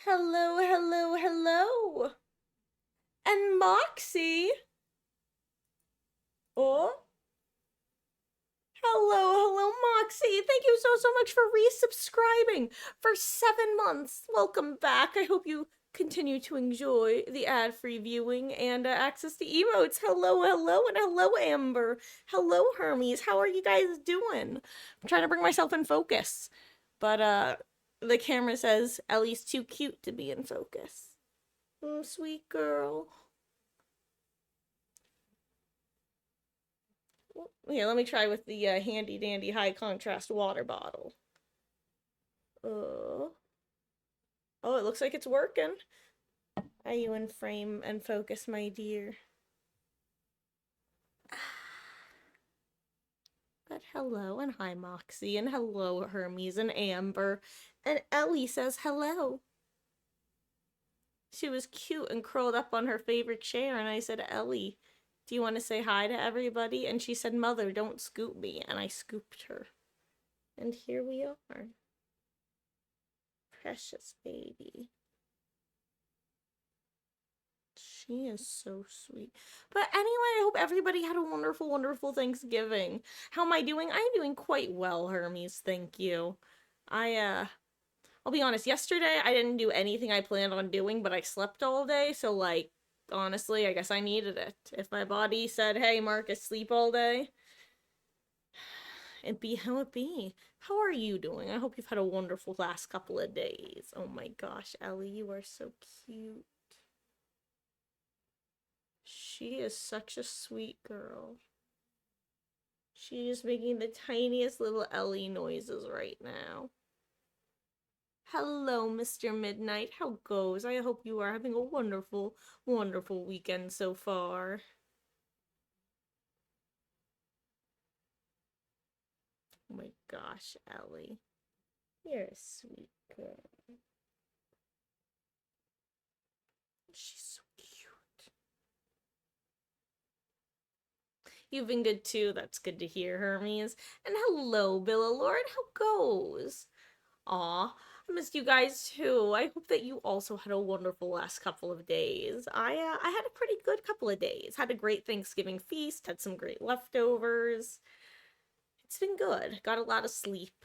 Hello, hello, hello. And Moxie. Oh, hello, Moxie. Thank you so much for resubscribing for 7 months. Welcome back. I hope you continue to enjoy the ad-free viewing and access to emotes. Hello, and hello, Amber. Hello, Hermes. How are you guys doing? I'm trying to bring myself in focus, but the camera says Ellie's too cute to be in focus. Sweet girl. Here, let me try with the handy dandy high contrast water bottle. Uh, oh, it looks like it's working. Are you in frame and focus, my dear? But hello, and hi, Moxie, and hello, Hermes, and Amber. And Ellie says hello. She was cute and curled up on her favorite chair, and I said, Ellie, do you want to say hi to everybody? And she said, Mother, don't scoop me. And I scooped her. And here we are. Precious baby. She is so sweet. But anyway, I hope everybody had a wonderful Thanksgiving. How am I doing? I'm doing quite well, Hermes. Thank you. I'll be honest, yesterday I didn't do anything I planned on doing, but I slept all day, so like honestly, I guess I needed it. If my body said, "Hey, Marcus, sleep all day," it'd be how it be. How are you doing? I hope you've had a wonderful last couple of days. Oh my gosh, Ellie, you are so cute. She is such a sweet girl. She is making the tiniest little Ellie noises right now. Hello, Mr. Midnight. How goes? I hope you are having a wonderful weekend so far. Oh my gosh, Ellie. You're a sweet girl. She's so cute. You've been good too. That's good to hear, Hermes. And hello, Billa Lord. How goes? Aw, I missed you guys too. I hope that you also had a wonderful last couple of days. I had a pretty good couple of days. Had a great Thanksgiving feast, had some great leftovers. It's been good. Got a lot of sleep.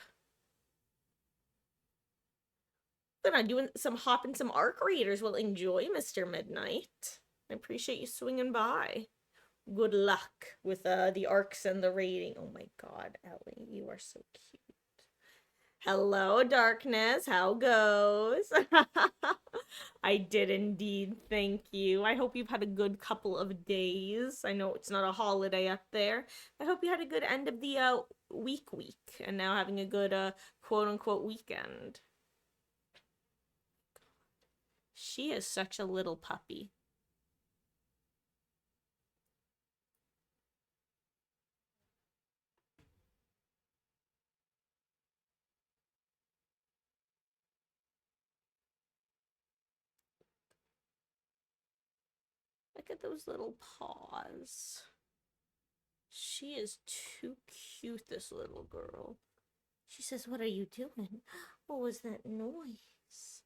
Then I'm doing some hopping some arc readers. Well, enjoy, Mr. Midnight. I appreciate you swinging by. Good luck with the arcs and the rating. Oh my god, Ellie, you are so cute. Hello, darkness. How goes? I did indeed. Thank you. I hope you've had a good couple of days. I know it's not a holiday up there. I hope you had a good end of the week and now having a good quote unquote weekend. She is such a little puppy. Look at those little paws. She is too cute, this little girl. She says, "What are you doing? What was that noise?"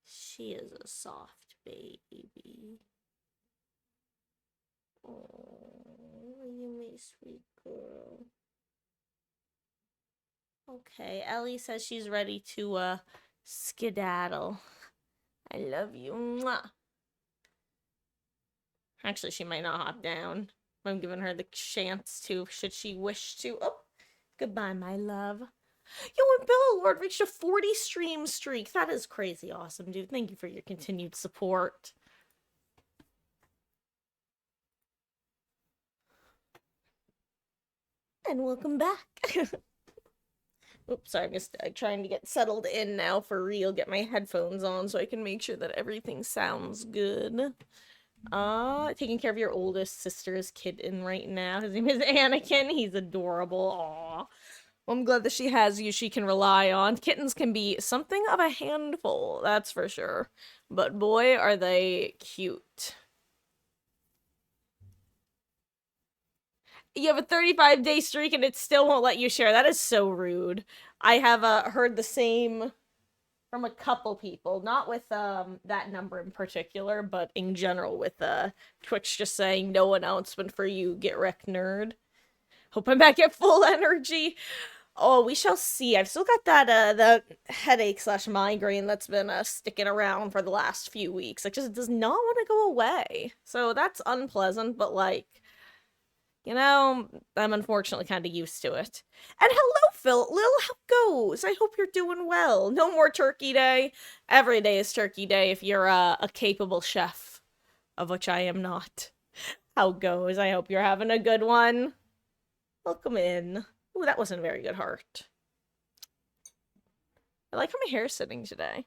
She is a soft baby. Oh, you my sweet girl. Okay, Ellie says she's ready to skedaddle. I love you. Mwah. Actually, she might not hop down. I'm giving her the chance to, should she wish to. Oh, goodbye, my love. Yo, and Bella Lord reached a 40 stream streak. That is crazy awesome, dude. Thank you for your continued support. And welcome back. Oops, sorry, I'm just trying to get settled in now for real. Get my headphones on so I can make sure that everything sounds good. Taking care of your oldest sister's kitten right now. His name is Anakin. He's adorable. Aw. Well, I'm glad that she has you she can rely on. Kittens can be something of a handful, that's for sure. But boy, are they cute. You have a 35-day streak and it still won't let you share. That is so rude. I have heard the same from a couple people, not with that number in particular, but in general with Twitch just saying no announcement for you, get wrecked nerd. Hope I'm back at full energy. Oh, we shall see. I've still got that the headache / migraine that's been sticking around for the last few weeks. Like, just does not want to go away. So that's unpleasant, but like, you know, I'm unfortunately kind of used to it. And hello, Phil. Lil, how goes? I hope you're doing well. No more Turkey Day. Every day is Turkey Day if you're a capable chef, of which I am not. How goes? I hope you're having a good one. Welcome in. Ooh, that wasn't a very good heart. I like how my hair's sitting today.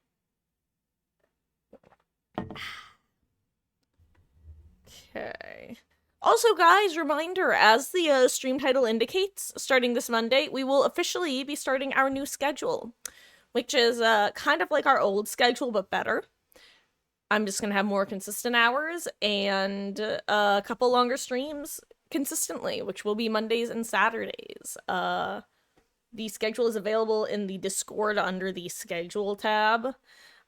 Okay. Also, guys, reminder, as the stream title indicates, starting this Monday, we will officially be starting our new schedule, which is kind of like our old schedule, but better. I'm just going to have more consistent hours and a couple longer streams consistently, which will be Mondays and Saturdays. The schedule is available in the Discord under the schedule tab.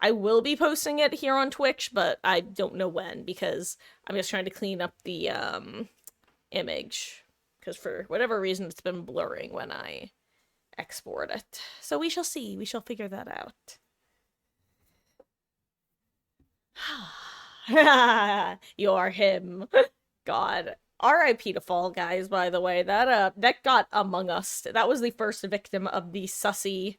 I will be posting it here on Twitch, but I don't know when because I'm just trying to clean up the image because for whatever reason it's been blurring when I export it. So we shall see. We shall figure that out. You're him. God. R.I.P. to Fall Guys, by the way. That got Among Us. That was the first victim of the sussy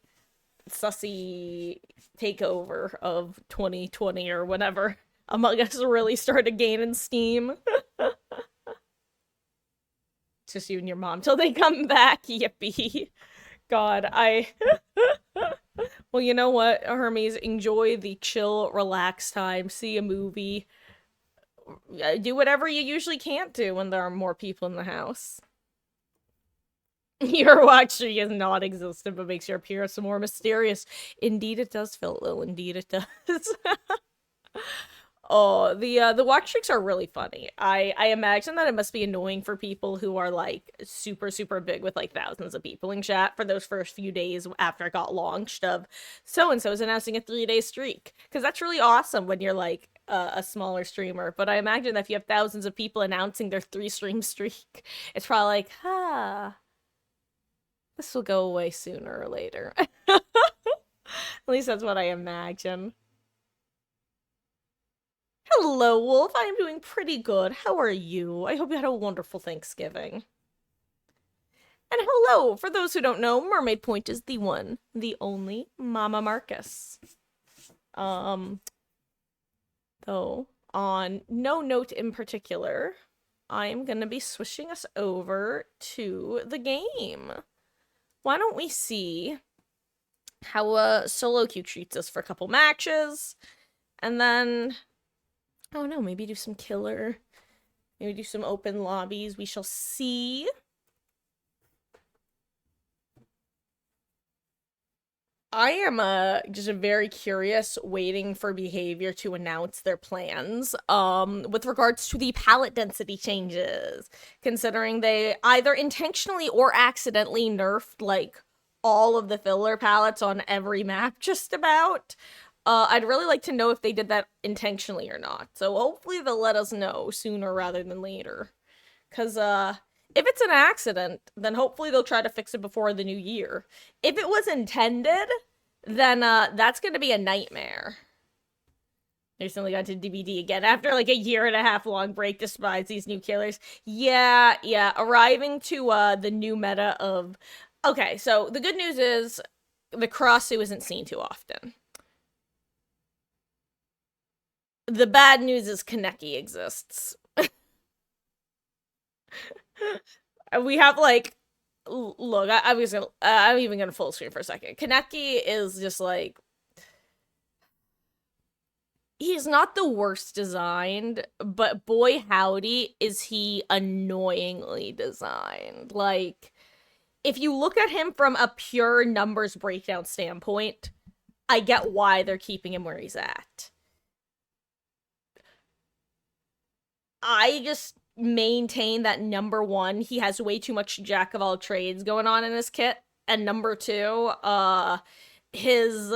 takeover of 2020 or whenever Among Us really started gaining steam. It's just you and your mom till they come back. Yippee. God, well, you know what, Hermes? Enjoy the chill, relaxed time. See a movie. Do whatever you usually can't do when there are more people in the house. Your watchery is not existent, but makes your appearance more mysterious. Indeed it does, Phil. Indeed it does. Oh, the watch streaks are really funny. I imagine that it must be annoying for people who are like super big with like thousands of people in chat for those first few days after it got launched of so and so is announcing a 3-day streak, because that's really awesome when you're like a smaller streamer. But I imagine that if you have thousands of people announcing their 3-stream streak, it's probably like, this will go away sooner or later. At least that's what I imagine. Hello, Wolf. I am doing pretty good. How are you? I hope you had a wonderful Thanksgiving. And hello, for those who don't know, Mermaid Point is the one, the only Mama Marcus. Though, on no note in particular, I am gonna be switching us over to the game. Why don't we see how Solo Queue treats us for a couple matches, and then, oh no, maybe do some killer, maybe do some open lobbies. We shall see. I am just very curious, waiting for Behavior to announce their plans with regards to the palette density changes, considering they either intentionally or accidentally nerfed like all of the filler palettes on every map just about. I'd really like to know if they did that intentionally or not. So hopefully they'll let us know sooner rather than later. Because if it's an accident, then hopefully they'll try to fix it before the new year. If it was intended, then that's going to be a nightmare. Recently got to DBD again after like a 1.5 year long break, despite these new killers. Yeah, arriving to the new meta of... Okay, so the good news is the Karasu isn't seen too often. The bad news is Kaneki exists. We have like, look, I'm even gonna full screen for a second. Kaneki is just like, he's not the worst designed, but boy howdy is he annoyingly designed. Like, if you look at him from a pure numbers breakdown standpoint, I get why they're keeping him where he's at. I just maintain that number one, he has way too much jack of all trades going on in his kit, and number two, his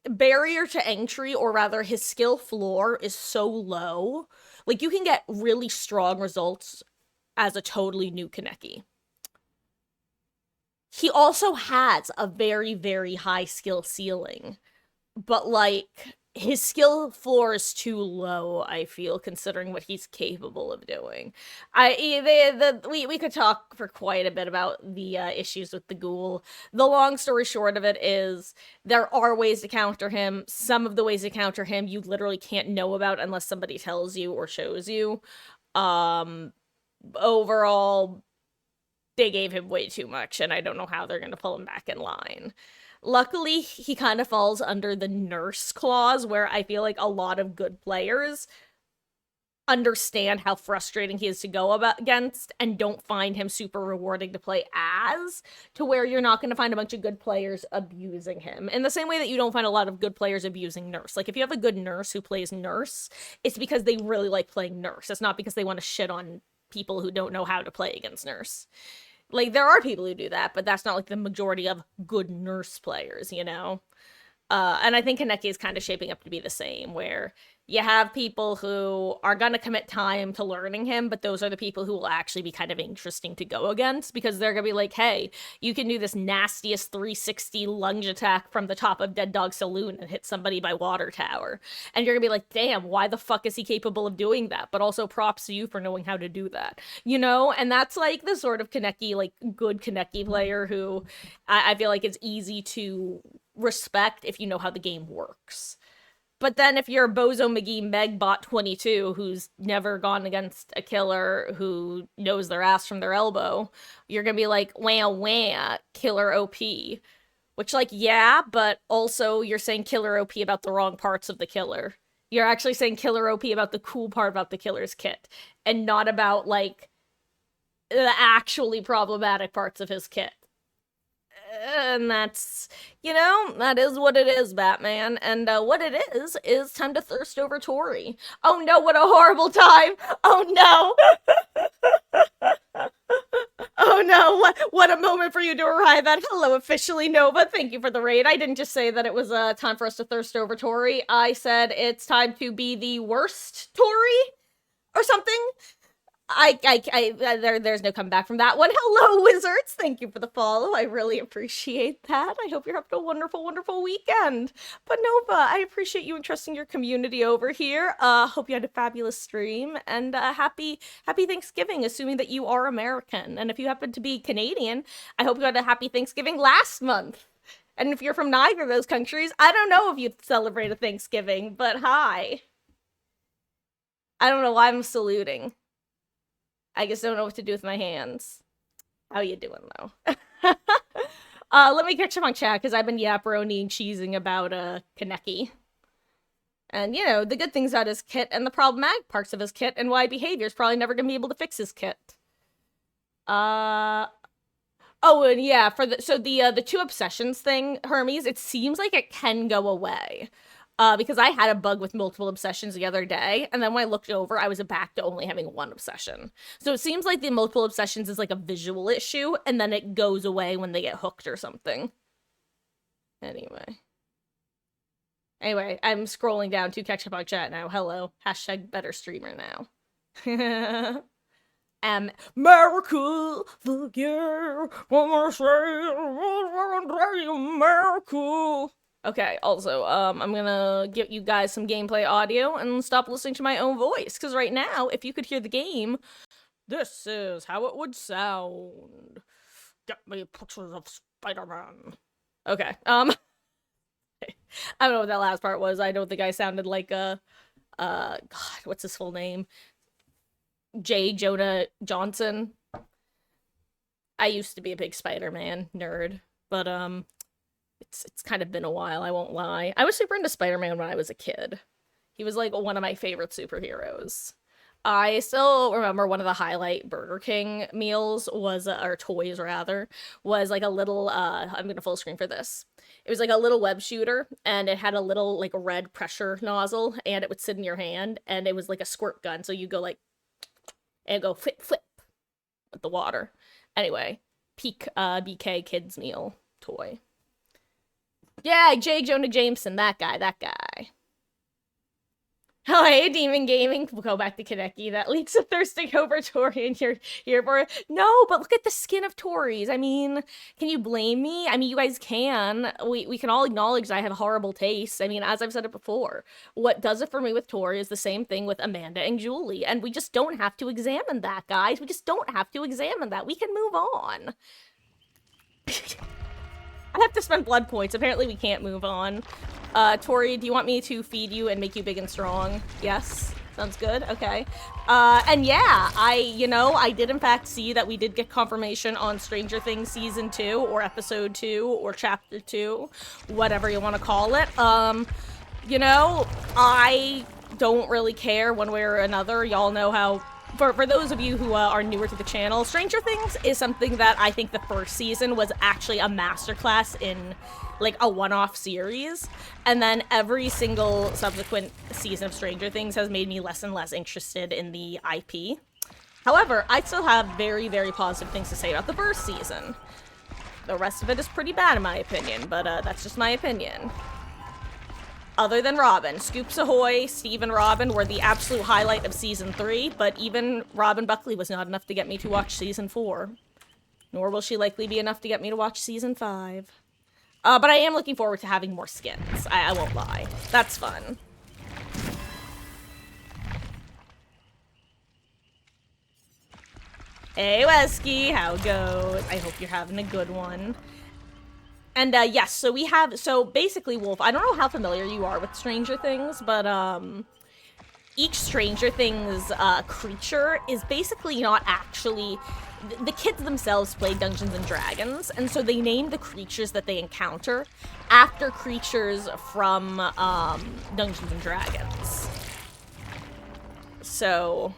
barrier to entry, or rather his skill floor, is so low. Like, you can get really strong results as a totally new Kaneki. He also has a very, very high skill ceiling, but like his skill floor is too low, I feel, considering what he's capable of doing. We could talk for quite a bit about the issues with the ghoul. The long story short of it is there are ways to counter him. Some of the ways to counter him you literally can't know about unless somebody tells you or shows you. Overall, they gave him way too much, and I don't know how they're going to pull him back in line. Luckily, he kind of falls under the nurse clause, where I feel like a lot of good players understand how frustrating he is to go against and don't find him super rewarding to play as, to where you're not going to find a bunch of good players abusing him. In the same way that you don't find a lot of good players abusing nurse. Like, if you have a good nurse who plays nurse, it's because they really like playing nurse. It's not because they want to shit on people who don't know how to play against nurse. Like, there are people who do that, but that's not, like, the majority of good nurse players, you know? And I think Kaneki is kind of shaping up to be the same, where you have people who are going to commit time to learning him, but those are the people who will actually be kind of interesting to go against, because they're going to be like, hey, you can do this nastiest 360 lunge attack from the top of Dead Dog Saloon and hit somebody by Water Tower. And you're going to be like, damn, why the fuck is he capable of doing that? But also props to you for knowing how to do that, you know? And that's like the sort of Kaneki, like good Kaneki player who I feel like it's easy to respect if you know how the game works. But then if you're Bozo McGee Megbot 22, who's never gone against a killer who knows their ass from their elbow, you're gonna be like, wah wah, killer OP. Which, like, yeah, but also you're saying killer OP about the wrong parts of the killer. You're actually saying killer OP about the cool part about the killer's kit, and not about, like, the actually problematic parts of his kit. And that's, you know, that is what it is, Batman. And what it is time to thirst over Tori. Oh no, what a horrible time! Oh no! Oh no, what a moment for you to arrive at. Hello, officially Nova. Thank you for the raid. I didn't just say that it was time for us to thirst over Tori. I said it's time to be the worst Tori or something. There's no coming back from that one. Hello, wizards! Thank you for the follow. I really appreciate that. I hope you're having a wonderful, wonderful weekend. But Nova, I appreciate you entrusting your community over here. Hope you had a fabulous stream, and happy Thanksgiving, assuming that you are American. And if you happen to be Canadian, I hope you had a happy Thanksgiving last month. And if you're from neither of those countries, I don't know if you celebrate a Thanksgiving, but hi. I don't know why I'm saluting. I just don't know what to do with my hands. How you doing, though? Let me catch up on chat, because I've been yapperoni and cheesing about, Kaneki. And, you know, the good things about his kit and the problematic parts of his kit, and why behavior's probably never gonna be able to fix his kit. Oh, and yeah, so the two obsessions thing, Hermes, it seems like it can go away. Because I had a bug with multiple obsessions the other day, and then when I looked over, I was back to only having one obsession. So it seems like the multiple obsessions is like a visual issue, and then it goes away when they get hooked or something. Anyway, I'm scrolling down to catch up on chat now. Hello. Hashtag better streamer now. America, the year, America. Okay, also, I'm gonna get you guys some gameplay audio and stop listening to my own voice, because right now, if you could hear the game, this is how it would sound. Get me pictures of Spider-Man. Okay, I don't know what that last part was. I don't think I sounded like God, what's his full name? J. Jonah Jameson. I used to be a big Spider-Man nerd, but, it's kind of been a while, I won't lie. I was super into Spider-Man when I was a kid. He was, like, one of my favorite superheroes. I still remember one of the highlight Burger King meals was, or toys rather, was, like, a little, I'm gonna full screen for this. It was, like, a little web shooter, and it had a little, like, red pressure nozzle, and it would sit in your hand, and it was, like, a squirt gun, so you go, like, and go flip flip with the water. Anyway, peak BK kids meal toy. Yeah, J. Jonah Jameson, that guy. Oh, hey, Demon Gaming. We'll go back to Kaneki. That leaks of thirsting over Tori and you're here for it. No, but look at the skin of Tori's. I mean, can you blame me? I mean, you guys can. We can all acknowledge that I have horrible taste. I mean, as I've said it before, what does it for me with Tori is the same thing with Amanda and Julie. And we just don't have to examine that, guys. We just don't have to examine that. We can move on. I have to spend blood points. Apparently we can't move on. Tori, do you want me to feed you and make you big and strong? Yes? Sounds good? Okay. And yeah, I did in fact see that we did get confirmation on Stranger Things Season 2, or Episode 2, or Chapter 2, whatever you want to call it. I don't really care one way or another. Y'all know how... For those of you who are newer to the channel, Stranger Things is something that I think the first season was actually a masterclass in, like, a one-off series. And then every single subsequent season of Stranger Things has made me less and less interested in the IP. However, I still have very, very positive things to say about the first season. The rest of it is pretty bad in my opinion, but that's just my opinion. Other than Robin. Scoops Ahoy, Steve and Robin were the absolute highlight of Season 3, but even Robin Buckley was not enough to get me to watch Season 4. Nor will she likely be enough to get me to watch Season 5. But I am looking forward to having more skins. I won't lie. That's fun. Hey, Wesky, how goes? I hope you're having a good one. And, yes, so basically, Wolf, I don't know how familiar you are with Stranger Things, but, each Stranger Things, creature is basically not actually... The kids themselves play Dungeons & Dragons, and so they name the creatures that they encounter after creatures from, Dungeons & Dragons. So,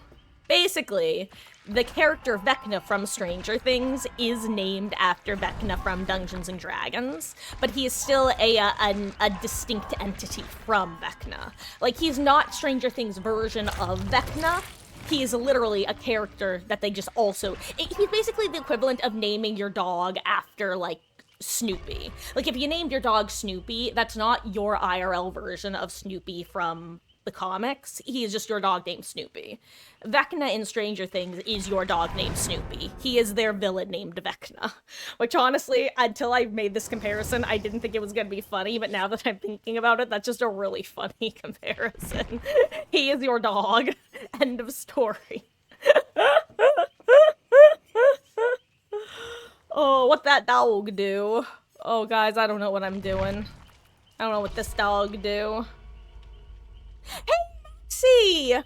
basically... The character Vecna from Stranger Things is named after Vecna from Dungeons & Dragons, but he is still a distinct entity from Vecna. Like, he's not Stranger Things' version of Vecna. He is literally a character that they just also... He's basically the equivalent of naming your dog after, like, Snoopy. Like, if you named your dog Snoopy, that's not your IRL version of Snoopy from... the comics. He is just your dog named Snoopy. Vecna in Stranger Things is your dog named Snoopy. He is their villain named Vecna. Which honestly, until I made this comparison, I didn't think it was gonna be funny, but now that I'm thinking about it, that's just a really funny comparison. He is your dog. End of story. Oh, what that dog do? Oh, guys, I don't know what I'm doing. I don't know what this dog do. Hey, Maxie!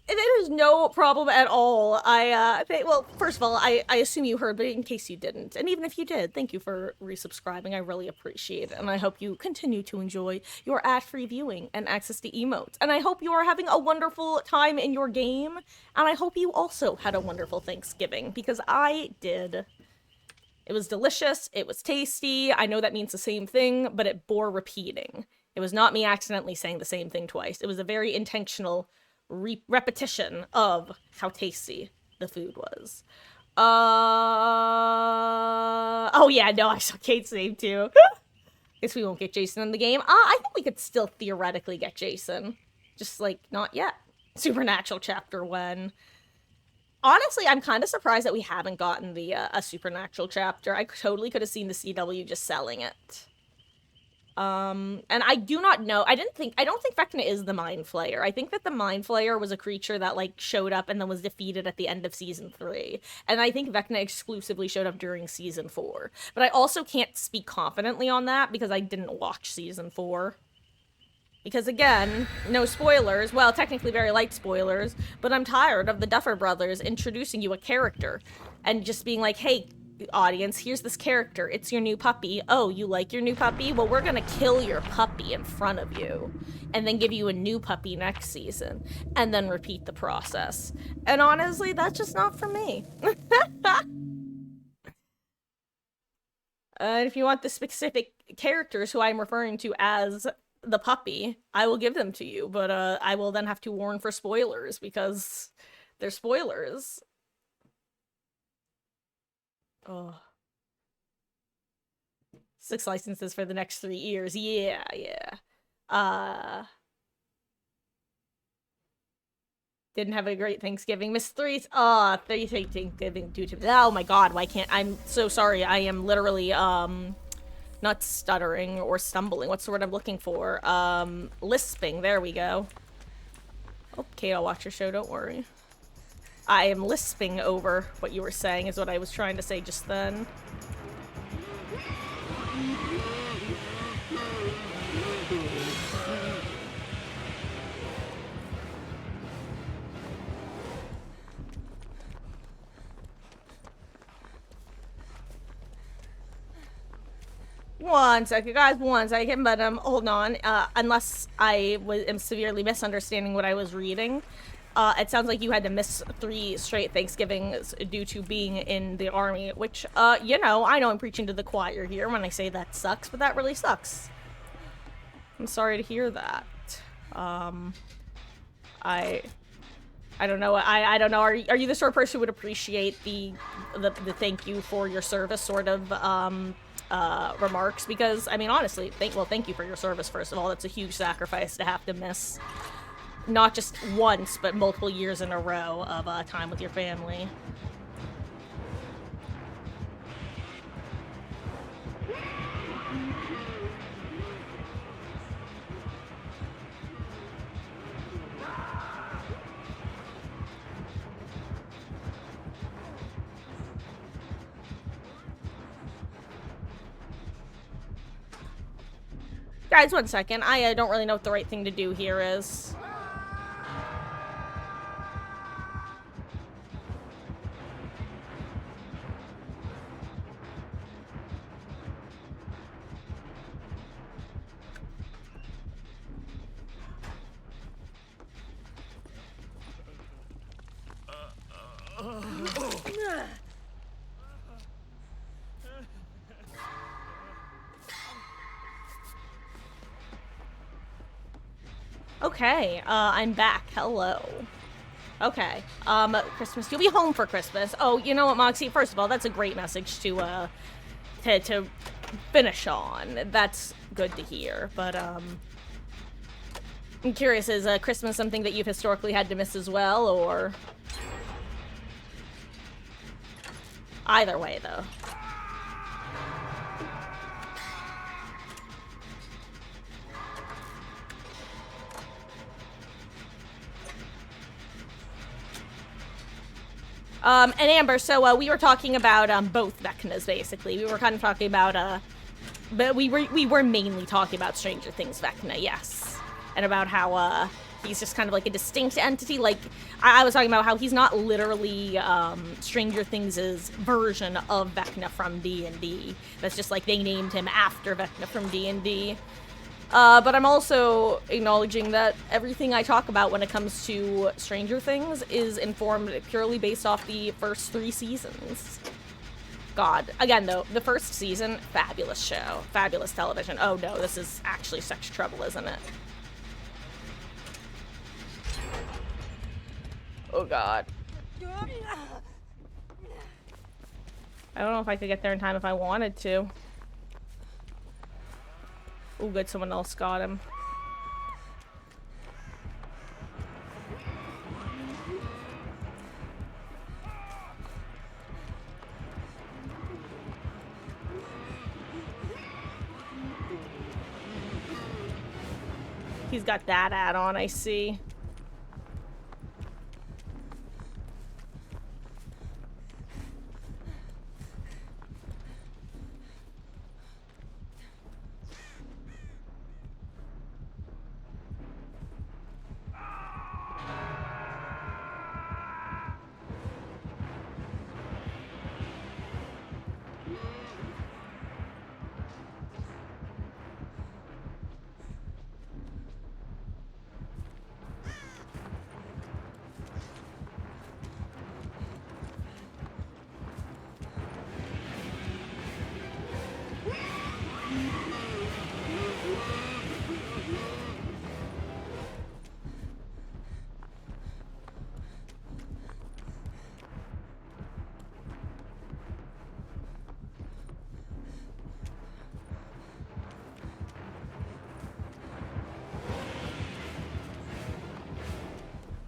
There is no problem at all. Well, first of all, I assume you heard, but in case you didn't, and even if you did, thank you for resubscribing. I really appreciate it, and I hope you continue to enjoy your ad-free viewing and access to emotes. And I hope you are having a wonderful time in your game, and I hope you also had a wonderful Thanksgiving, because I did. It was delicious, it was tasty, I know that means the same thing, but it bore repeating. It was not me accidentally saying the same thing twice. It was a very intentional repetition of how tasty the food was. Oh yeah, no, I saw Kate's name too. Guess we won't get Jason in the game. I think we could still theoretically get Jason. Just, like, not yet. Supernatural Chapter 1. Honestly, I'm kind of surprised that we haven't gotten the, a Supernatural chapter. I totally could have seen the CW just selling it. And I do not know, I don't think Vecna is the Mind Flayer. I think that the Mind Flayer was a creature that, like, showed up and then was defeated at the end of Season 3. And I think Vecna exclusively showed up during Season 4. But I also can't speak confidently on that because I didn't watch Season 4. Because again, no spoilers, well, technically very light spoilers, but I'm tired of the Duffer Brothers introducing you a character and just being like, hey, audience, here's this character, it's your new puppy. Oh, you like your new puppy? Well, we're gonna kill your puppy in front of you and then give you a new puppy next season and then repeat the process. And honestly, that's just not for me. If you want the specific characters who I'm referring to as the puppy, I will give them to you, but I will then have to warn for spoilers because They're spoilers. Oh. 6 licenses for the next 3 years. Yeah, yeah. Didn't have a great Thanksgiving. Miss Threes. Three Thanksgiving due to. Oh my god, why can't. I'm so sorry. I am literally, not stuttering or stumbling. What's the word I'm looking for? Lisping. There we go. Okay, I'll watch your show. Don't worry. I am lisping over what you were saying, is what I was trying to say just then. One second, guys. One second, but hold on. Unless I am severely misunderstanding what I was reading, it sounds like you had to miss 3 straight Thanksgivings due to being in the army. Which, you know, I know I'm preaching to the choir here when I say that sucks, but that really sucks. I'm sorry to hear that. I don't know. I don't know. Are you the sort of person who would appreciate the thank you for your service sort of remarks? Because I mean, honestly, thank you for your service first of all. That's a huge sacrifice to have to miss, not just once but multiple years in a row of time with your family. Guys, one second. I don't really know what the right thing to do here is. Okay, I'm back. Hello. Okay, Christmas. You'll be home for Christmas. Oh, you know what, Moxie? First of all, that's a great message to finish on. That's good to hear, but, I'm curious, is Christmas something that you've historically had to miss as well, or? Either way, though. And Amber, so, we were talking about, both Vecnas, basically. We were kind of talking about, but we were mainly talking about Stranger Things Vecna, yes. And about how, he's just kind of like a distinct entity. Like, I was talking about how he's not literally, Stranger Things' version of Vecna from D&D. That's just like they named him after Vecna from D&D. But I'm also acknowledging that everything I talk about when it comes to Stranger Things is informed purely based off the first 3 seasons. God. Again, though, the first season, fabulous show. Fabulous television. Oh no, this is actually such trouble, isn't it? Oh god. I don't know if I could get there in time if I wanted to. Oh, good, someone else got him. He's got that add-on, I see.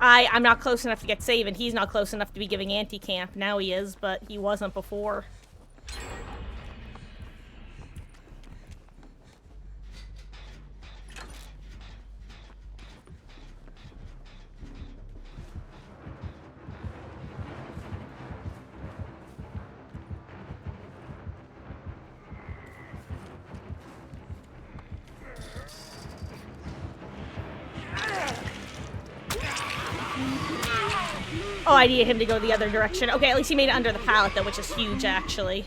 I'm not close enough to get save, and he's not close enough to be giving anti-camp. Now he is, but he wasn't before. Oh, I needed him to go the other direction. Okay, at least he made it under the pallet, though, which is huge, actually.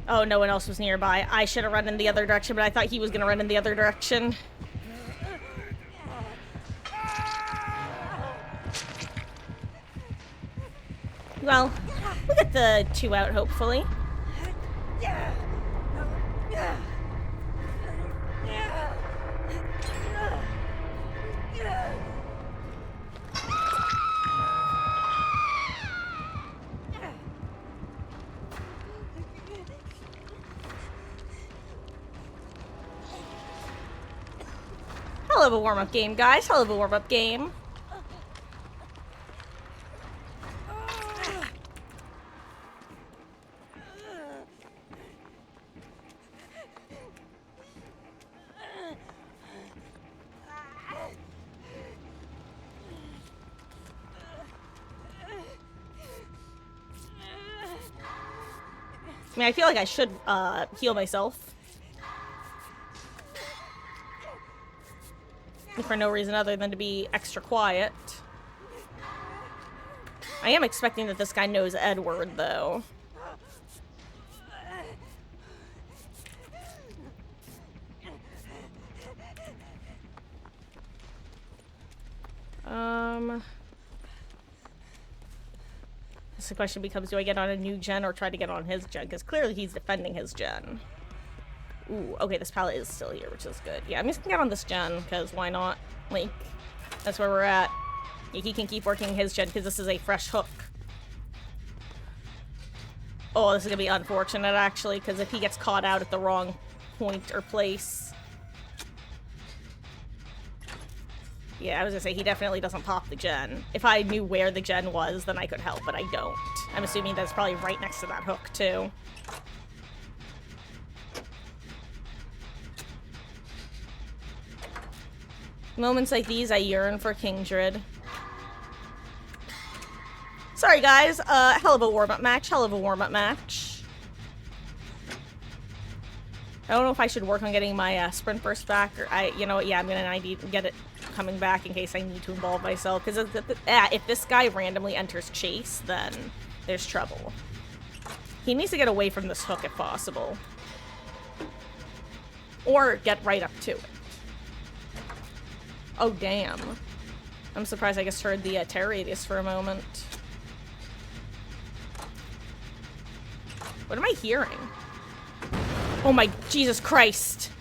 Oh, no one else was nearby. I should have run in the other direction, but I thought he was going to run in the other direction. Well, we'll get the 2 out, hopefully. Hell of a warm-up game, guys. Hell of a warm-up game. I mean, I feel like I should heal myself. For no reason other than to be extra quiet. I am expecting that this guy knows Edward, though. So the question becomes, do I get on a new gen or try to get on his gen? Because clearly he's defending his gen. Ooh, okay, this pallet is still here, which is good. Yeah, I'm just gonna get on this gen, because why not? Like, that's where we're at. He can keep working his gen, because this is a fresh hook. Oh, this is gonna be unfortunate, actually, because if he gets caught out at the wrong point or place... Yeah, I was gonna say, he definitely doesn't pop the gen. If I knew where the gen was, then I could help, but I don't. I'm assuming that's probably right next to that hook, too. Moments like these, I yearn for Kingdred. Sorry, guys. Hell of a warm-up match. Hell of a warm-up match. I don't know if I should work on getting my sprint burst back, or you know what? Yeah, I'm gonna need to get it coming back in case I need to involve myself. Because if this guy randomly enters chase, then there's trouble. He needs to get away from this hook if possible, or get right up to it. Oh, damn. I'm surprised I just heard the terror radius for a moment. What am I hearing? Oh my Jesus Christ.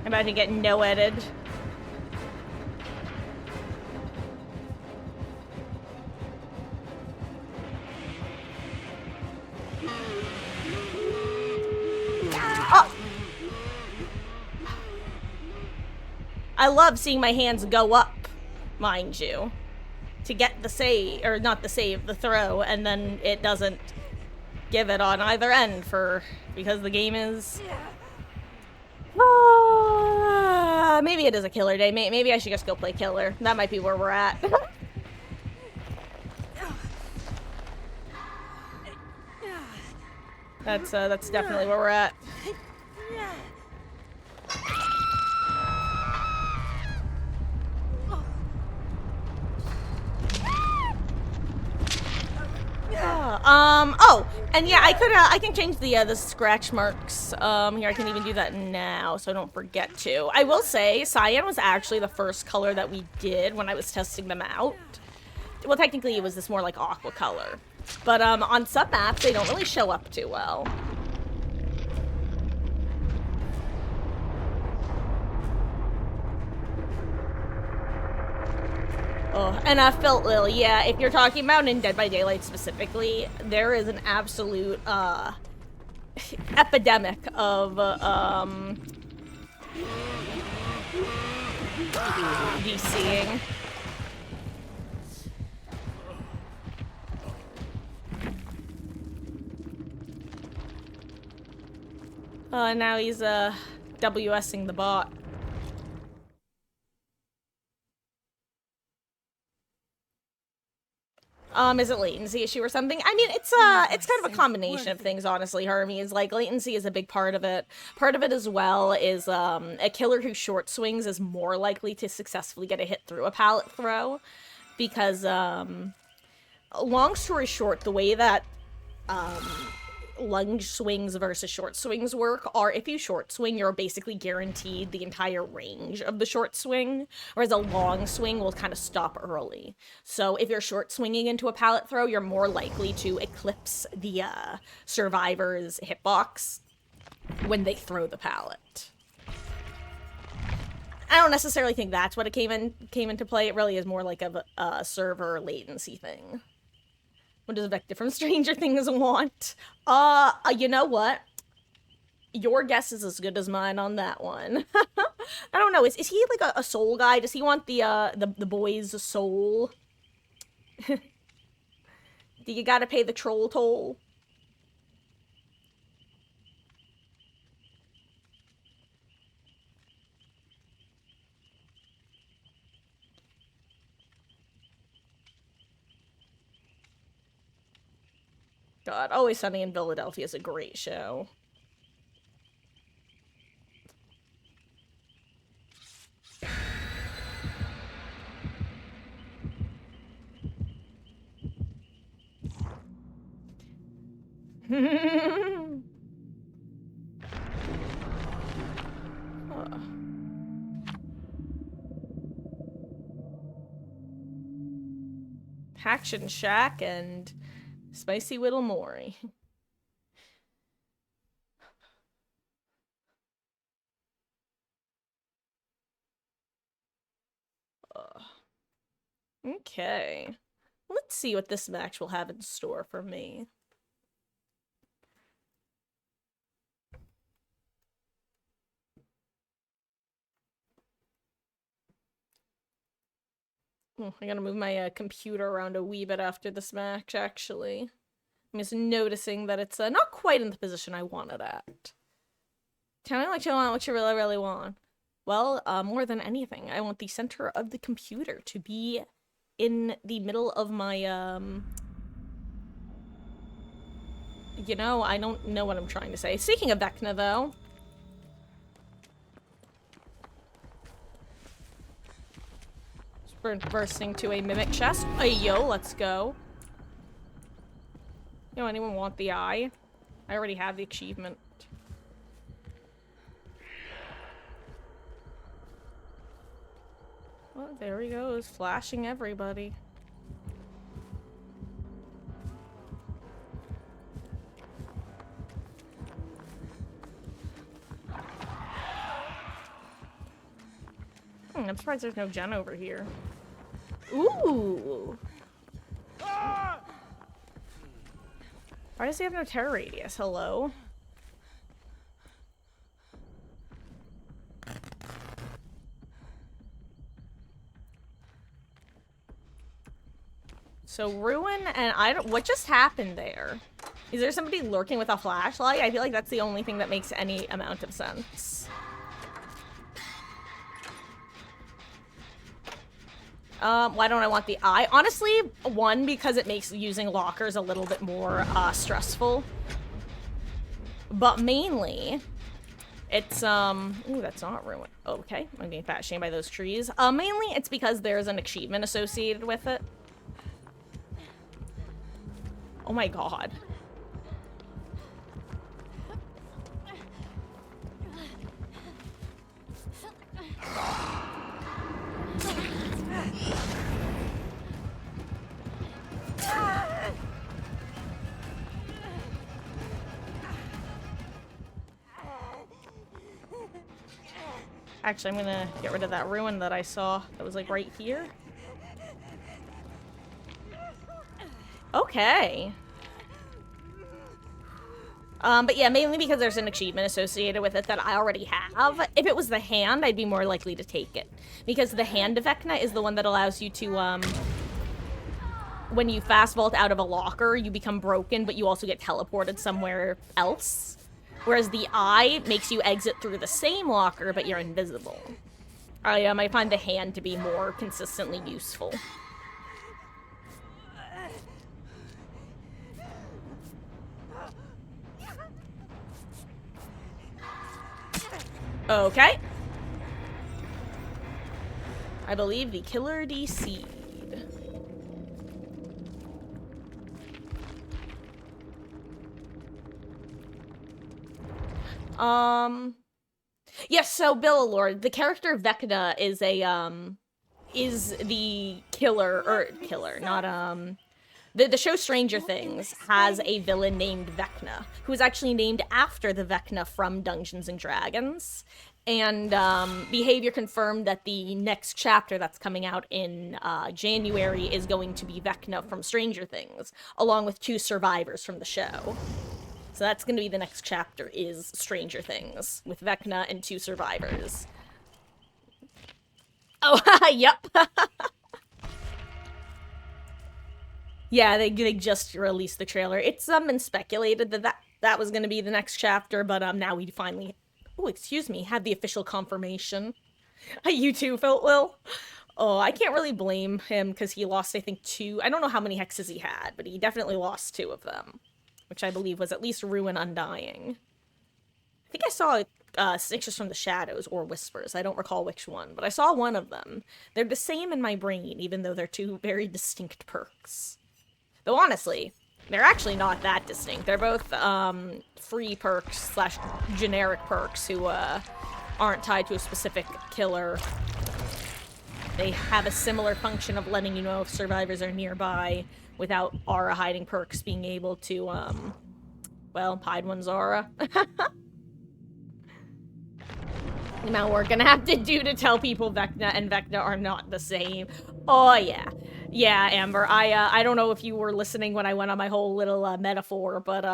I'm about to get no-edited. I love seeing my hands go up, mind you, to get the save, or not the save, the throw, and then it doesn't give it on either end because the game is... maybe it is a killer day. Maybe I should just go play killer. That might be where we're at. That's definitely where we're at. Oh, and yeah, I can change the scratch marks, here. I can even do that now, so I don't forget to. I will say, cyan was actually the first color that we did when I was testing them out. Well, technically, it was this more like aqua color. But on some maps, they don't really show up too well. Oh, and Phil Lil, yeah, if you're talking about in Dead by Daylight specifically, there is an absolute, epidemic of, DCing. Now he's, WSing the bot. Is it latency issue or something? I mean, it's kind of a combination of things, honestly, Hermes. Like, latency is a big part of it. Part of it as well is, a killer who short swings is more likely to successfully get a hit through a pallet throw. Because, long story short, the way that, lunge swings versus short swings work are if you short swing, you're basically guaranteed the entire range of the short swing, whereas a long swing will kind of stop early. So if you're short swinging into a pallet throw, you're more likely to eclipse the survivor's hitbox when they throw the pallet. I don't necessarily think that's what it came into play. It really is more like a server latency thing. What does Vector from Stranger Things want? You know what? Your guess is as good as mine on that one. I don't know. Is he like a soul guy? Does he want the boy's soul? Do you gotta pay the troll toll? God, Always Sunny in Philadelphia is a great show. Haction Shack and Spicy Whittle Mori. Okay. Let's see what this match will have in store for me. Oh, I gotta move my computer around a wee bit after this match, actually. I'm just noticing that it's not quite in the position I want it at. Tell me what you want, what you really, really want. Well, more than anything, I want the center of the computer to be in the middle of my, you know, I don't know what I'm trying to say. Speaking of Vecna, though. Bursting to a mimic chest. Yo, let's go. Yo, anyone want the eye? I already have the achievement. Well, there he goes, flashing everybody. I'm surprised there's no gen over here. Ooh! Why does he have no terror radius? Hello? So Ruin and I don't- what just happened there? Is there somebody lurking with a flashlight? I feel like that's the only thing that makes any amount of sense. Why don't I want the eye? Honestly, one, because it makes using lockers a little bit more, stressful. But mainly, it's, ooh, that's not Ruin. Okay, I'm getting fat shamed by those trees. Mainly, it's because there's an achievement associated with it. Oh my god. Actually, I'm gonna get rid of that ruin that I saw. That was, like, right here. Okay. But yeah, mainly because there's an achievement associated with it that I already have. If it was the hand, I'd be more likely to take it. Because the hand of Vecna is the one that allows you to, when you fast vault out of a locker, you become broken, but you also get teleported somewhere else. Whereas the eye makes you exit through the same locker, but you're invisible. I might find the hand to be more consistently useful. Okay. I believe the Killer D seed. Yes, so Billalord, the character Vecna is is the killer, not, the show Stranger Things has a villain named Vecna, who is actually named after the Vecna from Dungeons & Dragons. And Behavior confirmed that the next chapter that's coming out in January is going to be Vecna from Stranger Things, along with 2 survivors from the show. So that's going to be the next chapter, is Stranger Things, with Vecna and 2 survivors. Oh, yep. Yeah, they just released the trailer. It's been speculated that was going to be the next chapter, but now we finally, oh, excuse me, had the official confirmation. You too, Will? Oh, I can't really blame him because he lost, I think, 2. I don't know how many hexes he had, but he definitely lost 2 of them, which I believe was at least Ruin Undying. I think I saw Snitches from the Shadows or Whispers. I don't recall which one, but I saw one of them. They're the same in my brain, even though they're 2 very distinct perks. Though honestly, they're actually not that distinct. They're both free perks / generic perks who aren't tied to a specific killer. They have a similar function of letting you know if survivors are nearby without aura hiding perks being able to, well, hide one's aura. The amount we're gonna have to do to tell people Vecna and Vecna are not the same. Oh, yeah. Yeah, Amber, I don't know if you were listening when I went on my whole little metaphor, but,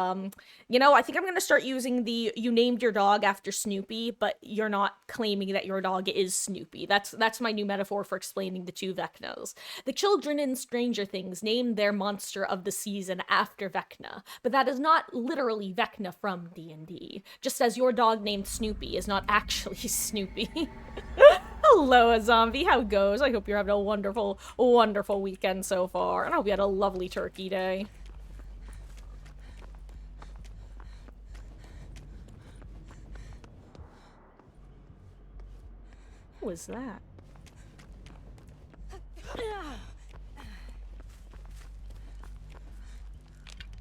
you know, I think I'm gonna start using the you named your dog after Snoopy, but you're not claiming that your dog is Snoopy. That's my new metaphor for explaining the 2 Vecnas. The children in Stranger Things named their monster of the season after Vecna, but that is not literally Vecna from D&D, just as your dog named Snoopy is not actually Snoopy. Hello, Zombie. How goes? I hope you're having a wonderful, wonderful weekend so far, and I hope you had a lovely turkey day. What was that?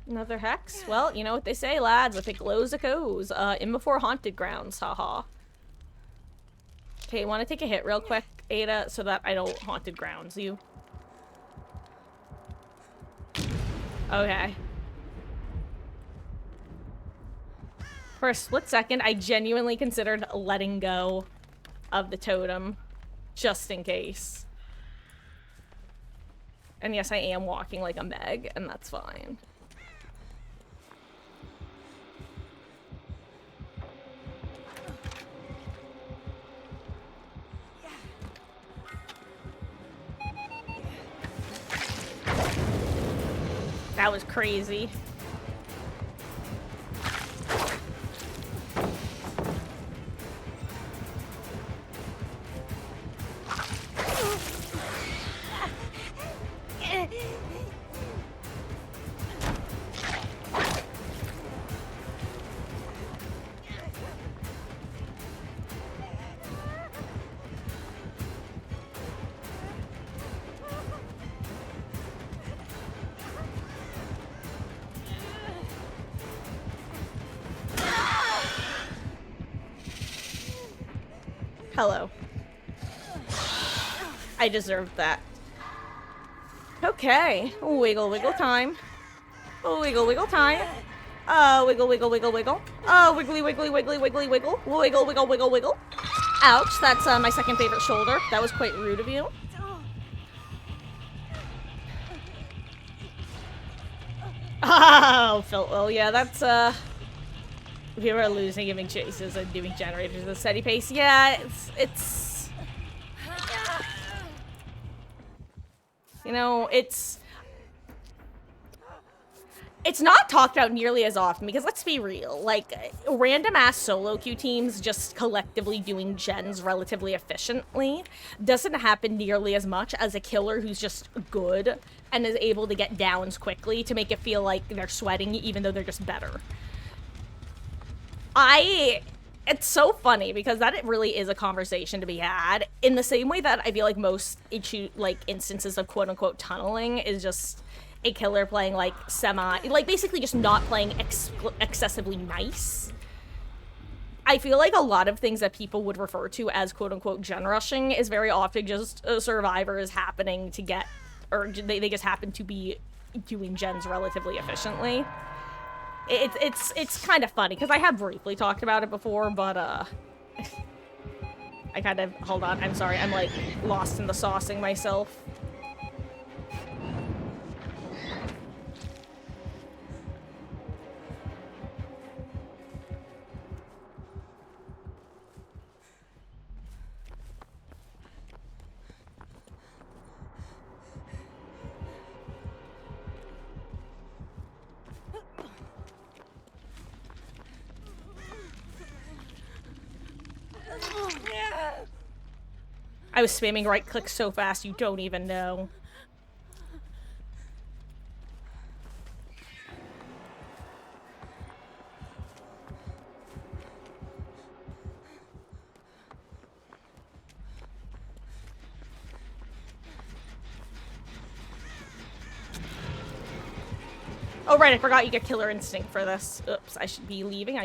Another hex? Well, you know what they say, lads. If it glows, it goes. In before haunted grounds, haha. Okay, want to take a hit real quick, Ada, so that I don't haunted grounds you? Okay. For a split second, I genuinely considered letting go of the totem, just in case. And yes, I am walking like a Meg, and that's fine. That was crazy. Hello. I deserved that. Okay. Wiggle, wiggle time. Wiggle, wiggle time. Wiggle, wiggle, wiggle, wiggle. Wiggly, wiggly, wiggly, wiggly, wiggle. Wiggle, wiggle, wiggle, wiggle. Ouch, that's my second favorite shoulder. That was quite rude of you. Oh, Phil. Oh, yeah, that's, we were losing giving chases and doing generators at a steady pace. Yeah, it's... You know, it's not talked about nearly as often because let's be real, like, random ass solo queue teams just collectively doing gens relatively efficiently doesn't happen nearly as much as a killer who's just good and is able to get downs quickly to make it feel like they're sweating even though they're just better. It's so funny because that it really is a conversation to be had in the same way that I feel like most instances of quote unquote tunneling is just a killer playing like basically just not playing excessively nice. I feel like a lot of things that people would refer to as quote unquote gen rushing is very often just survivors happening to get, or they just happen to be doing gens relatively efficiently. It's kind of funny because I have briefly talked about it before, but I kind of, hold on, I'm sorry, I'm like lost in the saucing myself. I was spamming right click so fast you don't even know. Oh right, I forgot you get killer instinct for this. Oops, I should be leaving.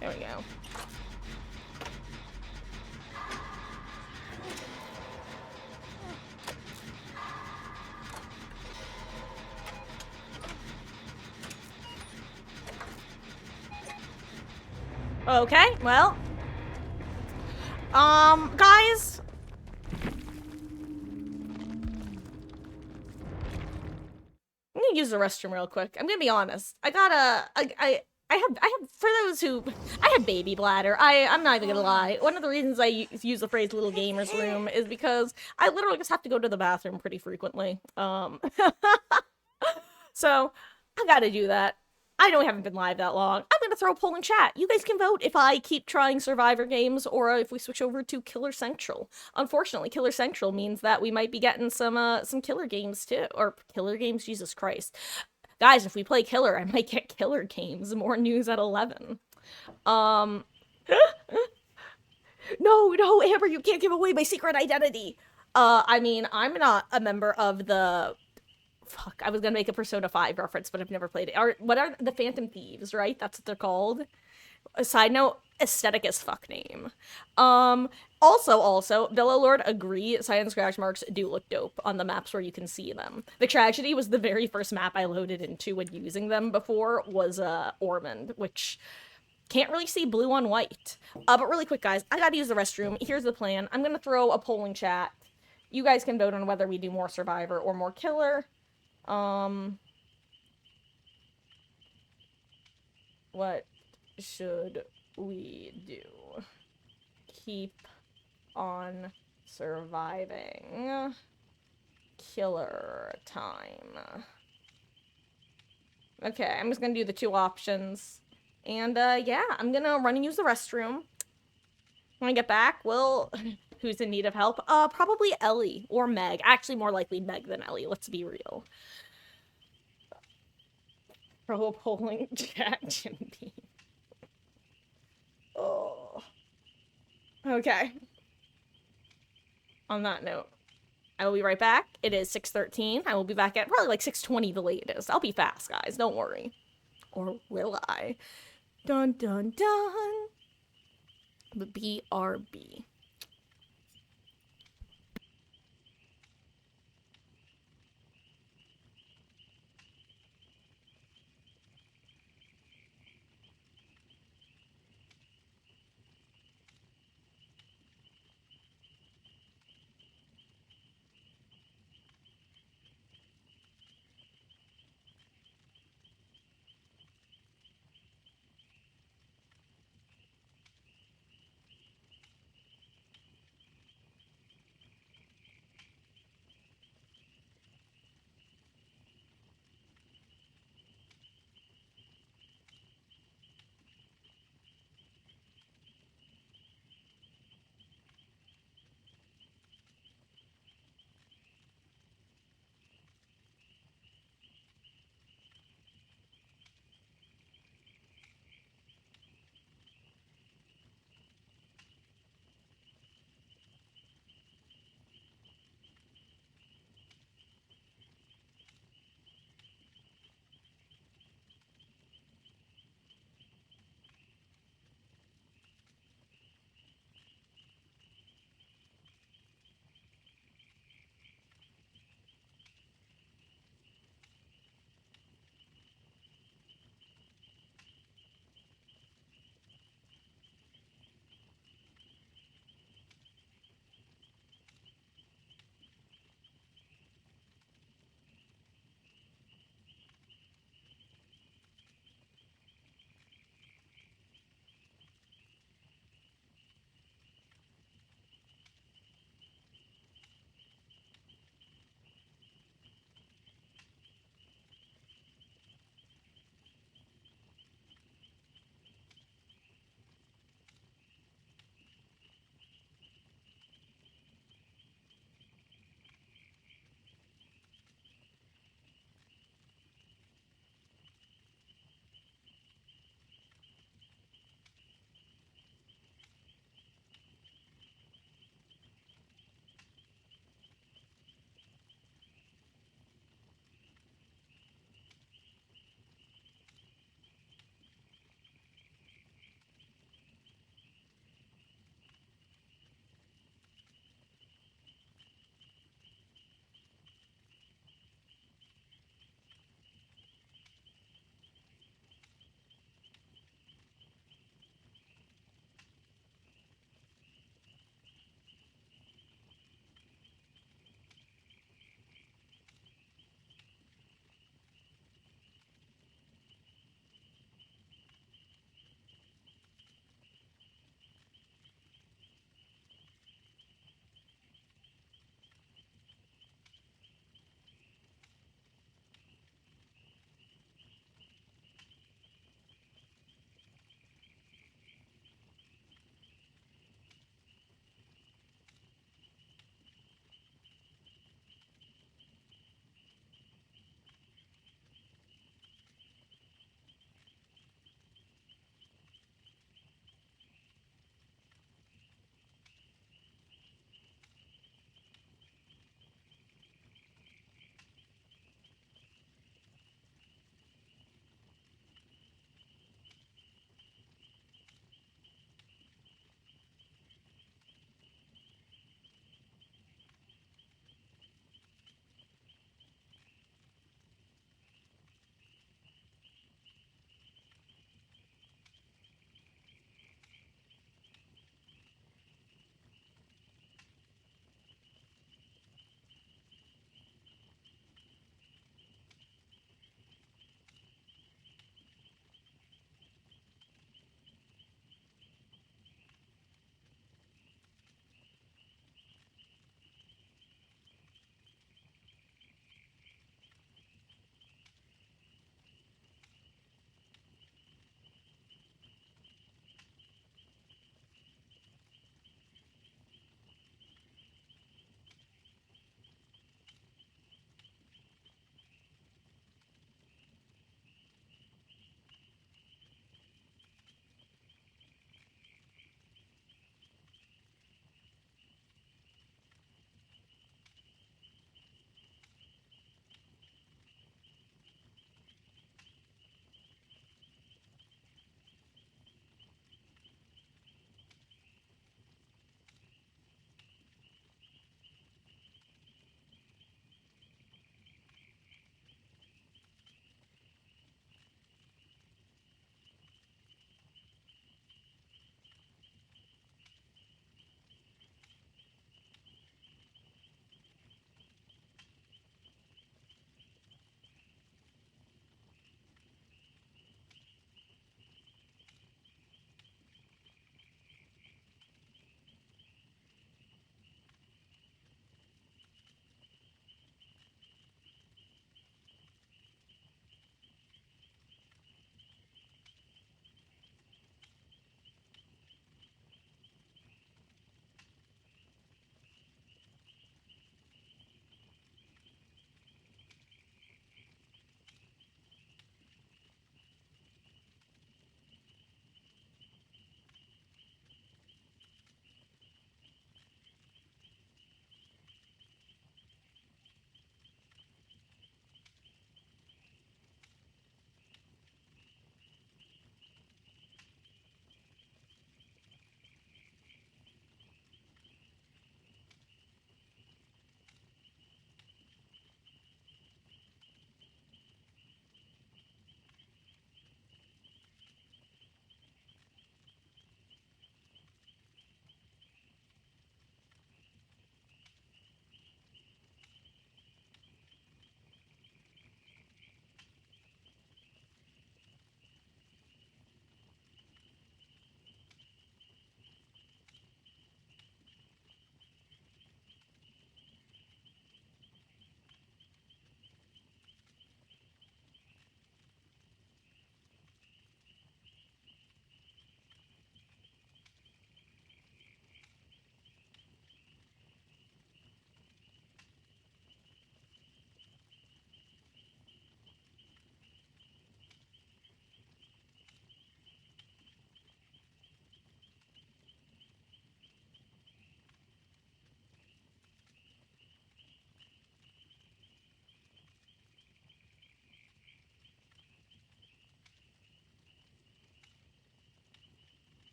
There we go. Okay, well. Guys. I'm gonna use the restroom real quick. I'm gonna be honest. I have, for those who, I have baby bladder. I'm not even gonna lie. One of the reasons I use the phrase little gamer's room is because I literally just have to go to the bathroom pretty frequently. So I gotta do that. I know we haven't been live that long. I'm gonna throw a poll in chat. You guys can vote if I keep trying Survivor games or if we switch over to Killer Central. Unfortunately, Killer Central means that we might be getting some killer games too. Or killer games, Jesus Christ. Guys, if we play killer, I might get killer games. More news at 11. No, Amber, you can't give away my secret identity. I mean, I'm not a member of the... Fuck, I was gonna make a Persona 5 reference, but I've never played it. What are the Phantom Thieves, right? That's what they're called. A side note, aesthetic as fuck name. Also, Villa Lord, agree, cyan scratch marks do look dope on the maps where you can see them. The Tragedy was the very first map I loaded into when using them before was, Ormond, which can't really see blue on white. But really quick, guys, I gotta use the restroom. Here's the plan. I'm gonna throw a poll in chat. You guys can vote on whether we do more Survivor or more Killer. What should we do? Keep on surviving. Killer time. Okay, I'm just gonna do the two options. And, yeah, I'm gonna run and use the restroom. When I get back, well, who's in need of help? Probably Ellie or Meg. Actually, more likely Meg than Ellie, let's be real. Pro polling chat, Jimmy. Oh. Okay. On that note, I will be right back. It is 6:13. I will be back at probably like 6:20 the latest. I'll be fast, guys. Don't worry. Or will I? Dun dun dun. The BRB.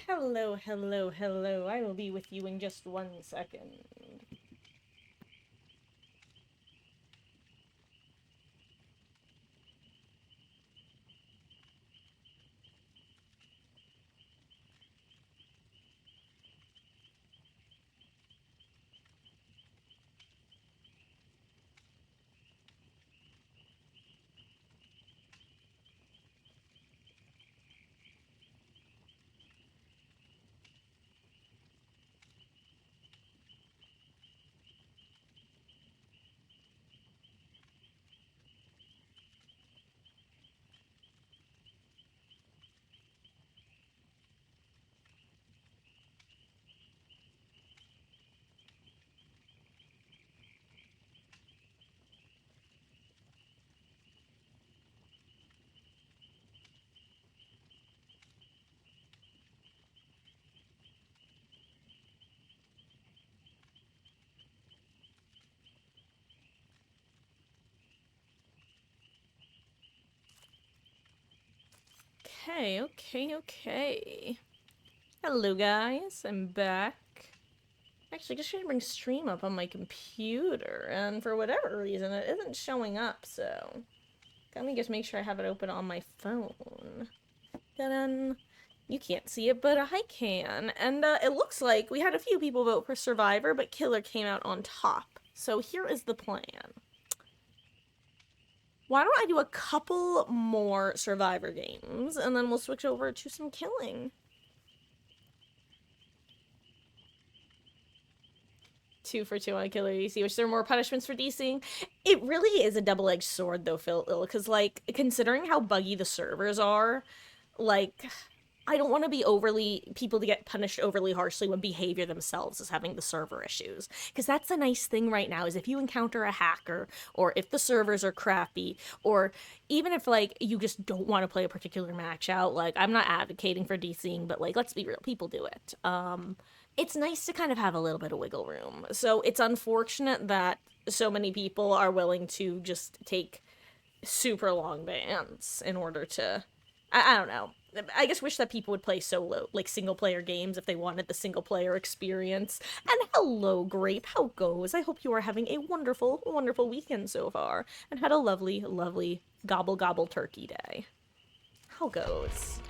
Hello, hello, hello. I will be with you in just 1 second. Okay. Hello, guys. I'm back. Actually, just trying to bring stream up on my computer, and for whatever reason, it isn't showing up, so... Let me just make sure I have it open on my phone. Ta-da! You can't see it, but I can. And it looks like we had a few people vote for Survivor, but Killer came out on top. So here is the plan. Why don't I do a couple more Survivor games, and then we'll switch over to some killing. 2 for 2 on Killer DC, which there are more punishments for DCing. It really is a double-edged sword, though, Phil, because, like, considering how buggy the servers are, like, I don't want to be people to get punished overly harshly when behavior themselves is having the server issues. Because that's the nice thing right now, is if you encounter a hacker, or if the servers are crappy, or even if, like, you just don't want to play a particular match out, like, I'm not advocating for DCing, but, like, let's be real, people do it. It's nice to kind of have a little bit of wiggle room. So it's unfortunate that so many people are willing to just take super long bans in order to... I don't know. I just wish that people would play solo, like single-player games if they wanted the single-player experience. And hello, Grape, how goes? I hope you are having a wonderful, wonderful weekend so far, and had a lovely, lovely gobble-gobble turkey day. How goes?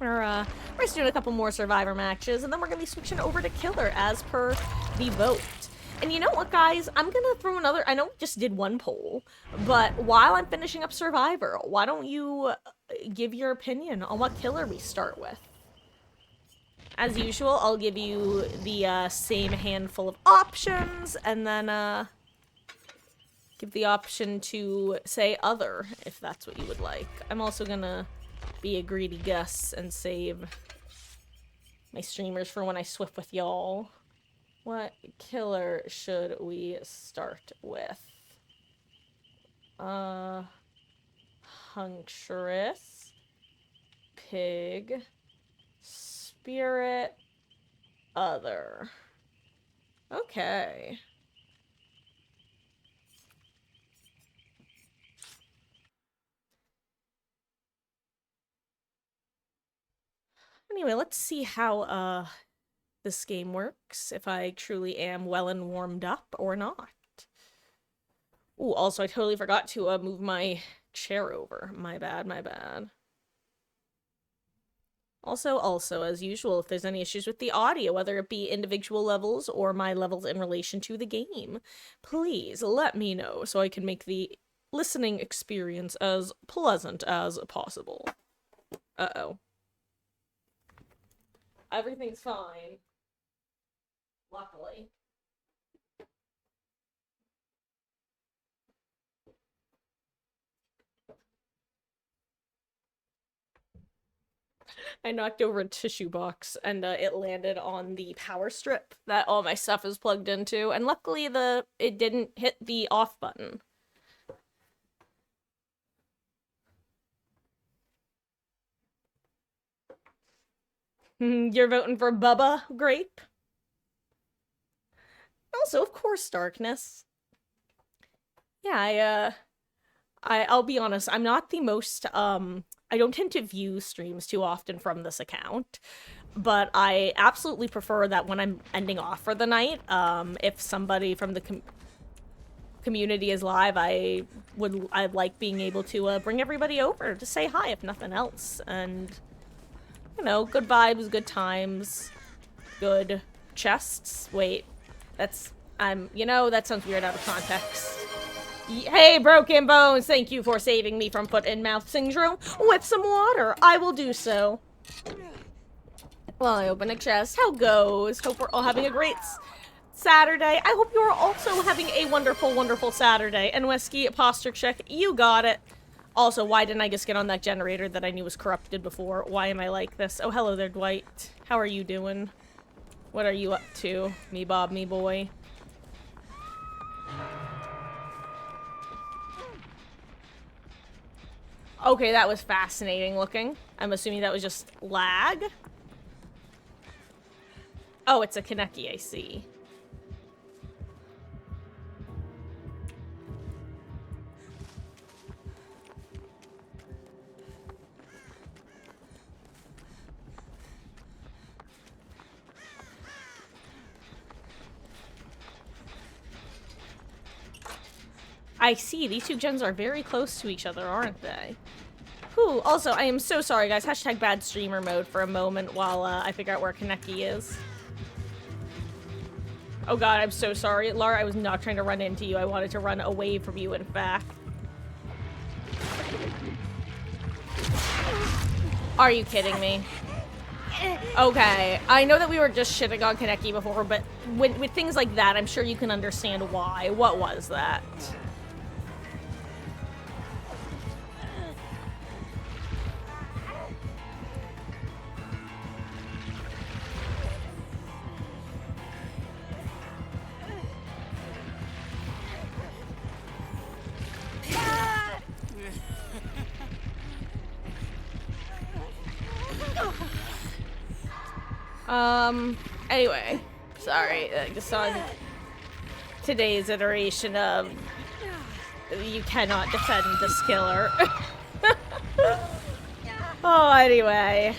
We're just doing a couple more Survivor matches, and then we're gonna be switching over to Killer as per the vote. And you know what, guys? I'm gonna throw another... I know we just did one poll, but while I'm finishing up Survivor, why don't you give your opinion on what Killer we start with? As usual, I'll give you the same handful of options, and then give the option to say other, if that's what you would like. I'm also gonna be a greedy Gus and save my streamers for when I swip with y'all. What Killer should we start with? Huntress, Pig, Spirit, Other. Okay. Anyway, let's see how this game works, if I truly am well and warmed up or not. Ooh, also I totally forgot to move my chair over. My bad. Also, as usual, if there's any issues with the audio, whether it be individual levels or my levels in relation to the game, please let me know so I can make the listening experience as pleasant as possible. Uh-oh. Everything's fine. Luckily. I knocked over a tissue box and it landed on the power strip that all my stuff is plugged into, and luckily it didn't hit the off button. You're voting for Bubba, Grape? Also, of course, Darkness. Yeah, I'll be honest, I'm not the most, I don't tend to view streams too often from this account, but I absolutely prefer that when I'm ending off for the night, if somebody from the community is live, I like being able to bring everybody over to say hi, if nothing else, and, you know, good vibes, good times, good chests. Wait, that's, you know, that sounds weird out of context. Hey, Broken Bones, thank you for saving me from foot-and-mouth syndrome with some water. I will do so. Well, I open a chest. How goes? Hope we're all having a great Saturday. I hope you're also having a wonderful, wonderful Saturday. And Whiskey, posture check, you got it. Also, why didn't I just get on that generator that I knew was corrupted before? Why am I like this? Oh, hello there, Dwight. How are you doing? What are you up to? Me Bob, me boy. Okay, that was fascinating looking. I'm assuming that was just lag. Oh, it's a Kaneki, I see. I see, these two gens are very close to each other, aren't they? Whew, also, I am so sorry, guys. Hashtag bad streamer mode for a moment while I figure out where Kaneki is. Oh god, I'm so sorry. Lara, I was not trying to run into you. I wanted to run away from you, in fact. Are you kidding me? Okay, I know that we were just shitting on Kaneki before, but with things like that, I'm sure you can understand why. What was that? Anyway, sorry, just on today's iteration of you cannot defend this killer. Oh, anyway.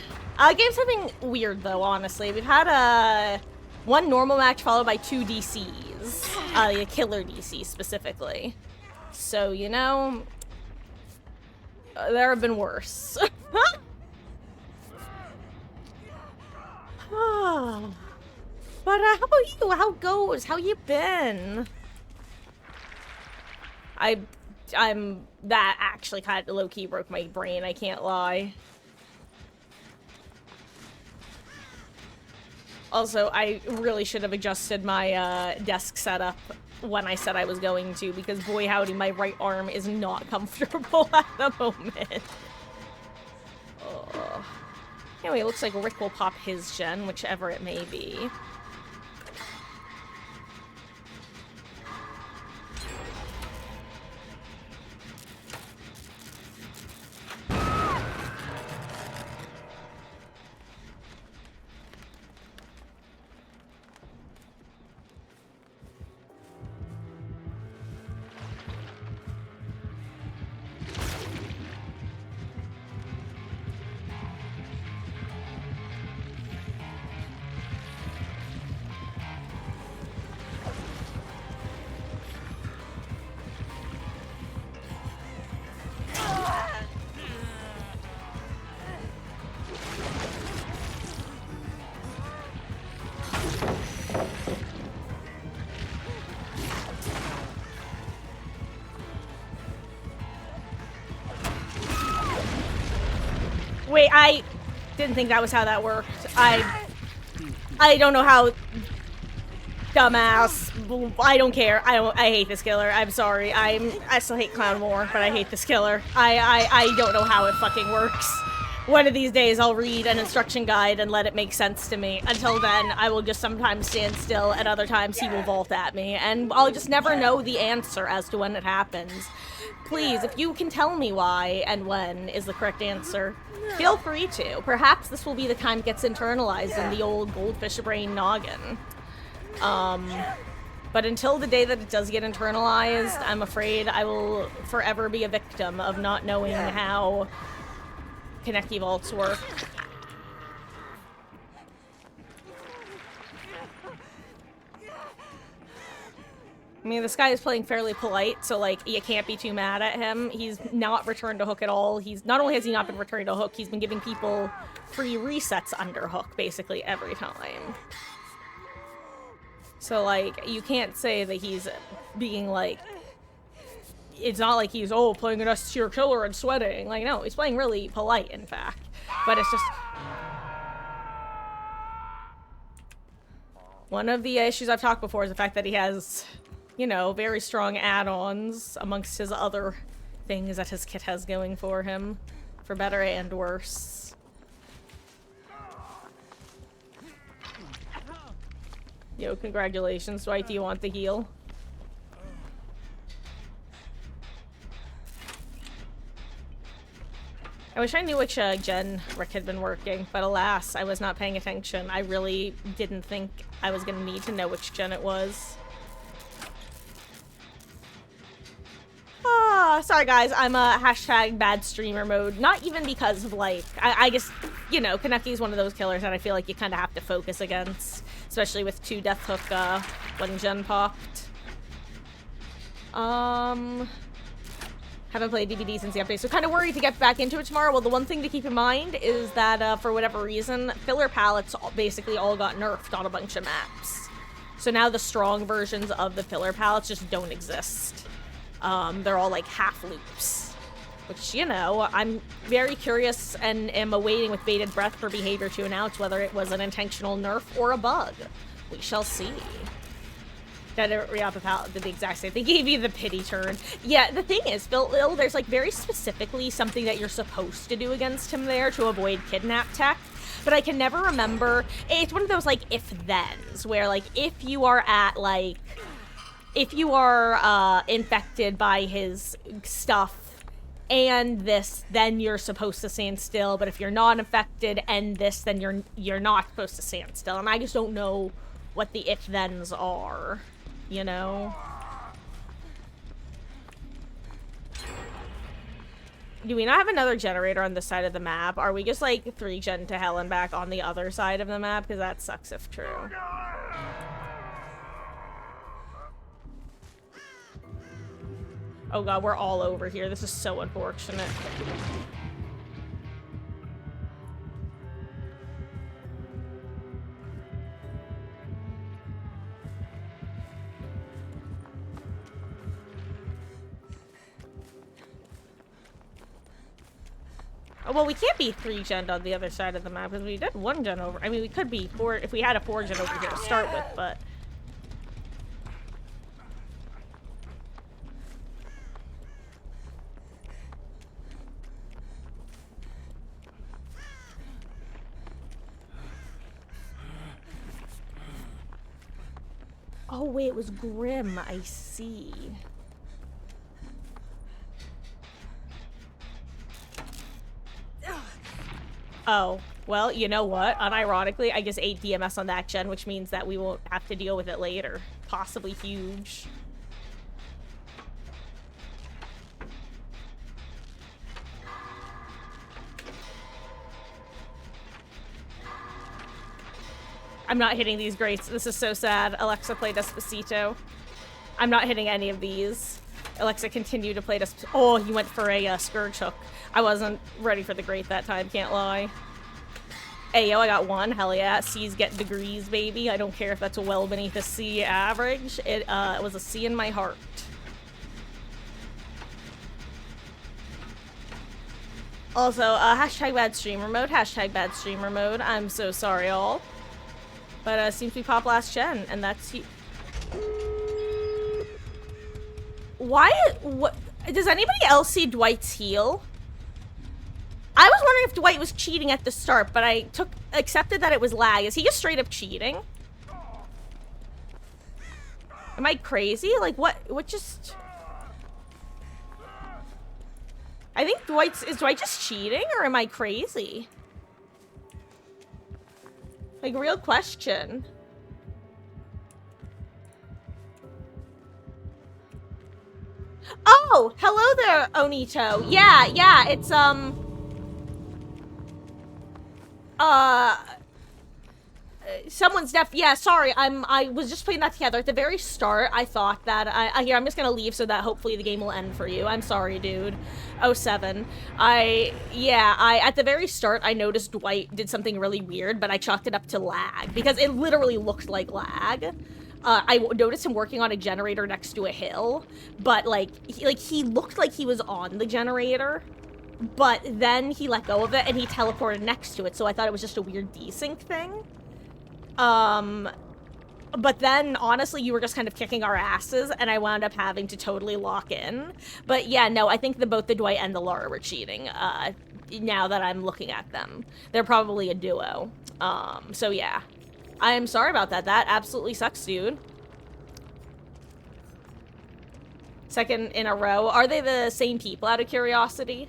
Game's something weird, though, honestly. We've had, one normal match followed by 2 DCs. A killer DC, specifically. So, you know, there have been worse. But how about you? How goes? How you been? That actually kind of low-key broke my brain, I can't lie. Also, I really should have adjusted my desk setup when I said I was going to, because boy howdy, my right arm is not comfortable at the moment. Ugh. Anyway, it looks like Rick will pop his gen, whichever it may be. Wait, I didn't think that was how that worked. I don't know how. Dumbass. I don't care. I hate this killer. I'm sorry. I still hate Clown more, but I hate this killer. I don't know how it fucking works. One of these days I'll read an instruction guide and let it make sense to me. Until then, I will just sometimes stand still, and other times he will vault at me, and I'll just never know the answer as to when it happens. Please, if you can tell me why and when is the correct answer, feel free to. Perhaps this will be the time it gets internalized in the old goldfish brain noggin. But until the day that it does get internalized, I'm afraid I will forever be a victim of not knowing how Kaneki vaults work. I mean, this guy is playing fairly polite, so, like, you can't be too mad at him. He's not returned to Hook at all. Not only has he not been returning to Hook, he's been giving people free resets under Hook, basically, every time. So, like, you can't say that he's being, like... It's not like he's, oh, playing an S-tier killer and sweating. Like, no, he's playing really polite, in fact. But it's just... One of the issues I've talked before is the fact that he has... you know, very strong add-ons amongst his other things that his kit has going for him, for better and worse. Yo, congratulations, Dwight. Do you want the heal? I wish I knew which gen Rick had been working, but alas, I was not paying attention. I really didn't think I was gonna need to know which gen it was. Sorry guys, I'm a hashtag bad streamer mode. Not even because of, like, I just, you know, Kaneki's one of those killers that I feel like you kind of have to focus against. Especially with 2 Death Hook, when gen popped. Haven't played DBD since the update, so kind of worried to get back into it tomorrow. Well, the one thing to keep in mind is that, for whatever reason, filler palettes basically all got nerfed on a bunch of maps. So now the strong versions of the filler palettes just don't exist. They're all like half loops, which, you know, I'm very curious and am awaiting with bated breath for Behavior to announce whether it was an intentional nerf or a bug. We shall see. Riapa did the exact same. They gave you the pity turn. Yeah, the thing is, Phil, there's like very specifically something that you're supposed to do against him there to avoid kidnap tech. But I can never remember. It's one of those like if-thens where like if you are at like... If you are infected by his stuff and this, then you're supposed to stand still. But if you're not infected and this, then you're not supposed to stand still. And I just don't know what the if-thens are, you know? Do we not have another generator on this side of the map? Are we just like 3-gen to hell and back on the other side of the map? Because that sucks if true. Oh god, we're all over here. This is so unfortunate. Oh, well, we can't be 3-gen on the other side of the map because we did 1-gen over. I mean, we could be 4 if we had a 4-gen over here to start with, but... Oh, wait, it was Grim. I see. Oh, well, you know what? Unironically, I just ate DMS on that gen, which means that we won't have to deal with it later. Possibly huge. I'm not hitting these greats. This is so sad. Alexa played Despacito. I'm not hitting any of these. Alexa continued to play Despacito. Oh, he went for a Scourge Hook. I wasn't ready for the great that time, can't lie. Hey, yo, I got 1. Hell yeah. C's get degrees, baby. I don't care if that's well beneath a C average. It was a C in my heart. Also, hashtag bad streamer mode. Hashtag bad streamer mode. I'm so sorry, all. But seems we pop last gen, and that's you. Why? What? Does anybody else see Dwight's heal? I was wondering if Dwight was cheating at the start, but I accepted that it was lag. Is he just straight up cheating? Am I crazy? Like what just? I think is Dwight just cheating, or am I crazy? Like, real question. Oh, hello there, Onito. Yeah, it's, someone's yeah, sorry, I was just putting that together. At the very start, I thought that, here, I'm just gonna leave so that hopefully the game will end for you. I'm sorry, dude. 07. At the very start, I noticed Dwight did something really weird, but I chalked it up to lag, because it literally looked like lag. I noticed him working on a generator next to a hill, but, he looked like he was on the generator, but then he let go of it, and he teleported next to it, so I thought it was just a weird desync thing. But then, honestly, you were just kind of kicking our asses, and I wound up having to totally lock in. But yeah, no, I think both the Dwight and the Lara were cheating, now that I'm looking at them. They're probably a duo. So yeah. I am sorry about that. That absolutely sucks, dude. Second in a row. Are they the same people, out of curiosity?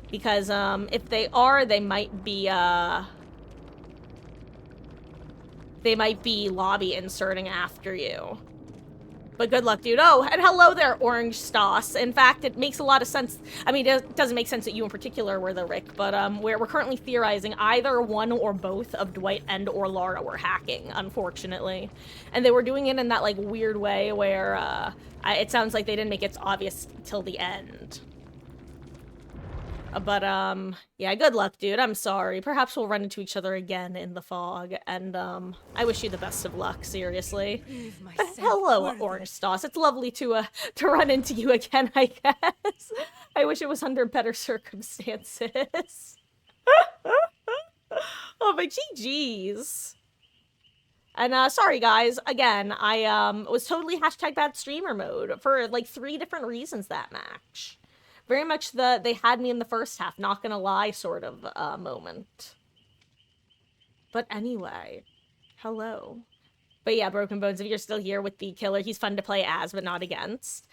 Because, if they are, they might be, lobby inserting after you. But good luck, dude. Oh, and hello there, Orange Stoss. In fact, it makes a lot of sense. I mean, it doesn't make sense that you in particular were the Rick, but we're currently theorizing either one or both of Dwight and or Lara were hacking, unfortunately. And they were doing it in that, like, weird way where it sounds like they didn't make it obvious till the end. But, yeah, good luck, dude. I'm sorry. Perhaps we'll run into each other again in the fog, and, I wish you the best of luck, seriously. But hello, Orange Stoss. It's lovely to run into you again, I guess. I wish it was under better circumstances. Oh, but GG's. And, sorry, guys. Again, I, was totally #bad streamer mode for, like, 3 different reasons that match. Very much they had me in the first half, not gonna lie sort of moment. But anyway, hello. But yeah, Broken Bones, if you're still here with the killer, he's fun to play as, but not against.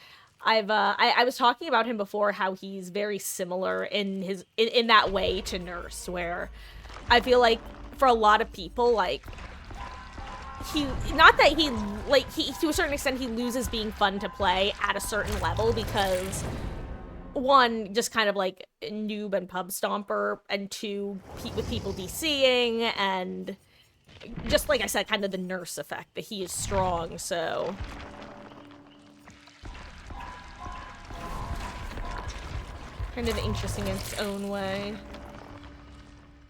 I was talking about him before, how he's very similar in that way to Nurse, where I feel like for a lot of people, like, not that he to a certain extent, he loses being fun to play at a certain level because, 1, just kind of like noob and pub stomper, and 2, with people DCing, and just like I said, kind of the Nurse effect that he is strong, so. Kind of interesting in its own way.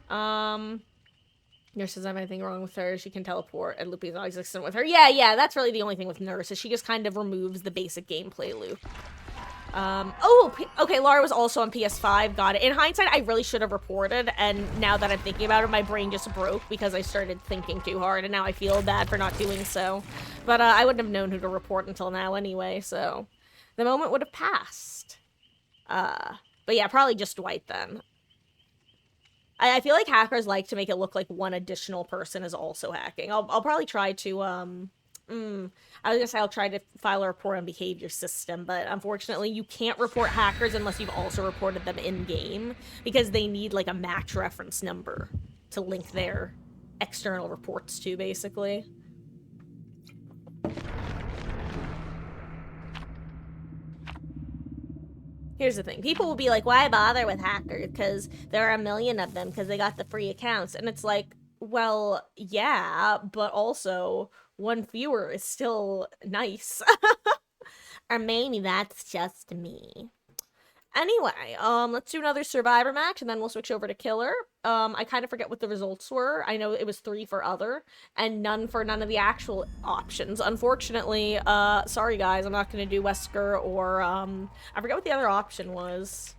Nurse doesn't have anything wrong with her. She can teleport, and looping is always consistent with her. Yeah, that's really the only thing with Nurse, is she just kind of removes the basic gameplay loop. Okay, Lara was also on PS5, got it. In hindsight, I really should have reported, and now that I'm thinking about it, my brain just broke because I started thinking too hard, and now I feel bad for not doing so. But, I wouldn't have known who to report until now anyway, so the moment would have passed. But yeah, probably just Dwight then. I feel like hackers like to make it look like one additional person is also hacking. I'll probably try to, I was gonna say I'll try to file a report on behavior system, but unfortunately you can't report hackers unless you've also reported them in-game, because they need, like, a match reference number to link their external reports to, basically. Here's the thing. People will be like, why bother with hackers? Because there are a million of them because they got the free accounts. And it's like, well, yeah, but also 1 fewer is still nice. Or maybe that's just me. Anyway, let's do another Survivor match, and then we'll switch over to Killer. I kind of forget what the results were. I know it was 3 for other, and none for none of the actual options. Unfortunately, sorry guys, I'm not gonna do Wesker or, I forget what the other option was.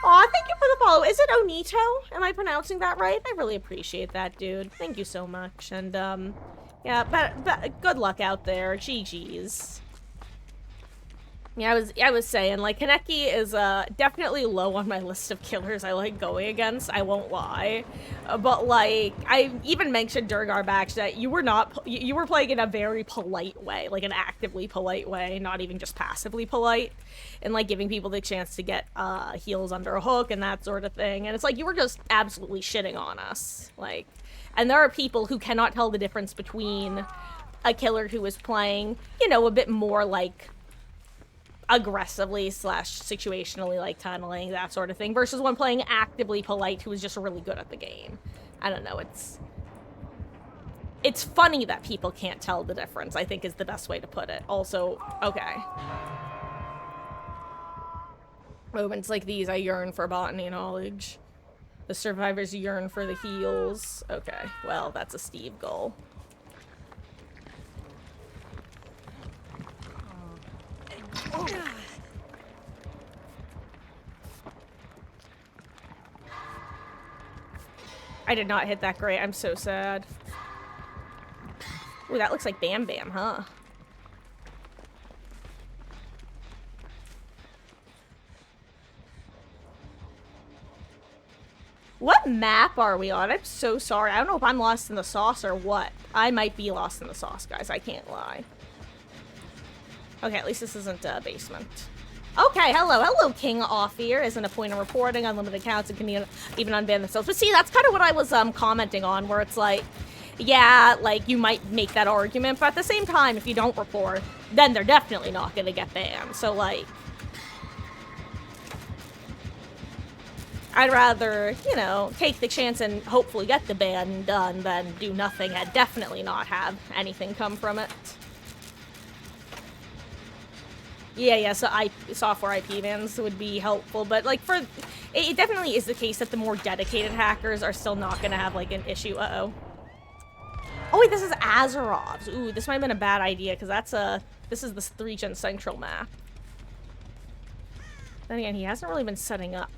Aw, thank you for the follow. Is it Onito? Am I pronouncing that right? I really appreciate that, dude. Thank you so much. And, yeah, but good luck out there. GG's. Yeah, I was saying, like, Kaneki is, definitely low on my list of killers I like going against, I won't lie. But, like, I even mentioned during our match that you were playing in a very polite way, like an actively polite way, not even just passively polite, and, like, giving people the chance to get, heals under a hook and that sort of thing, and it's like, you were just absolutely shitting on us, like, and there are people who cannot tell the difference between a killer who was playing, you know, a bit more like aggressively / situationally, like tunneling, that sort of thing, versus one playing actively polite who was just really good at the game. I don't know, it's funny that people can't tell the difference, I think is the best way to put it. Also, okay. Moments like these, I yearn for botany knowledge. The survivors yearn for the heals. Okay, well, that's a Steve goal. I did not hit that great. I'm so sad. Ooh, that looks like Bam Bam, huh? What map are we on? I'm so sorry. I don't know if I'm lost in the sauce or what. I might be lost in the sauce, guys. I can't lie. Okay, at least this isn't a basement. Okay, hello, King Ophir. Isn't a point of reporting, unlimited accounts, and can even unban themselves. But see, that's kind of what I was commenting on, where it's like, yeah, like, you might make that argument, but at the same time, if you don't report, then they're definitely not gonna get banned. So, like, I'd rather, you know, take the chance and hopefully get the ban done than do nothing and definitely not have anything come from it. Yeah, so software IP bans would be helpful, but, like, it definitely is the case that the more dedicated hackers are still not gonna have, like, an issue. Uh-oh. Oh, wait, this is Azerov's. Ooh, this might have been a bad idea, because this is the 3-gen Central map. Then again, he hasn't really been setting up.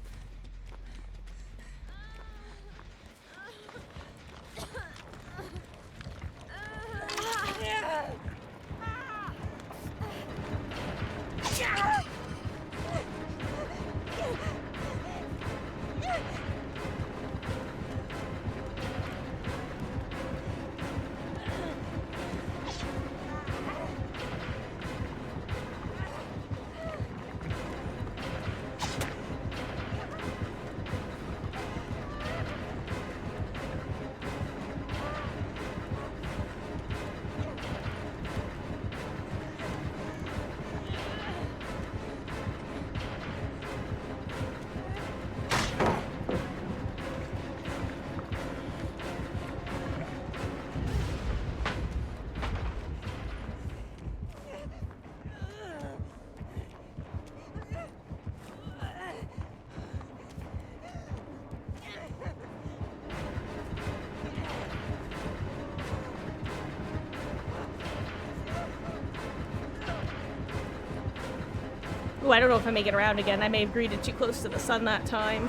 Ooh, I don't know if I make it around again. I may have greeted too close to the sun that time.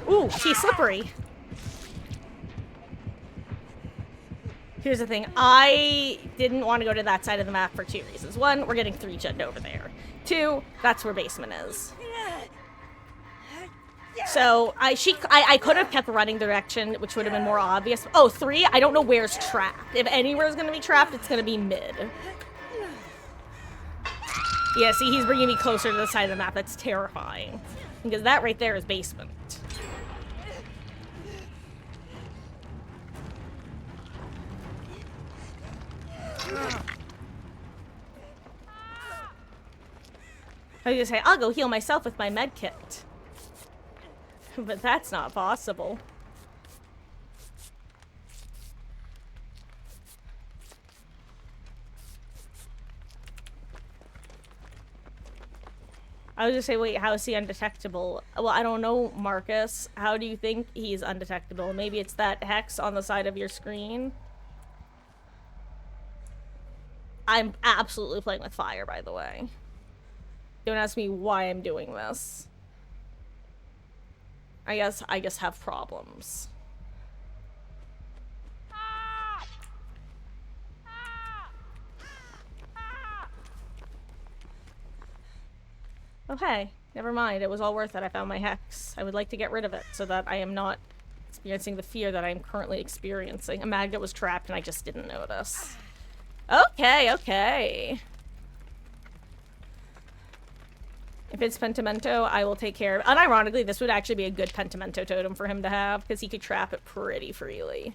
Ooh, she's slippery. Here's the thing, I didn't want to go to that side of the map for 2 reasons. 1, we're getting 3-gen over there. 2, that's where basement is. So, I could have kept running direction, which would have been more obvious. Oh, 3, I don't know where's trapped. If anywhere's gonna be trapped, it's gonna be mid. Yeah, see, he's bringing me closer to the side of the map. That's terrifying. Because that right there is basement. I was gonna say, I'll go heal myself with my med kit. But that's not possible. I was gonna say, wait, how is he undetectable? Well, I don't know, Marcus. How do you think he's undetectable? Maybe it's that hex on the side of your screen? I'm absolutely playing with fire, by the way. Don't ask me why I'm doing this. I guess have problems. Oh hey, never mind. It was all worth it. I found my hex. I would like to get rid of it so that I am not experiencing the fear that I'm currently experiencing. A maggot was trapped and I just didn't notice. Okay, okay. If it's Pentimento, I will take care of it. Unironically, this would actually be a good Pentimento totem for him to have, because he could trap it pretty freely.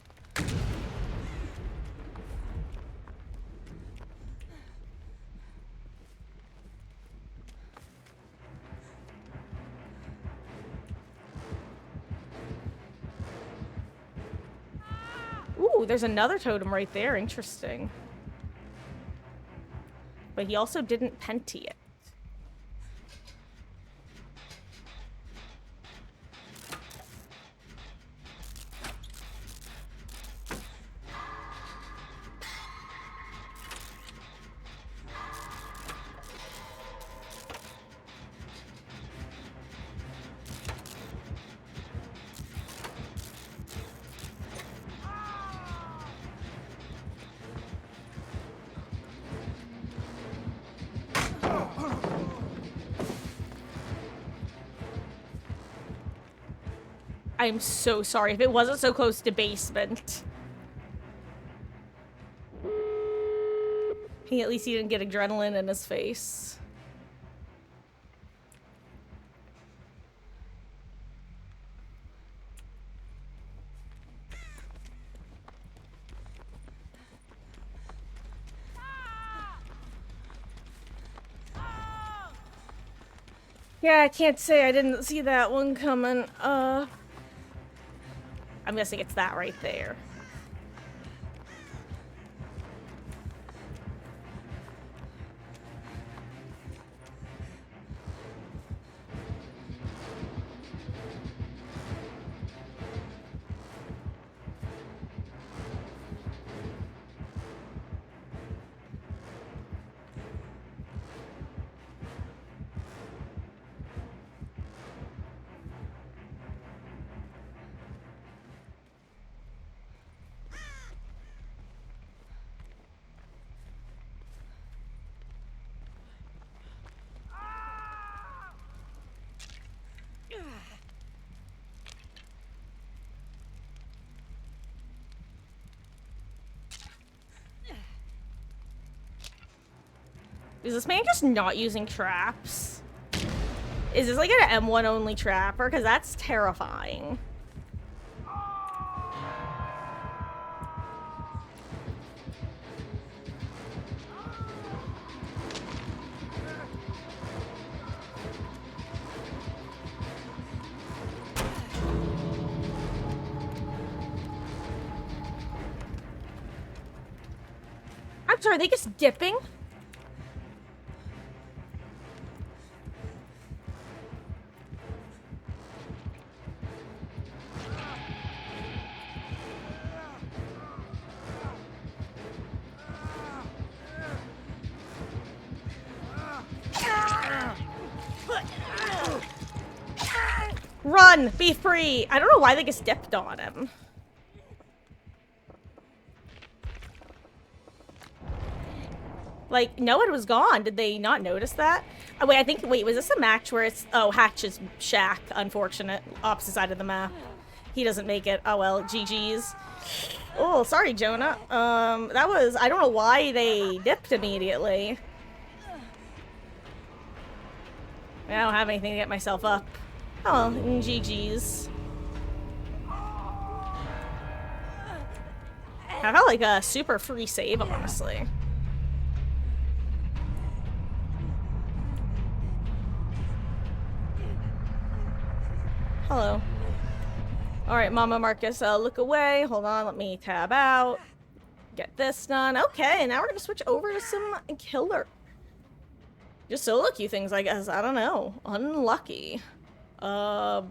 Ooh, there's another totem right there. Interesting. But he also didn't Penti it. I'm so sorry if it wasn't so close to basement. At least he didn't get adrenaline in his face. Yeah, I can't say I didn't see that one coming. I'm guessing it's that right there. Is this man just not using traps? Is this like an M1 only trapper? Because that's terrifying. I'm sorry, are they just dipping? Run! Be free! I don't know why they just dipped on him. Like, no one was gone. Did they not notice that? Oh, wait, wait, was this a match where it's... Oh, Hatch's shack. Unfortunate. Opposite side of the map. He doesn't make it. Oh, well, GG's. Oh, sorry, Jonah. That was... I don't know why they dipped immediately. I don't have anything to get myself up. Oh, GG's. I felt like a super free save, honestly. Hello. Alright, Mama Marcus, look away. Hold on, let me tab out. Get this done. Okay, now we're gonna switch over to some killer. Just solo queue things, I guess. I don't know. Unlucky. I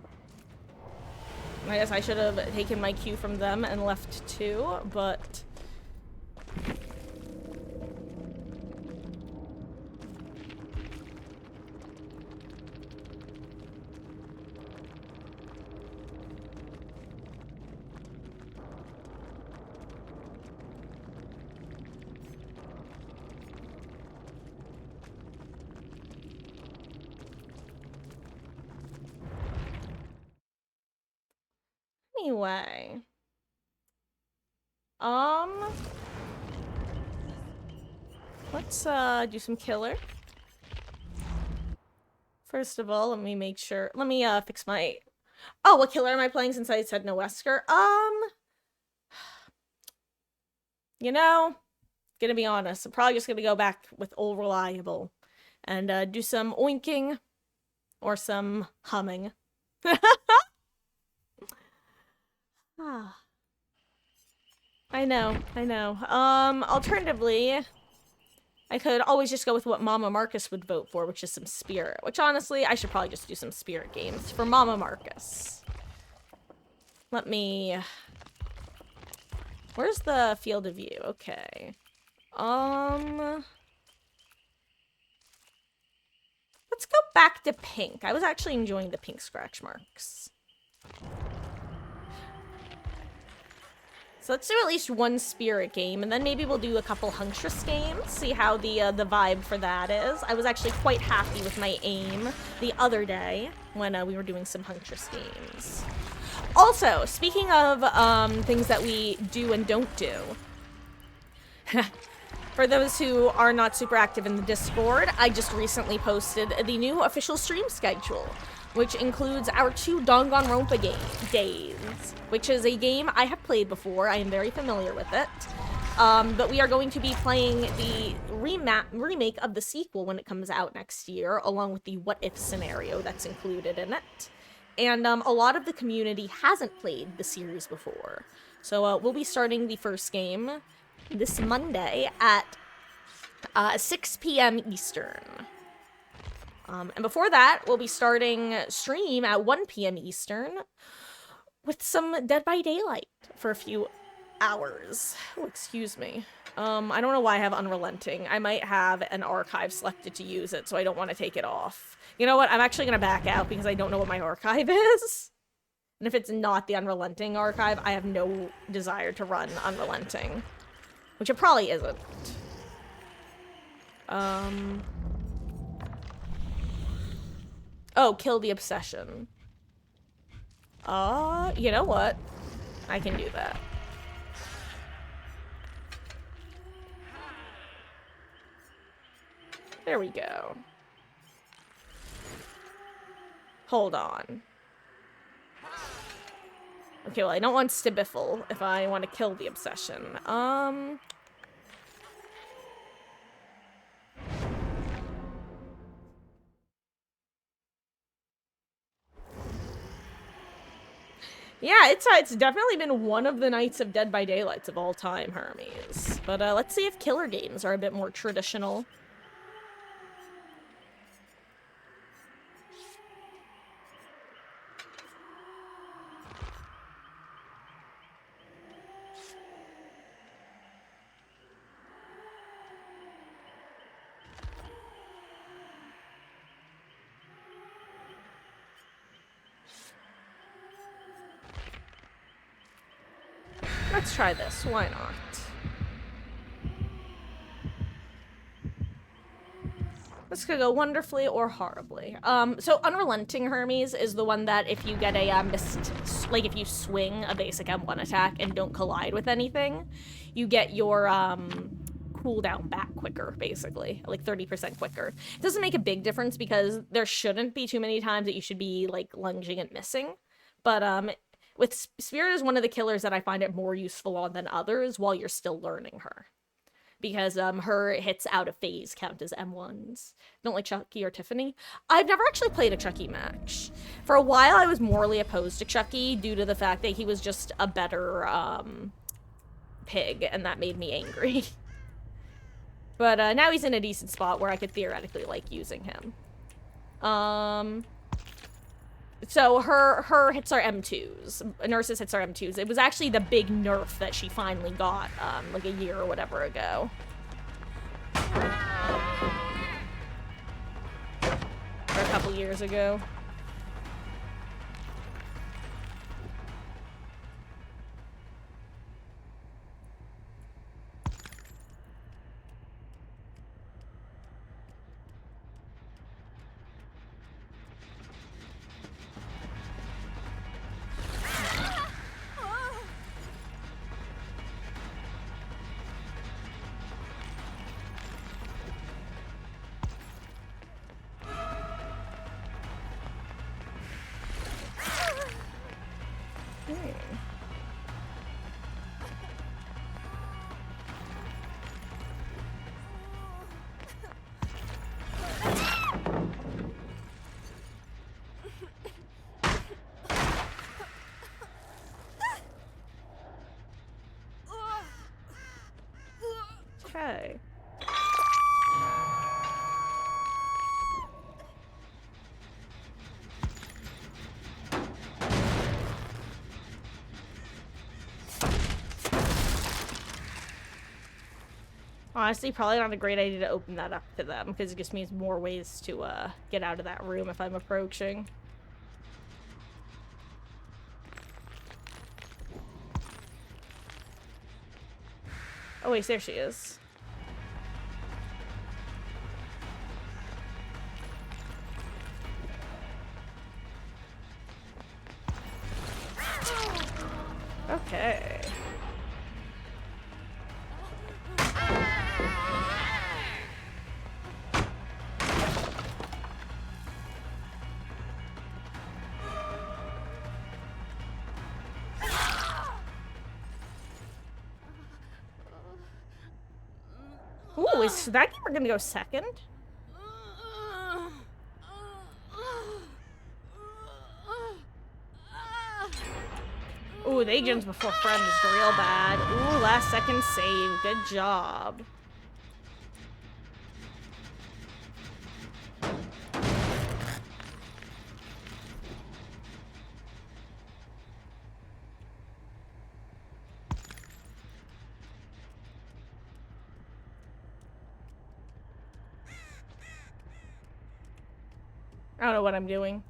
guess I should have taken my cue from them and left too, but... Anyway. Let's do some killer. First of all, let me make sure. Let me fix my. Oh, what killer am I playing since I said no Wesker? You know, gonna be honest, I'm probably just gonna go back with old reliable and do some oinking or some humming. I know. Alternatively, I could always just go with what Mama Marcus would vote for, which is some Spirit. Which, honestly, I should probably just do some Spirit games for Mama Marcus. Let me... Where's the field of view? Okay. Let's go back to pink. I was actually enjoying the pink scratch marks. So let's do at least one Spirit game, and then maybe we'll do a couple Huntress games, see how the vibe for that is. I was actually quite happy with my aim the other day when we were doing some Huntress games. Also, speaking of things that we do and don't do, for those who are not super active in the Discord, I just recently posted the new official stream schedule, which includes our 2 Danganronpa days, which is a game I have played before. I am very familiar with it. But we are going to be playing the remake of the sequel when it comes out next year, along with the what-if scenario that's included in it. And a lot of the community hasn't played the series before. So we'll be starting the first game this Monday at 6 p.m. Eastern. And before that, we'll be starting stream at 1 p.m. Eastern with some Dead by Daylight for a few hours. Oh, excuse me. I don't know why I have Unrelenting. I might have an archive selected to use it, so I don't want to take it off. You know what? I'm actually going to back out because I don't know what my archive is. And if it's not the Unrelenting archive, I have no desire to run Unrelenting. Which it probably isn't. Oh, Kill the Obsession. You know what? I can do that. There we go. Hold on. Okay, well, I don't want Stibiffle if I want to kill the Obsession. Yeah, it's definitely been one of the nights of Dead by Daylights of all time, Hermes. But let's see if killer games are a bit more traditional. Let's try this. Why not? This could go wonderfully or horribly. So Unrelenting Hermes is the one that if you get a like if you swing a basic M1 attack and don't collide with anything, you get your cooldown back quicker, basically, like 30% quicker. It doesn't make a big difference because there shouldn't be too many times that you should be like lunging and missing, but with Spirit is one of the killers that I find it more useful on than others while you're still learning her. Because her hits out of phase count as M1s. Don't like Chucky or Tiffany. I've never actually played a Chucky match. For a while, I was morally opposed to Chucky due to the fact that he was just a better pig, and that made me angry. But now he's in a decent spot where I could theoretically like using him. So her hits are M2s. Nurse's hits are M2s. It was actually the big nerf that she finally got, like a year or whatever ago. Or a couple years ago. Okay. Okay. Honestly, probably not a great idea to open that up to them, because it just means more ways to, get out of that room if I'm approaching. Oh wait, there she is. Okay. Ooh, is that gamer gonna go second? Ooh, the agents before friend is real bad. Ooh, last second save. Good job. I don't know what I'm doing.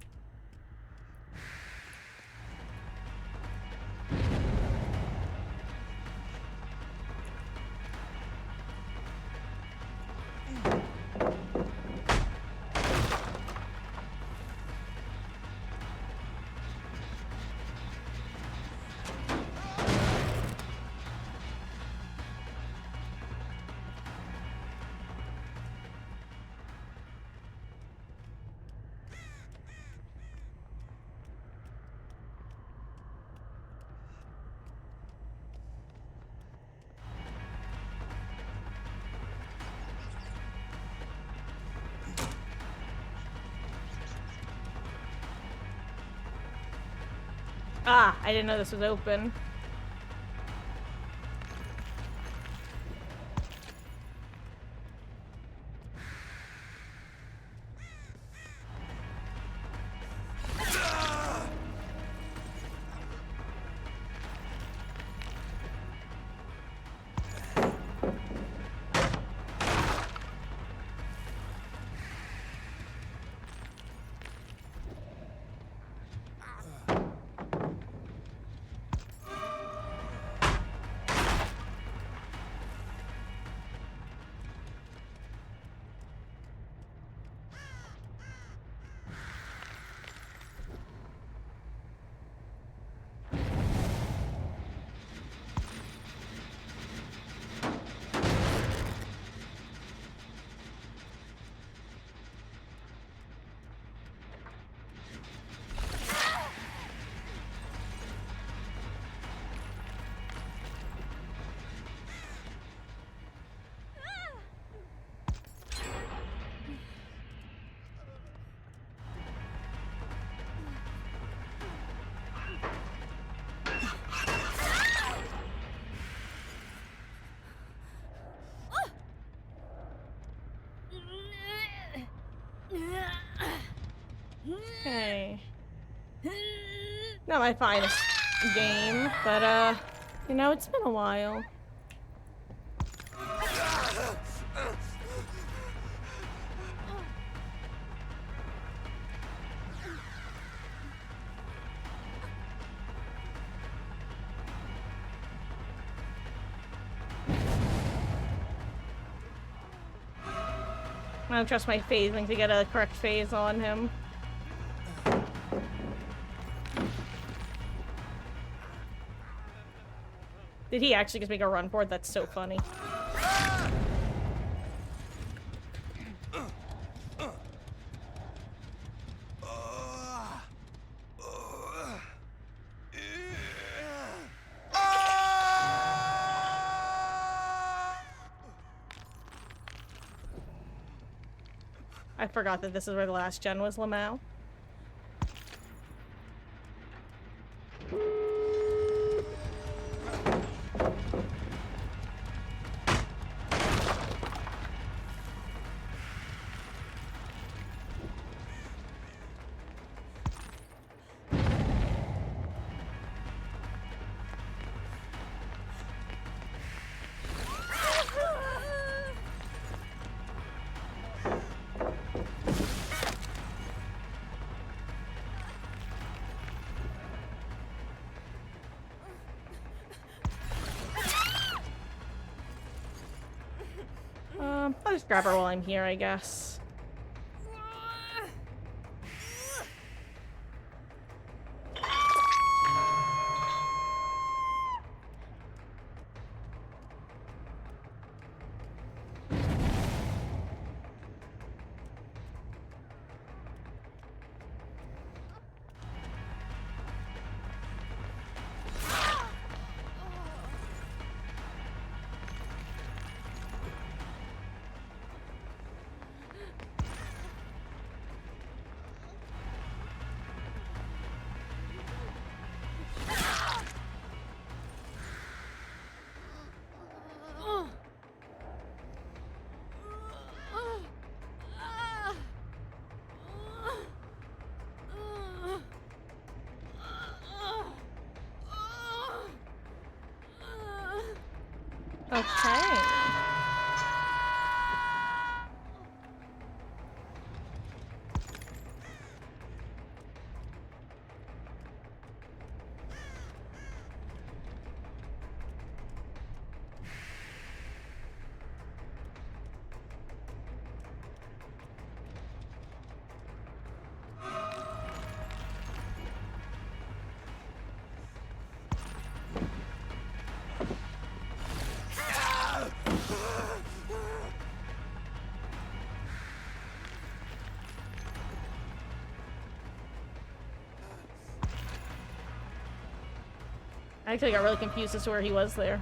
Ah, I didn't know this was open. Okay. Not my finest game, but, you know, it's been a while. I don't trust my phasing to get a correct phase on him. Did he actually just make a run for it? That's so funny. I forgot that this is where the last gen was, Lamau. I'll just grab her while I'm here, I guess. Okay. I actually got really confused as to where he was there.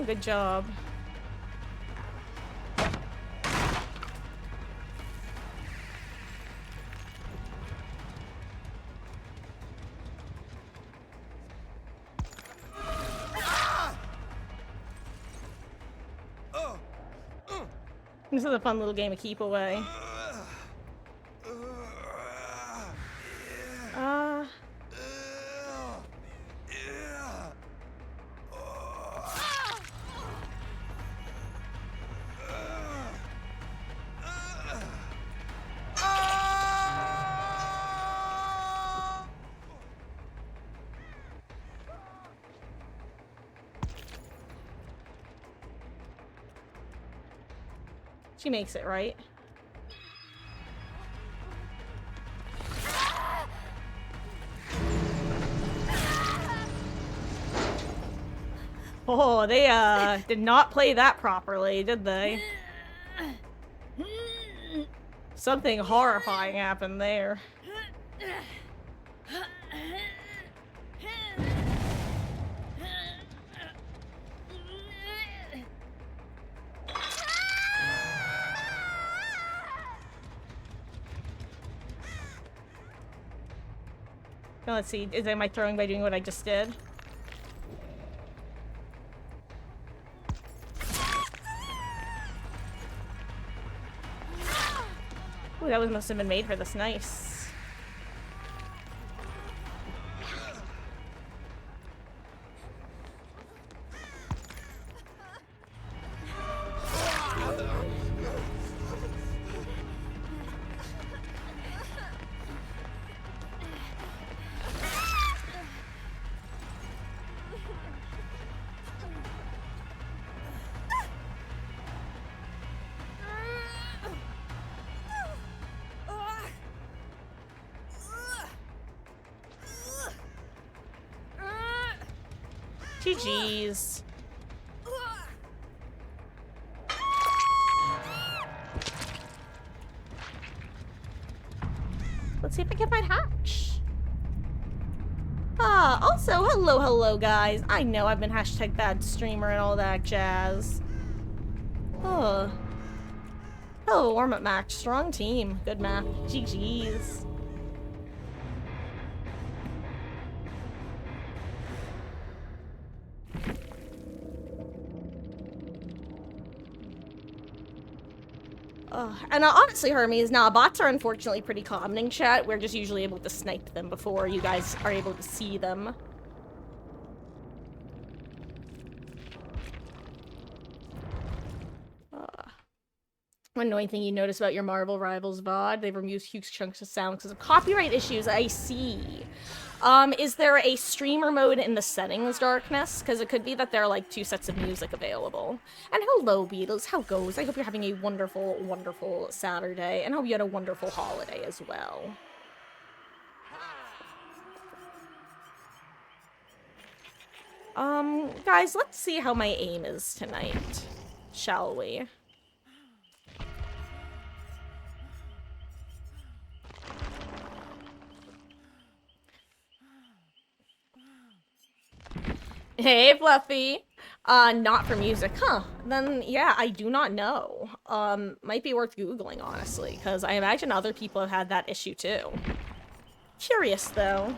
Good job. This is a fun little game of keep away. She makes it, right? Oh, they did not play that properly, did they? Something horrifying happened there. Now let's see, am I throwing by doing what I just did? Ooh, that must have been made for this. Nice. GG's. Let's Let's see if I can find Hatch. Also, hello, guys. I know I've been hashtag bad streamer and all that jazz. Oh. Hello, warm-up match. Strong team. Good map. GG's. And honestly, Hermes, now bots are unfortunately pretty common in chat. We're just usually able to snipe them before you guys are able to see them. One annoying thing you notice about your Marvel Rivals VOD, they've removed huge chunks of sound because of copyright issues, I see. Is there a streamer mode in the settings, Darkness? Because it could be that there are like 2 sets of music available. And hello, Beatles, how goes? I hope you're having a wonderful, wonderful Saturday, and I hope you had a wonderful holiday as well. Guys, let's see how my aim is tonight, shall we? Hey, Fluffy. Not for music. Huh. Then, yeah, I do not know. Might be worth Googling, honestly, because I imagine other people have had that issue, too. Curious, though.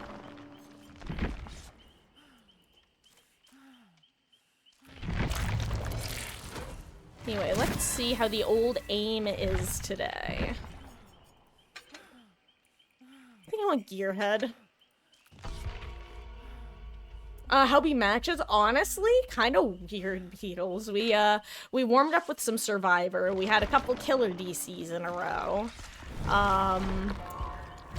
Anyway, let's see how the old aim is today. I think I want Gearhead. How we matches, honestly, kind of weird, Beatles. We warmed up with some Survivor. We had a couple killer DCs in a row.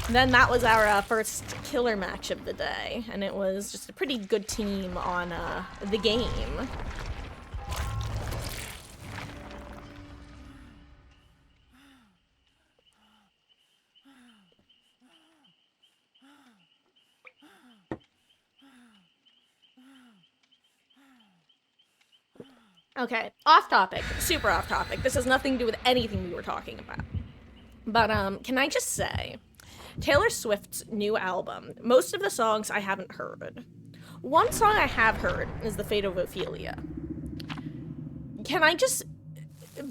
Then that was our first killer match of the day, and it was just a pretty good team on the game. Okay, off topic, super off topic. This has nothing to do with anything we were talking about. But, can I just say, Taylor Swift's new album, most of the songs I haven't heard. One song I have heard is The Fate of Ophelia. Can I just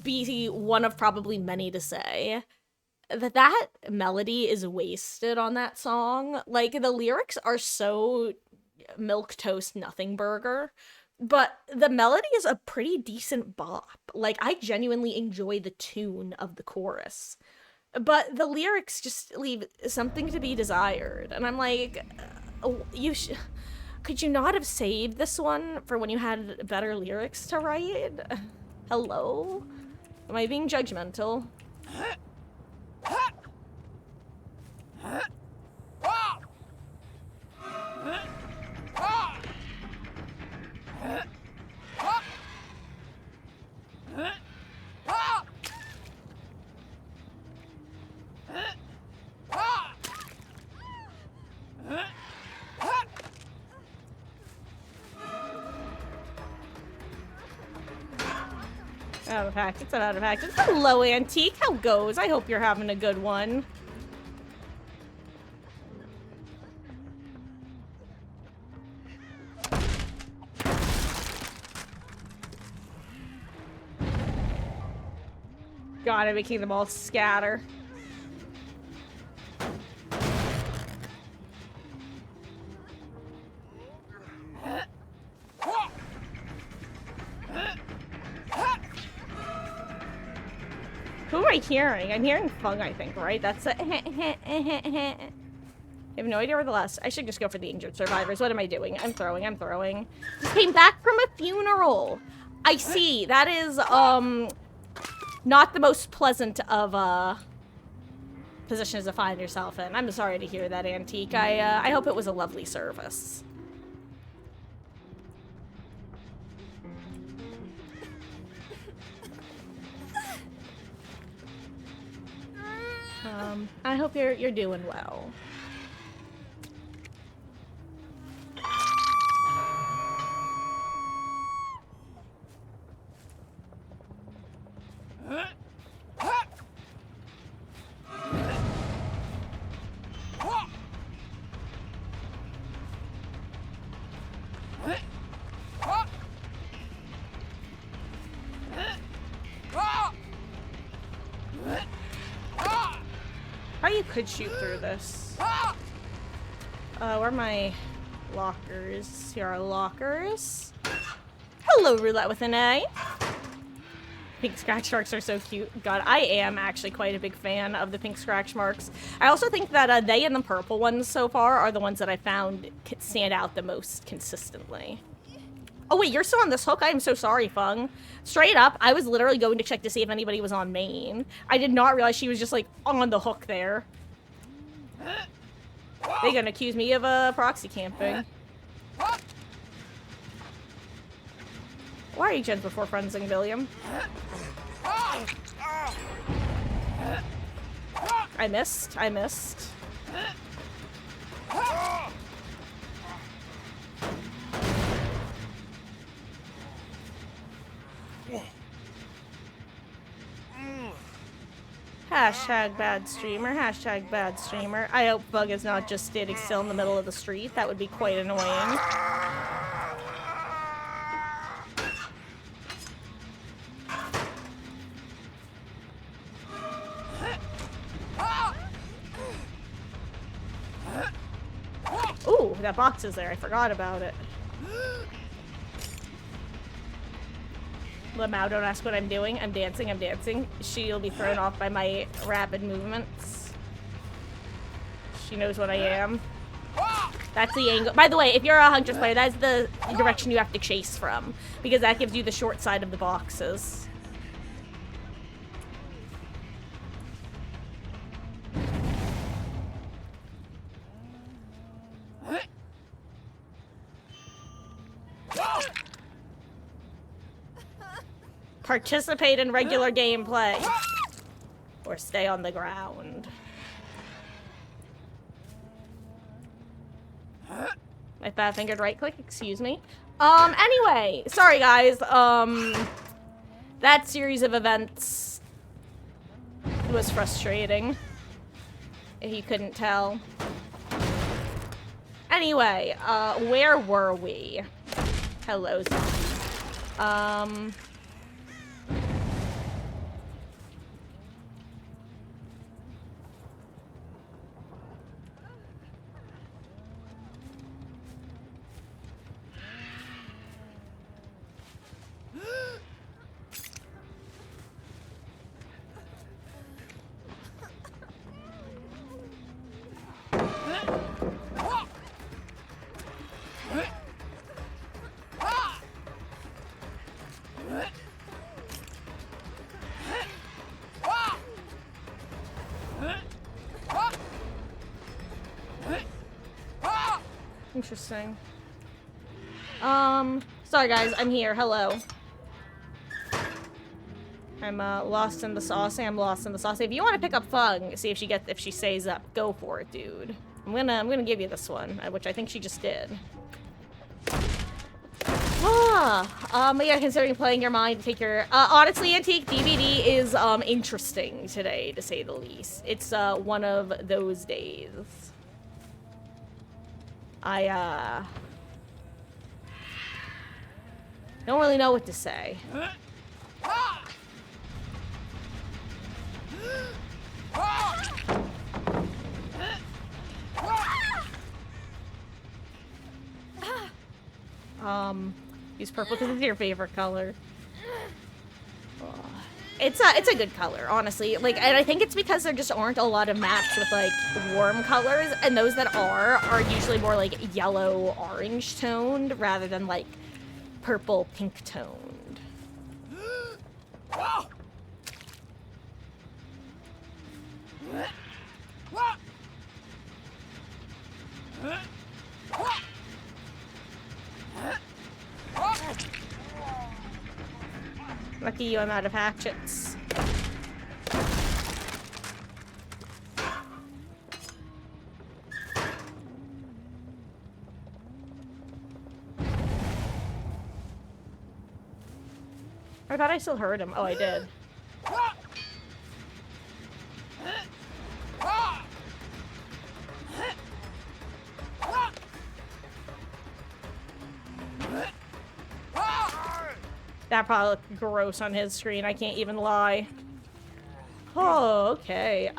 be one of probably many to say that that melody is wasted on that song? Like, the lyrics are so milquetoast nothing burger. But the melody is a pretty decent bop. Like, I genuinely enjoy the tune of the chorus. But the lyrics just leave something to be desired. And I'm like, could you not have saved this one for when you had better lyrics to write? Hello? Am I being judgmental? Out of fact, it's out of fact. Hello, Antique. How goes? I hope you're having a good one. God, I'm making them all scatter. Who am I hearing? I'm hearing Fung, I think, right? That's a I have no idea where the last... I should just go for the injured survivors. What am I doing? I'm throwing. Just came back from a funeral. I see. That is, not the most pleasant of, positions to find yourself in. I'm sorry to hear that, Antique. I hope it was a lovely service. I hope you're doing well. could shoot through this. Where are my lockers? Here are lockers. Hello, roulette with an A. Pink scratch marks are so cute. God, I am actually quite a big fan of the pink scratch marks. I also think that they and the purple ones so far are the ones that I found stand out the most consistently. Oh wait, you're still on this hook? I am so sorry, Fung. Straight up, I was literally going to check to see if anybody was on main. I did not realize she was just like on the hook there. They're gonna accuse me of proxy camping. Why are you gens before friendsing, William? I missed. I missed. Hashtag bad streamer, hashtag bad streamer. I hope Bug is not just standing still in the middle of the street. That would be quite annoying. Ooh, that box is there. I forgot about it. Lamau, don't ask what I'm doing. I'm dancing, I'm dancing. She'll be thrown off by my rapid movements. She knows what I am. That's the angle. By the way, if you're a Huntress player, that's the direction you have to chase from, because that gives you the short side of the boxes. Participate in regular gameplay. Or stay on the ground. My fat-fingered right-click, excuse me. Anyway, sorry guys, that series of events was frustrating, if you couldn't tell. Anyway, where were we? Hello, zombie. Interesting. Sorry guys, I'm here. Hello. I'm lost in the sauce. I'm lost in the sauce. If you want to pick up Fung, see if she stays up, go for it, dude. I'm gonna give you this one, which I think she just did. But yeah, considering playing your mind to take your honestly, Antique DVD is interesting today, to say the least. It's one of those days. I don't really know what to say. Use purple because it's your favorite color. It's a good color, honestly. Like, and I think it's because there just aren't a lot of maps with like warm colors, and those that are usually more like yellow orange toned rather than like purple pink toned. Lucky you, I'm out of hatchets. I thought I still heard him. Oh, I did. That probably looked gross on his screen, I can't even lie. Oh, okay.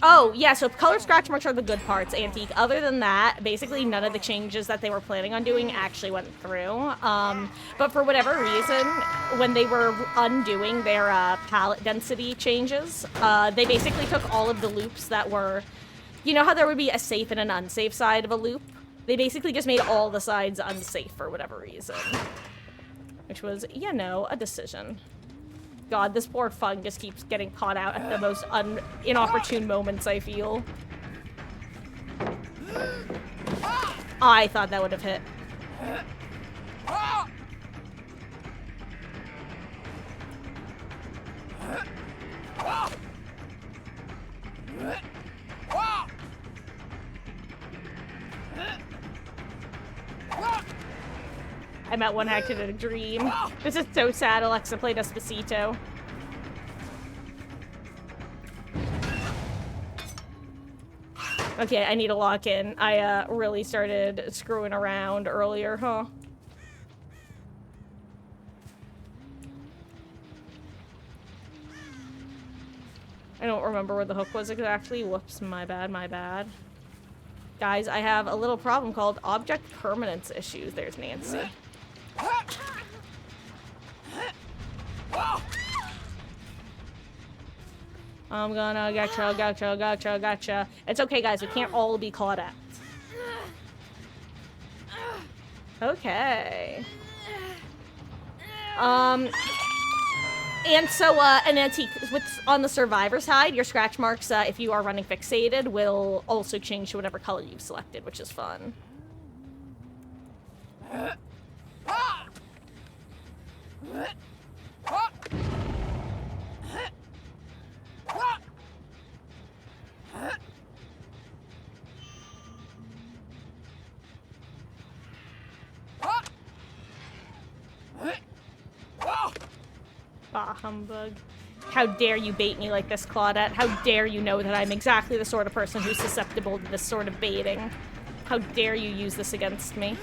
Oh, yeah, so color scratch marks are the good parts, Antique. Other than that, basically none of the changes that they were planning on doing actually went through. But for whatever reason, when they were undoing their palette density changes, they basically took all of the loops that were... You know how there would be a safe and an unsafe side of a loop? They basically just made all the sides unsafe for whatever reason. Which was, you know, a decision. God, this poor fungus keeps getting caught out at the most inopportune moments, I feel. I thought that would have hit. I met one acted in a dream. This is so sad. Alexa played Despacito. Okay, I need to lock in. I really started screwing around earlier, huh? I don't remember where the hook was exactly. Whoops, my bad, my bad. Guys, I have a little problem called object permanence issues. There's Nancy. I'm gonna gotcha. It's okay, guys. We can't all be caught at. Okay. And so, an Antique, what's on the survivor side, your scratch marks, if you are running fixated, will also change to whatever color you've selected, which is fun. Bah, humbug. How dare you bait me like this, Claudette? How dare you know that I'm exactly the sort of person who's susceptible to this sort of baiting? How dare you use this against me?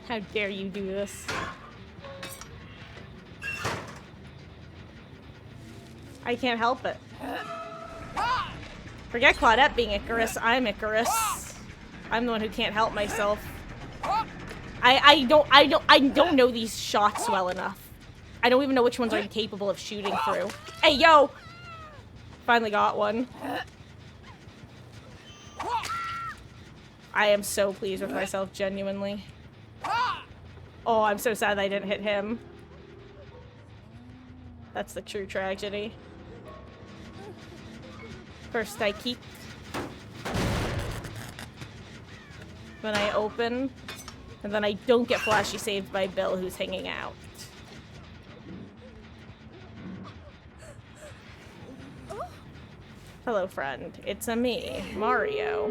How dare you do this? I can't help it. Forget Claudette being Icarus, I'm Icarus. I'm the one who can't help myself. I don't know these shots well enough. I don't even know which ones I'm capable of shooting through. Hey, yo! Finally got one. I am so pleased with myself, genuinely. Oh, I'm so sad that I didn't hit him. That's the true tragedy. First I keep. Then I open. And then I don't get flashy saved by Bill, who's hanging out. Hello, friend. It's a me, Mario.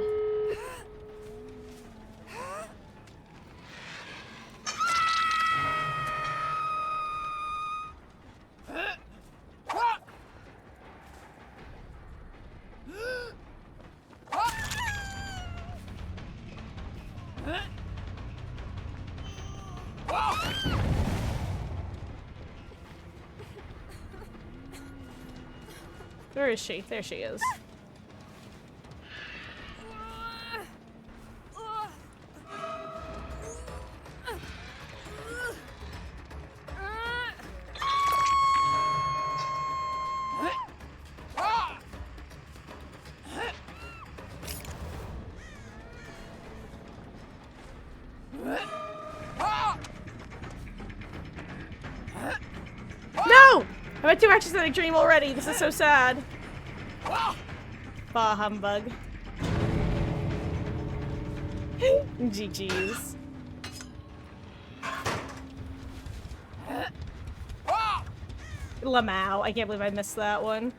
Where is she? There she is. No! I'm at 2 actions in a dream already. This is so sad. Bah, humbug. GG's. Lamau. I can't believe I missed that one.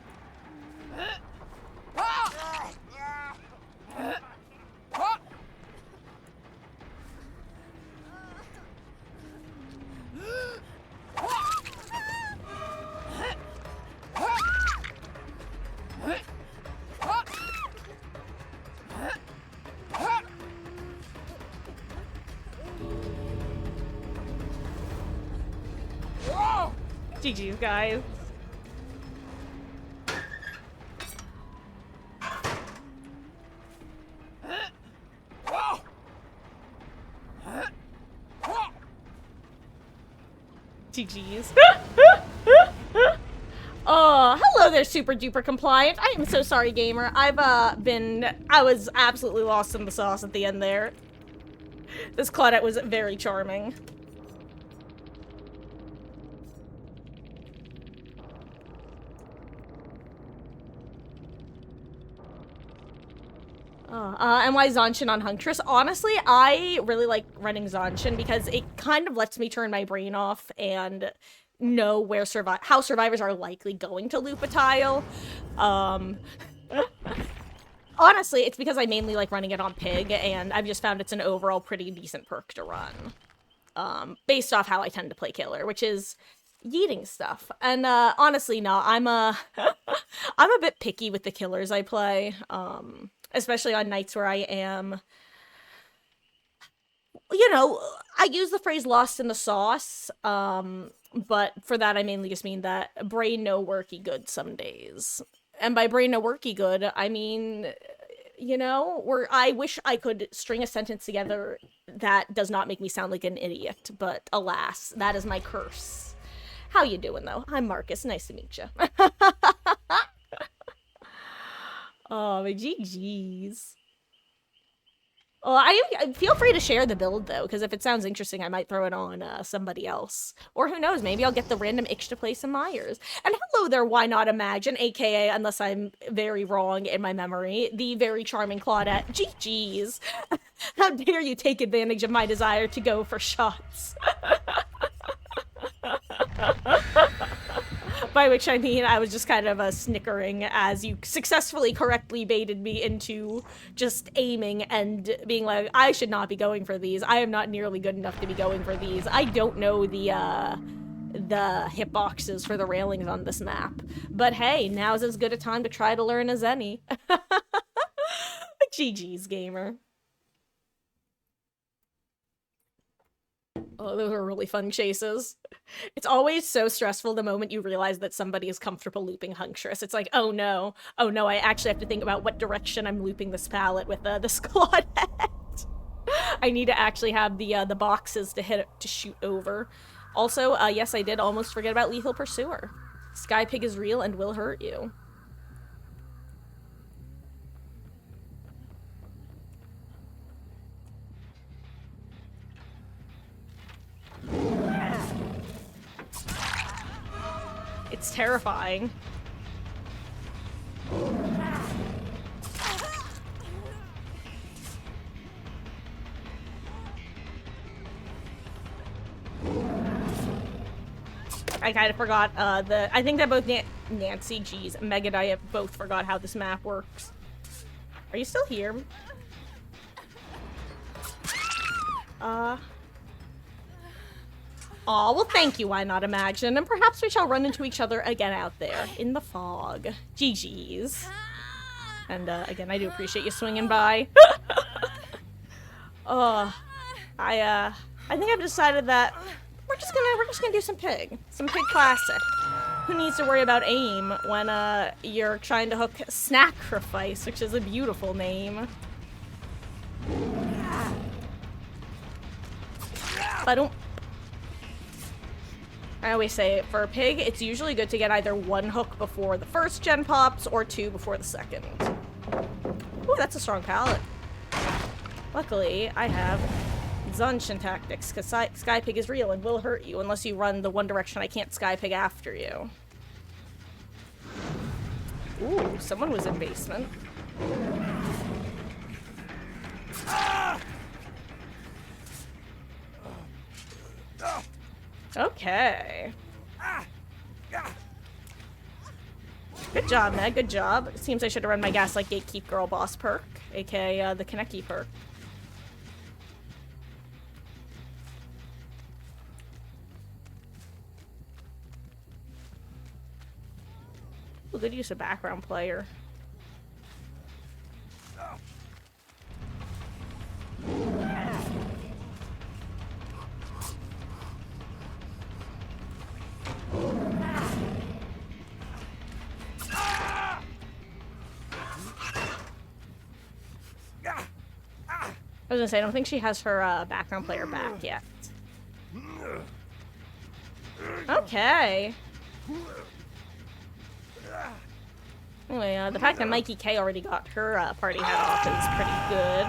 GG's, guys. GG's. Oh, hello there, super duper compliant. I am so sorry, gamer. I was absolutely lost in the sauce at the end there. This Claudette was very charming. And why Zanshin on Huntress? Honestly, I really like running Zanshin because it kind of lets me turn my brain off and know where how survivors are likely going to loop a tile. Honestly, it's because I mainly like running it on Pig, and I've just found it's an overall pretty decent perk to run. Based off how I tend to play Killer, which is yeeting stuff. And honestly, no, I'm a bit picky with the killers I play. Especially on nights where I am, you know, I use the phrase lost in the sauce, but for that I mainly just mean that brain no worky good some days. And by brain no worky good, I mean, you know, I wish I could string a sentence together that does not make me sound like an idiot, but alas, that is my curse. How you doing, though? I'm Marcus. Nice to meet you. Oh, my GG's. Oh, I feel free to share the build, though, because if it sounds interesting, I might throw it on somebody else. Or who knows, maybe I'll get the random itch to play some Myers. And hello there, Why Not Imagine, aka, unless I'm very wrong in my memory, the very charming Claudette. GG's. How dare you take advantage of my desire to go for shots. By which I mean I was just kind of snickering as you successfully correctly baited me into just aiming and being like, I should not be going for these. I am not nearly good enough to be going for these. I don't know the hitboxes for the railings on this map. But hey, now's as good a time to try to learn as any. GG's, gamer. Oh, those are really fun chases. It's always so stressful the moment you realize that somebody is comfortable looping Huntress. It's like, oh no, I actually have to think about what direction I'm looping this pallet with the Claudette. I need to actually have the boxes to shoot over. Also, yes, I did almost forget about Lethal Pursuer. Skypig is real and will hurt you. It's terrifying. I kind of forgot I think that both Nancy, Meg and I both forgot how this map works. Are you still here? Aw, well thank you, Why Not Imagine, and perhaps we shall run into each other again out there, in the fog. GG's. And, again, I do appreciate you swinging by. I think I've decided that we're just gonna do some Pig. Some Pig Classic. Who needs to worry about aim when, you're trying to hook Snacrifice, which is a beautiful name. I always say, for a Pig, it's usually good to get either one hook before the first gen pops, or two before the second. Ooh, that's a strong pallet. Luckily, I have Zanshin tactics, because Skypig is real and will hurt you unless you run the one direction I can't Skypig after you. Ooh, someone was in basement. Okay. Good job, Meg. Good job. It seems I should have run my Gaslight Gatekeep Girl boss perk, aka the Kaneki perk. Ooh, good use of background player. I was gonna say, I don't think she has her background player back yet. Okay. Anyway, the fact that Mikey K already got her party hat off is pretty good.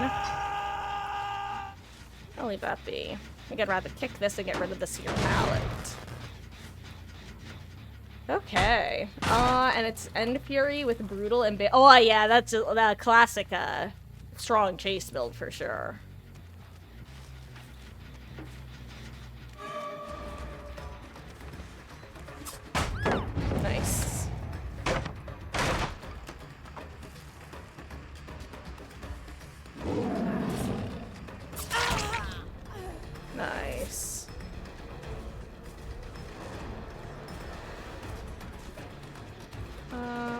I'll leave that be. I think I'd rather kick this and get rid of the Seer palette. Okay. And it's End Fury with Brutal and oh yeah, that's the classic strong chase build for sure. Nice. Nice.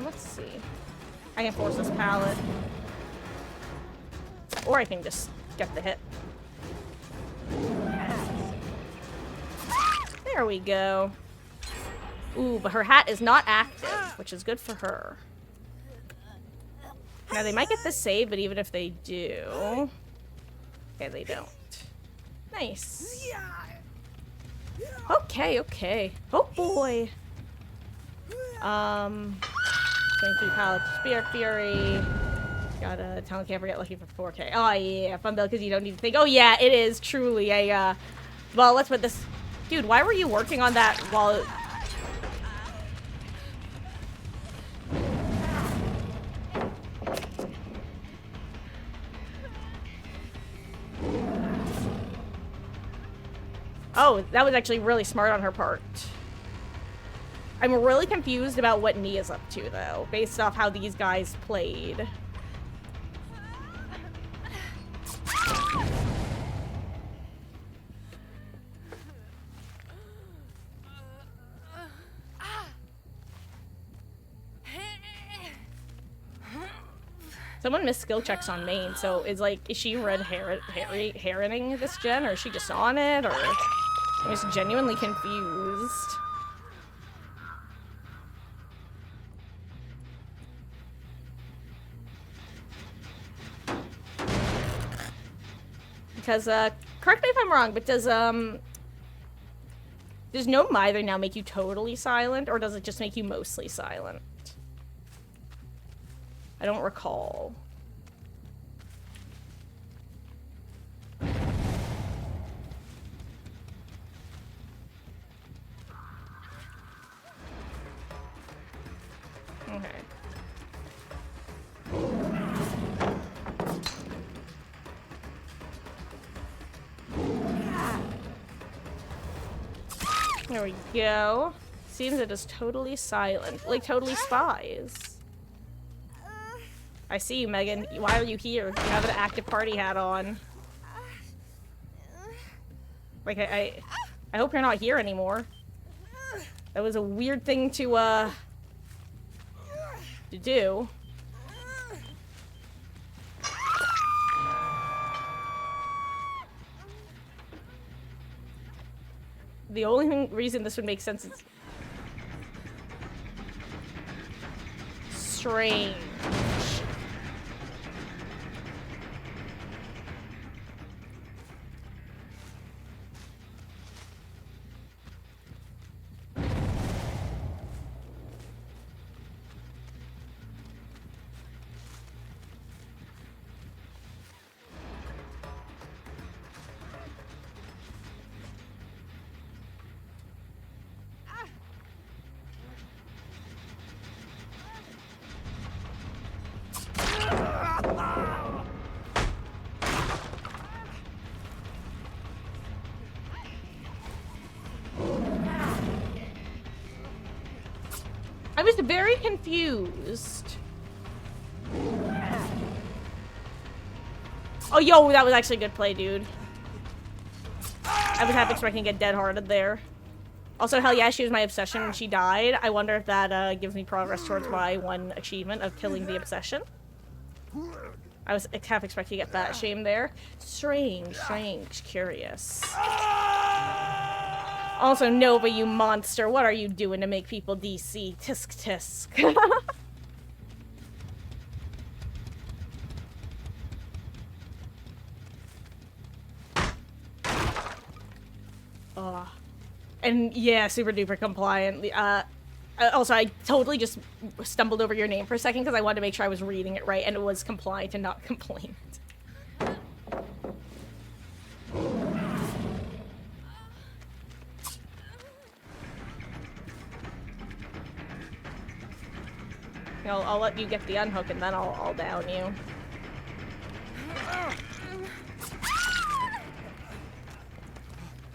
Let's see. I can force this pallet. Or I can just get the hit. There we go. Ooh, but her hat is not active, which is good for her. Now, they might get this save, but even if they do... Okay, they don't. Nice. Okay, okay. Oh, boy. 23 pallets, Spirit Fury. Gotta tell can't forget looking for 4K. Oh, yeah, fun build because you don't need to think. Oh, yeah, it is truly a, well, let's put this... Dude, why were you working on that while... Oh, that was actually really smart on her part. I'm really confused about what Nia's up to, though, based off how these guys played. Someone missed skill checks on main, so is she red herring this gen, or is she just on it, or... I'm just genuinely confused. Because, correct me if I'm wrong, but does No Mither now make you totally silent, or does it just make you mostly silent? I don't recall. Okay. There we go. Seems it is totally silent. Like, totally spies. I see you, Megan. Why are you here? You have an active party hat on. Like, I hope you're not here anymore. That was a weird thing to do. The only reason this would make sense is... strange. very confused. Oh, yo, that was actually a good play, dude. I was half expecting to get dead-hearted there. Also, hell yeah, she was my obsession when she died. I wonder if that gives me progress towards my one achievement of killing the obsession. I was half expecting to get that shame there. Strange, curious. Also, Nova, you monster, what are you doing to make people DC? Tisk tisk. And yeah, super duper compliant. Also, I totally just stumbled over your name for a second because I wanted to make sure I was reading it right, and it was compliant and not complaint. I'll let you get the unhook and then I'll down you.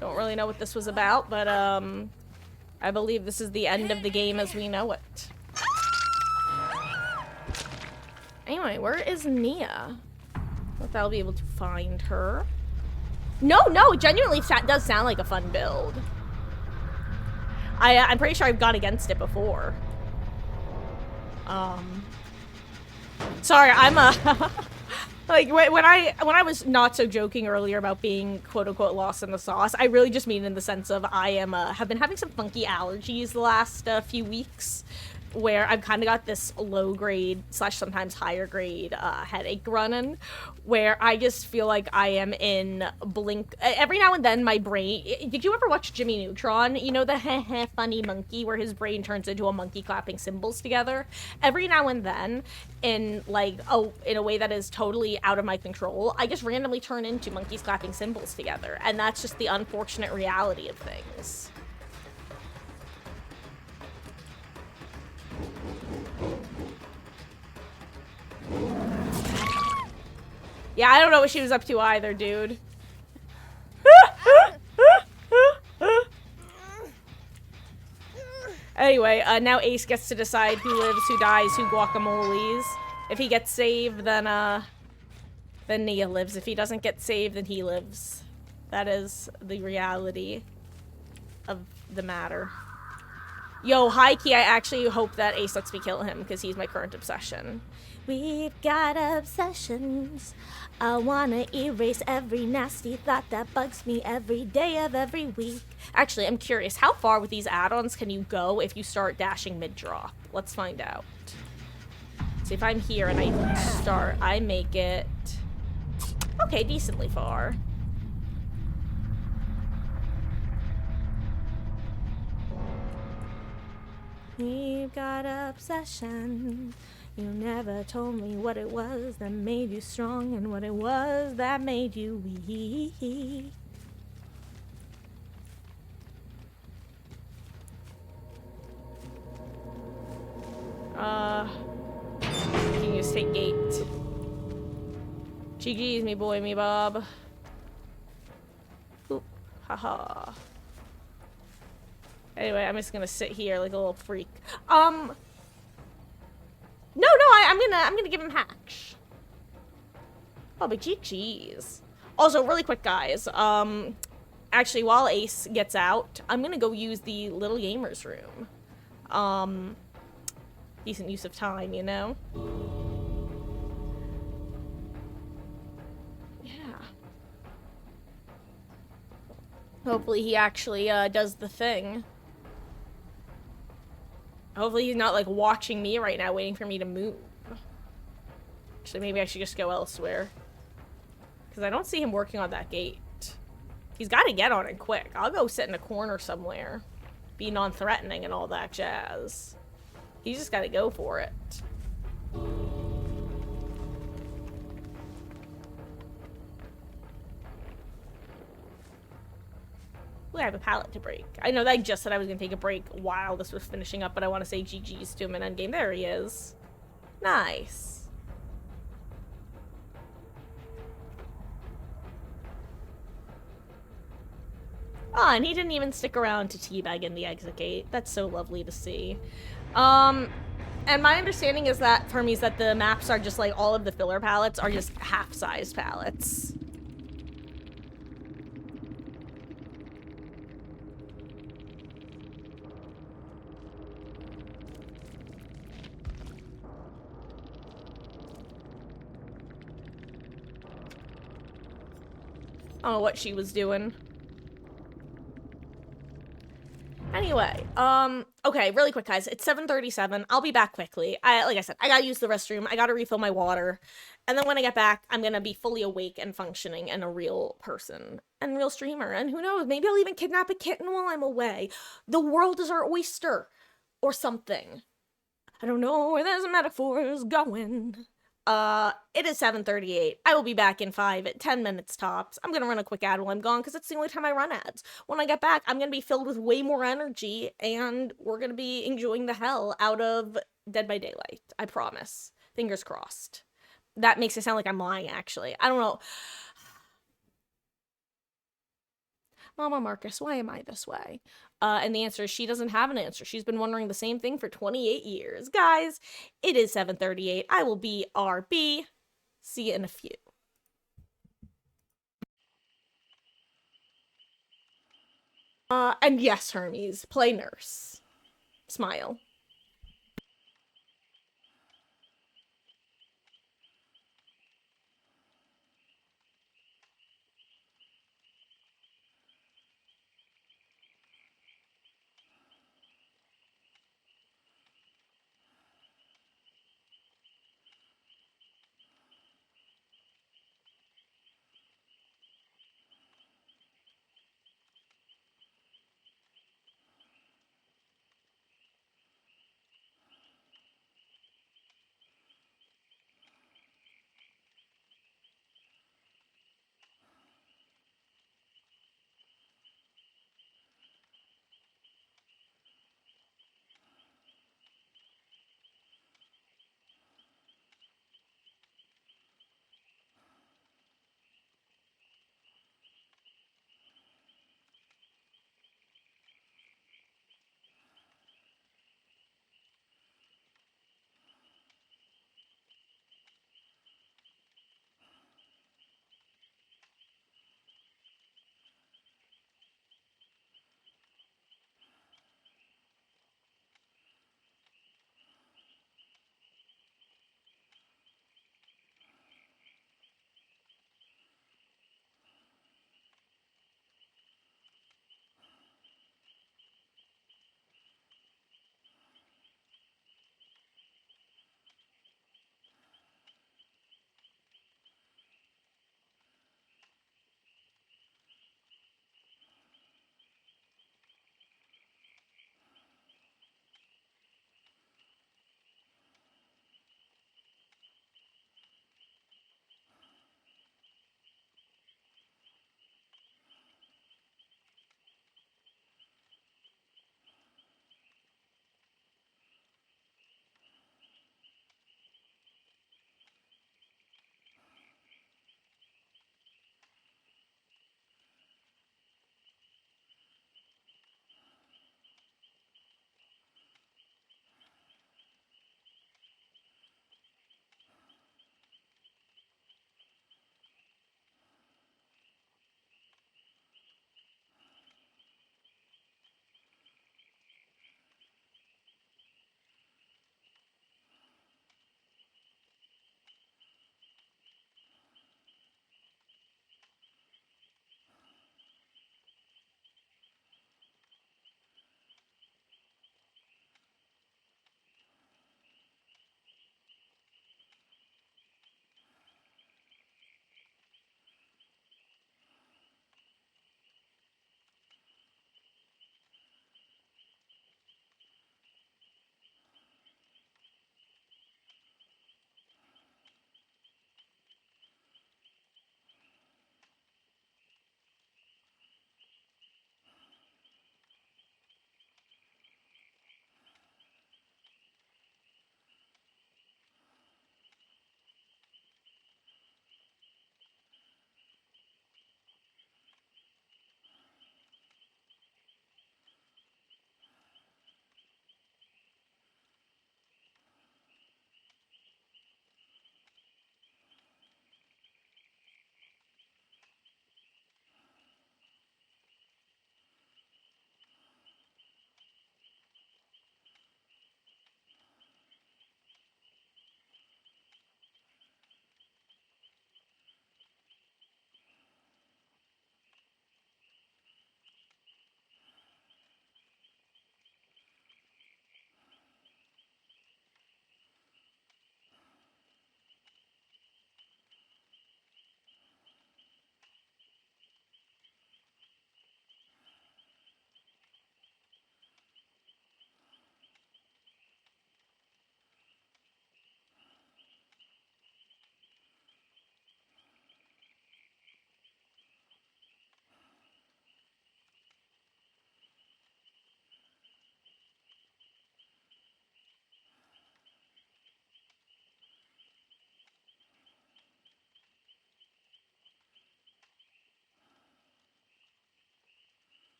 Don't really know what this was about, but I believe this is the end of the game as we know it. Anyway, where is Nia? If I'll be able to find her. No, it genuinely does sound like a fun build. I'm pretty sure I've gone against it before. Sorry, I'm like when I was not so joking earlier about being quote unquote lost in the sauce, I really just mean in the sense of I am have been having some funky allergies the last few weeks, where I've kind of got this low grade / sometimes higher grade headache running, where I just feel like I am in blink. Every now and then my brain, did you ever watch Jimmy Neutron? You know, the heh funny monkey where his brain turns into a monkey clapping cymbals together? Every now and then, in like, in a way that is totally out of my control, I just randomly turn into monkeys clapping cymbals together. And that's just the unfortunate reality of things. Yeah, I don't know what she was up to either, dude. Anyway, now Ace gets to decide who lives, who dies, who guacamoles. If he gets saved, then Nia lives. If he doesn't get saved, then he lives. That is the reality of the matter. Yo, high-key, I actually hope that Ace lets me kill him, because he's my current obsession. We've got obsessions. I wanna erase every nasty thought that bugs me every day of every week. Actually, I'm curious, how far with these add-ons can you go if you start dashing mid-drop? Let's find out. See, if I'm here and I start, I make it... okay, decently far. We've got obsession. You never told me what it was that made you strong and what it was that made you weak. You can just take gate. GG's, me boy, me Bob. Oop, haha. Anyway, I'm just gonna sit here like a little freak. No, I'm gonna give him Hatch. Oh, but GG's. Also, really quick, guys. Actually, while Ace gets out, I'm gonna go use the little gamers room. Decent use of time, you know? Yeah. Hopefully he actually, does the thing. Hopefully he's not, like, watching me right now, waiting for me to move. Actually, maybe I should just go elsewhere. Because I don't see him working on that gate. He's got to get on it quick. I'll go sit in a corner somewhere. Be non-threatening and all that jazz. He's just got to go for it. Ooh, I have a pallet to break. I know that I just said I was going to take a break while this was finishing up, but I want to say GG's to him in endgame. There he is. Nice. Oh, and he didn't even stick around to teabag in the exit gate. That's so lovely to see. And my understanding is that, Hermes, that the maps are just like all of the filler palettes are just half-sized palettes. I don't know what she was doing. Anyway, okay, really quick, guys. It's 7:37. I'll be back quickly. Like I said, I gotta use the restroom. I gotta refill my water. And then when I get back, I'm gonna be fully awake and functioning and a real person and real streamer. And who knows, maybe I'll even kidnap a kitten while I'm away. The world is our oyster. Or something. I don't know where this metaphor is going. It is 7:38. I will be back in 10 minutes tops. I'm gonna run a quick ad while I'm gone because it's the only time I run ads. When I get back, I'm gonna be filled with way more energy and we're gonna be enjoying the hell out of Dead by Daylight. I promise. Fingers crossed. That makes it sound like I'm lying, actually. I don't know. Mama Marcus, why am I this way? And the answer is she doesn't have an answer. She's been wondering the same thing for 28 years. Guys, it is 7:38. I will be RB. See you in a few. And yes, Hermes, play nurse. Smile.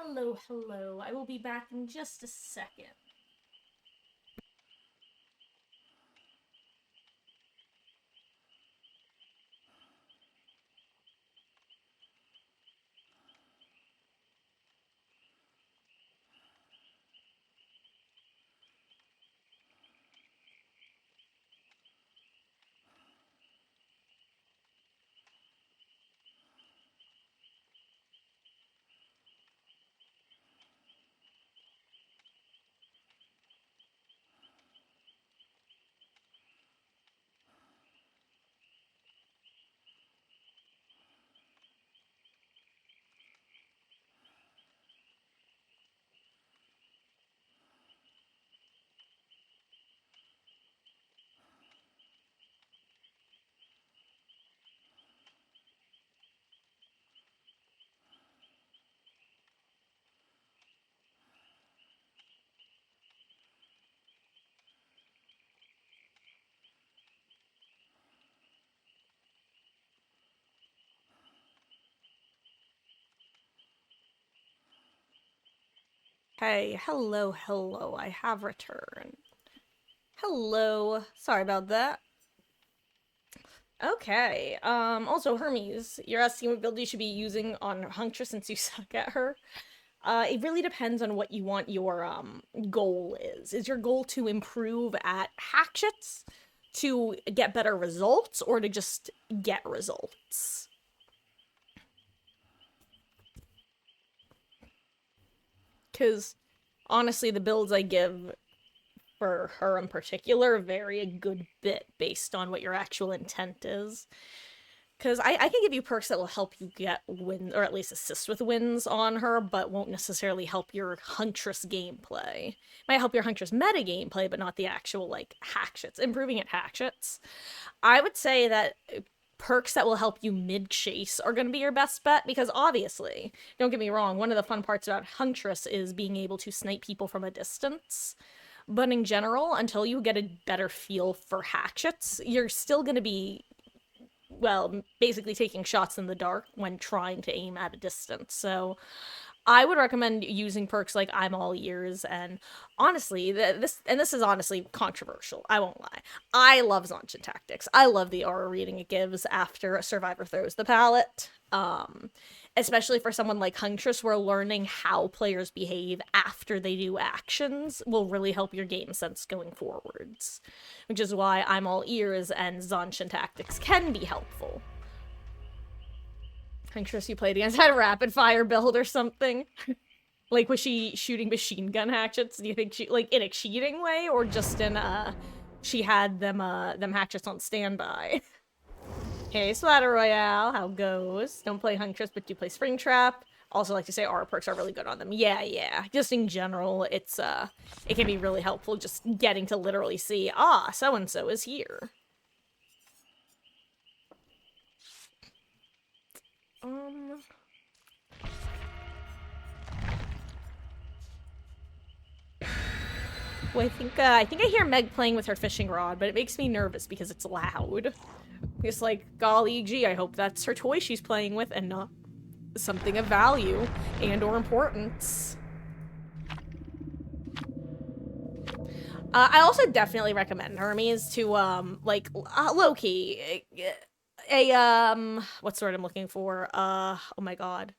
Hello, hello. I will be back in just a second. Hey, hello, hello. I have returned. Hello. Sorry about that. Okay. Also, Hermes, you're asking what build you should be using on Huntress since you suck at her. It really depends on what you want your goal is. Is your goal to improve at hatchets, to get better results, or to just get results? Because honestly, the builds I give for her in particular vary a good bit based on what your actual intent is. Because I can give you perks that will help you get wins, or at least assist with wins on her, but won't necessarily help your Huntress gameplay. Might help your Huntress meta gameplay, but not the actual, like, hatchets. Improving at hatchets. I would say that perks that will help you mid-chase are going to be your best bet, because obviously, don't get me wrong, one of the fun parts about Huntress is being able to snipe people from a distance. But in general, until you get a better feel for hatchets, you're still going to be, well, basically taking shots in the dark when trying to aim at a distance. So I would recommend using perks like I'm all ears, and honestly, this is honestly controversial. I won't lie. I love Zanchin Tactics. I love the aura reading it gives after a survivor throws the pallet. Especially for someone like Huntress, where learning how players behave after they do actions will really help your game sense going forwards. Which is why I'm all ears and Zanchin Tactics can be helpful. Huntress, you played against had a rapid fire build or something. Like, was she shooting machine gun hatchets? Do you think she, like, in a cheating way, or just in she had them hatchets on standby? Hey, Splatter Royale, how goes? Don't play Huntress, but do play Springtrap. Also like to say aura perks are really good on them. Yeah. Just in general, it's it can be really helpful just getting to literally see, so and so is here. Well, I think I hear Meg playing with her fishing rod, but it makes me nervous because it's loud. It's like, golly gee, I hope that's her toy she's playing with and not something of value and or importance. I also definitely recommend Hermes to, low-key, what's the word I'm looking for? Oh my god.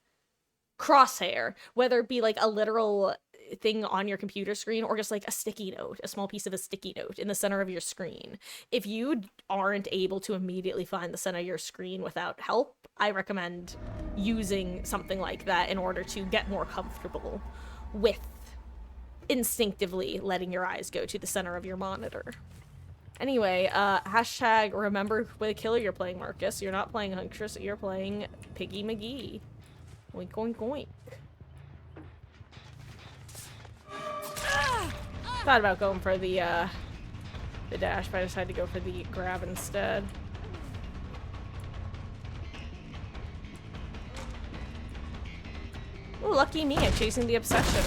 Crosshair. Whether it be, like, a literal thing on your computer screen or just, like, a sticky note, a small piece of a sticky note in the center of your screen. If you aren't able to immediately find the center of your screen without help, I recommend using something like that in order to get more comfortable with instinctively letting your eyes go to the center of your monitor. Anyway, hashtag remember the killer you're playing, Marcus. You're not playing Huntress, you're playing Piggy McGee. Oink, oink, oink. Thought about going for the dash, but I decided to go for the grab instead. Ooh, lucky me, I'm chasing the obsession.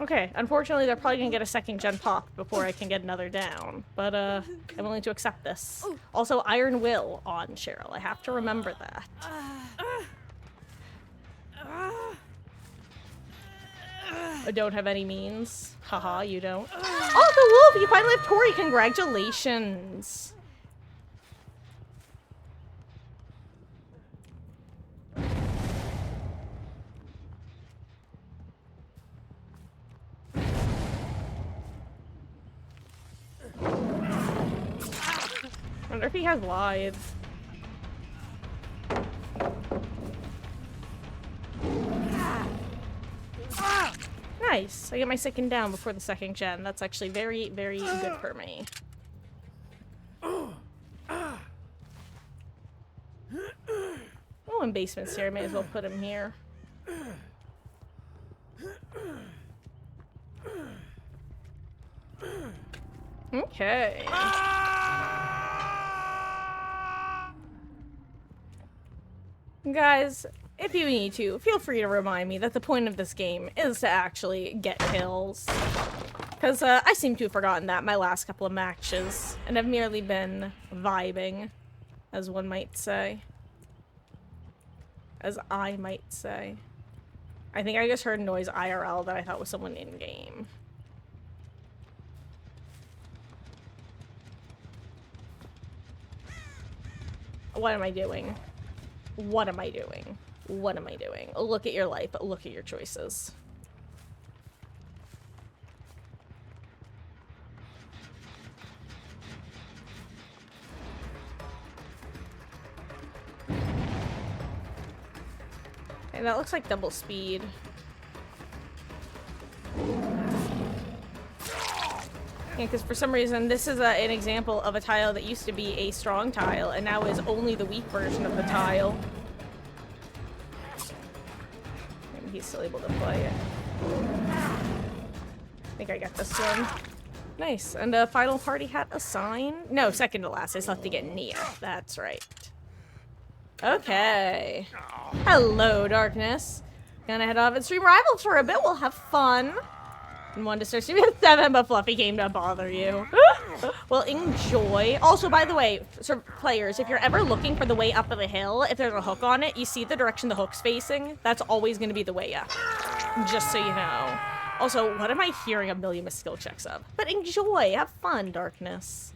Okay, unfortunately they're probably gonna get a second gen pop before I can get another down. But, I'm willing to accept this. Also, Iron Will on Cheryl. I have to remember that. I don't have any means. Haha, you don't. Oh, the wolf! You finally have Tori! Congratulations! I wonder if he has lives. Nice. I get my second down before the second gen. That's actually very, very good for me. Oh, and basement's here. I may as well put him here. Okay. Guys, if you need to, feel free to remind me that the point of this game is to actually get kills. Because I seem to have forgotten that my last couple of matches, and have merely been vibing, as one might say. As I might say. I think I just heard noise IRL that I thought was someone in-game. What am I doing? What am I doing? What am I doing? Look at your life. Look at your choices. And that looks like double speed. Yeah, because for some reason this is an example of a tile that used to be a strong tile and now is only the weak version of the tile. Maybe he's still able to play it. I think I got this one. Nice. And a final party hat assigned? No, second to last. I just have to get Nia. That's right. Okay. Hello, Darkness. Gonna head off and stream Rivals for a bit. We'll have fun. And one to start streaming at 7, but Fluffy came to bother you. Well, enjoy. Also, by the way, so players, if you're ever looking for the way up of the hill, if there's a hook on it, you see the direction the hook's facing? That's always going to be the way up. Just so you know. Also, what am I hearing a million missed skill checks of? But enjoy. Have fun, Darkness.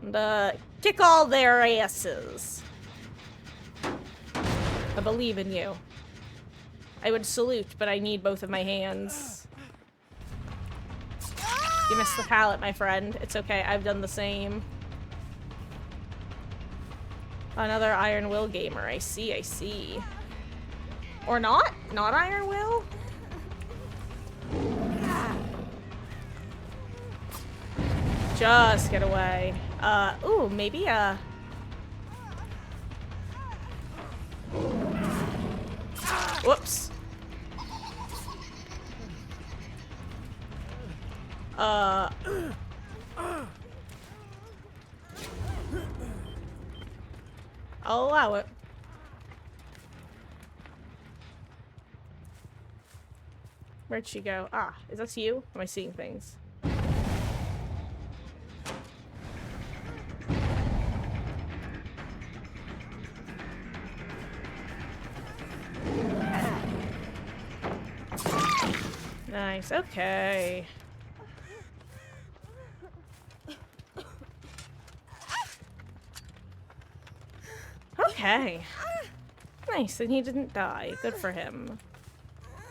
And, kick all their asses. I believe in you. I would salute, but I need both of my hands. You missed the pallet, my friend. It's okay, I've done the same. Another Iron Will gamer. I see, I see. Or not? Not Iron Will? Just get away. Ooh, maybe, whoops. I'll allow it. Where'd she go? Ah, is this you? Am I seeing things? Nice, okay. Okay. Nice, and he didn't die. Good for him.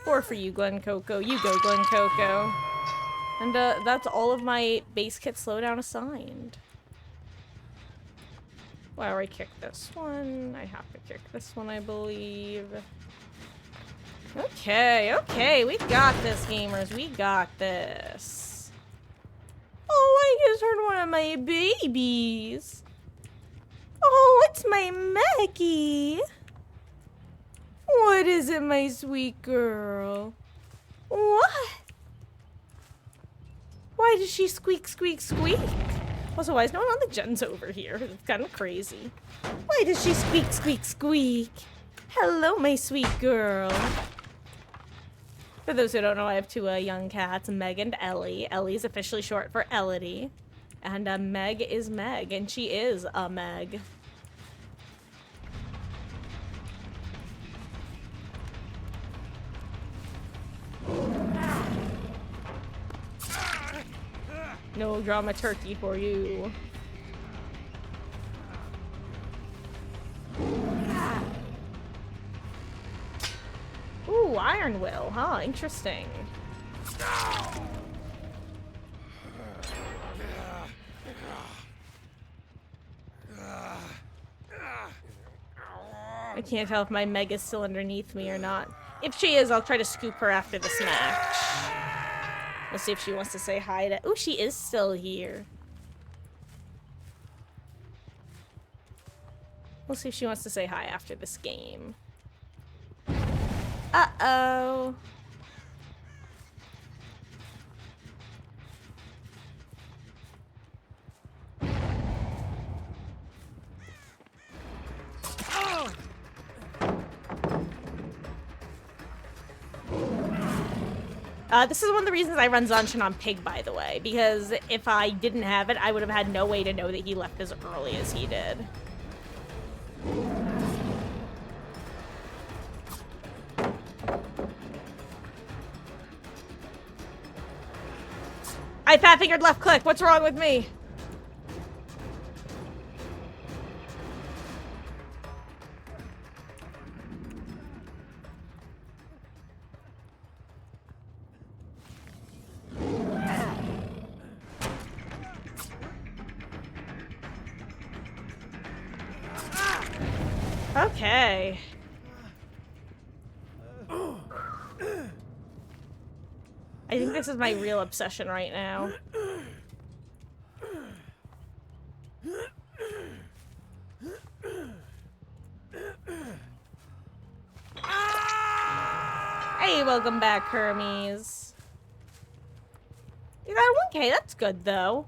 Or for you, Glen Coco. You go, Glen Coco. And, that's all of my base kit slowdown assigned. Well, I kicked this one. I have to kick this one, I believe. Okay, okay, we got this, gamers. We got this. Oh, I just heard one of my babies. Oh, it's my Maggie. What is it, my sweet girl? What? Why does she squeak, squeak, squeak? Also, why is no one on the gens over here? It's kind of crazy. Why does she squeak, squeak, squeak? Hello, my sweet girl. For those who don't know, I have two young cats, Meg and Ellie. Ellie's officially short for Elodie. And Meg is Meg, and she is a Meg. No drama turkey for you. Ooh, Iron Will, huh? Interesting. I can't tell if my Meg is still underneath me or not. If she is, I'll try to scoop her after this match. We'll see if she wants to say hi to... Ooh, she is still here. We'll see if she wants to say hi after this game. Uh-oh. This is one of the reasons I run Zanshin on Pig, by the way, because if I didn't have it, I would have had no way to know that he left as early as he did. I fat-fingered left click. What's wrong with me? Okay. I think this is my real obsession right now. Hey, welcome back, Hermes. You got a 1K, that's good, though.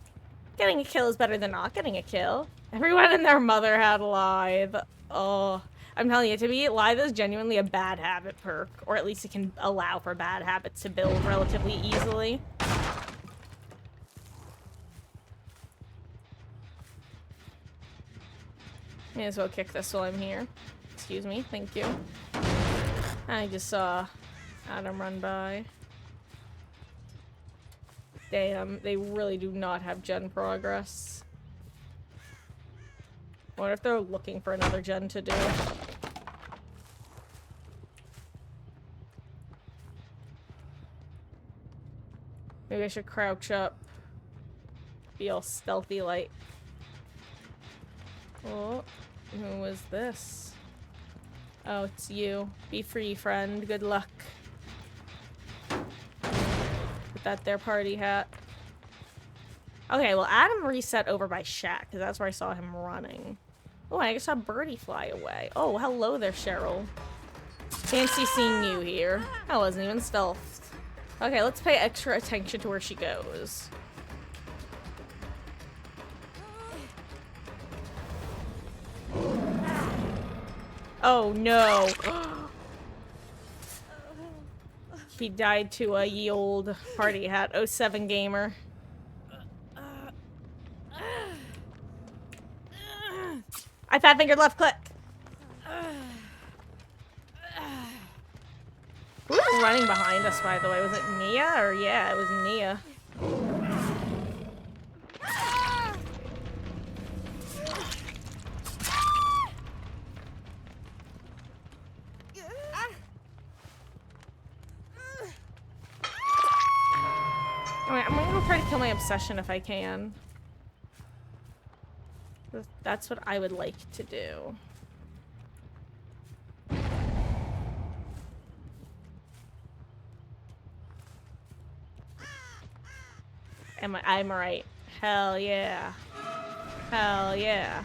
Getting a kill is better than not getting a kill. Everyone and their mother had Lithe. Oh, I'm telling you, to me, Lithe is genuinely a bad habit perk. Or at least it can allow for bad habits to build relatively easily. May as well kick this while I'm here. Excuse me, thank you. I just saw Adam run by. Damn, they really do not have gen progress. I wonder if they're looking for another gen to do. Maybe I should crouch up. Be all stealthy like. Oh, who was this? Oh, it's you. Be free, friend. Good luck. With that there party hat. Okay, well, Adam reset over by Shack, because that's where I saw him running. Oh, I just saw Birdie fly away. Oh, hello there, Cheryl. Fancy seeing you here. I wasn't even stealthed. Okay, let's pay extra attention to where she goes. Oh, no. He died to a ye old party hat. 07 gamer. I fat-fingered left click. Who was running behind us, by the way? Was it Nia? Or yeah, it was Nia. Alright, I'm gonna go try to kill my obsession if I can. That's what I would like to do. I'm right. Hell yeah. Hell yeah.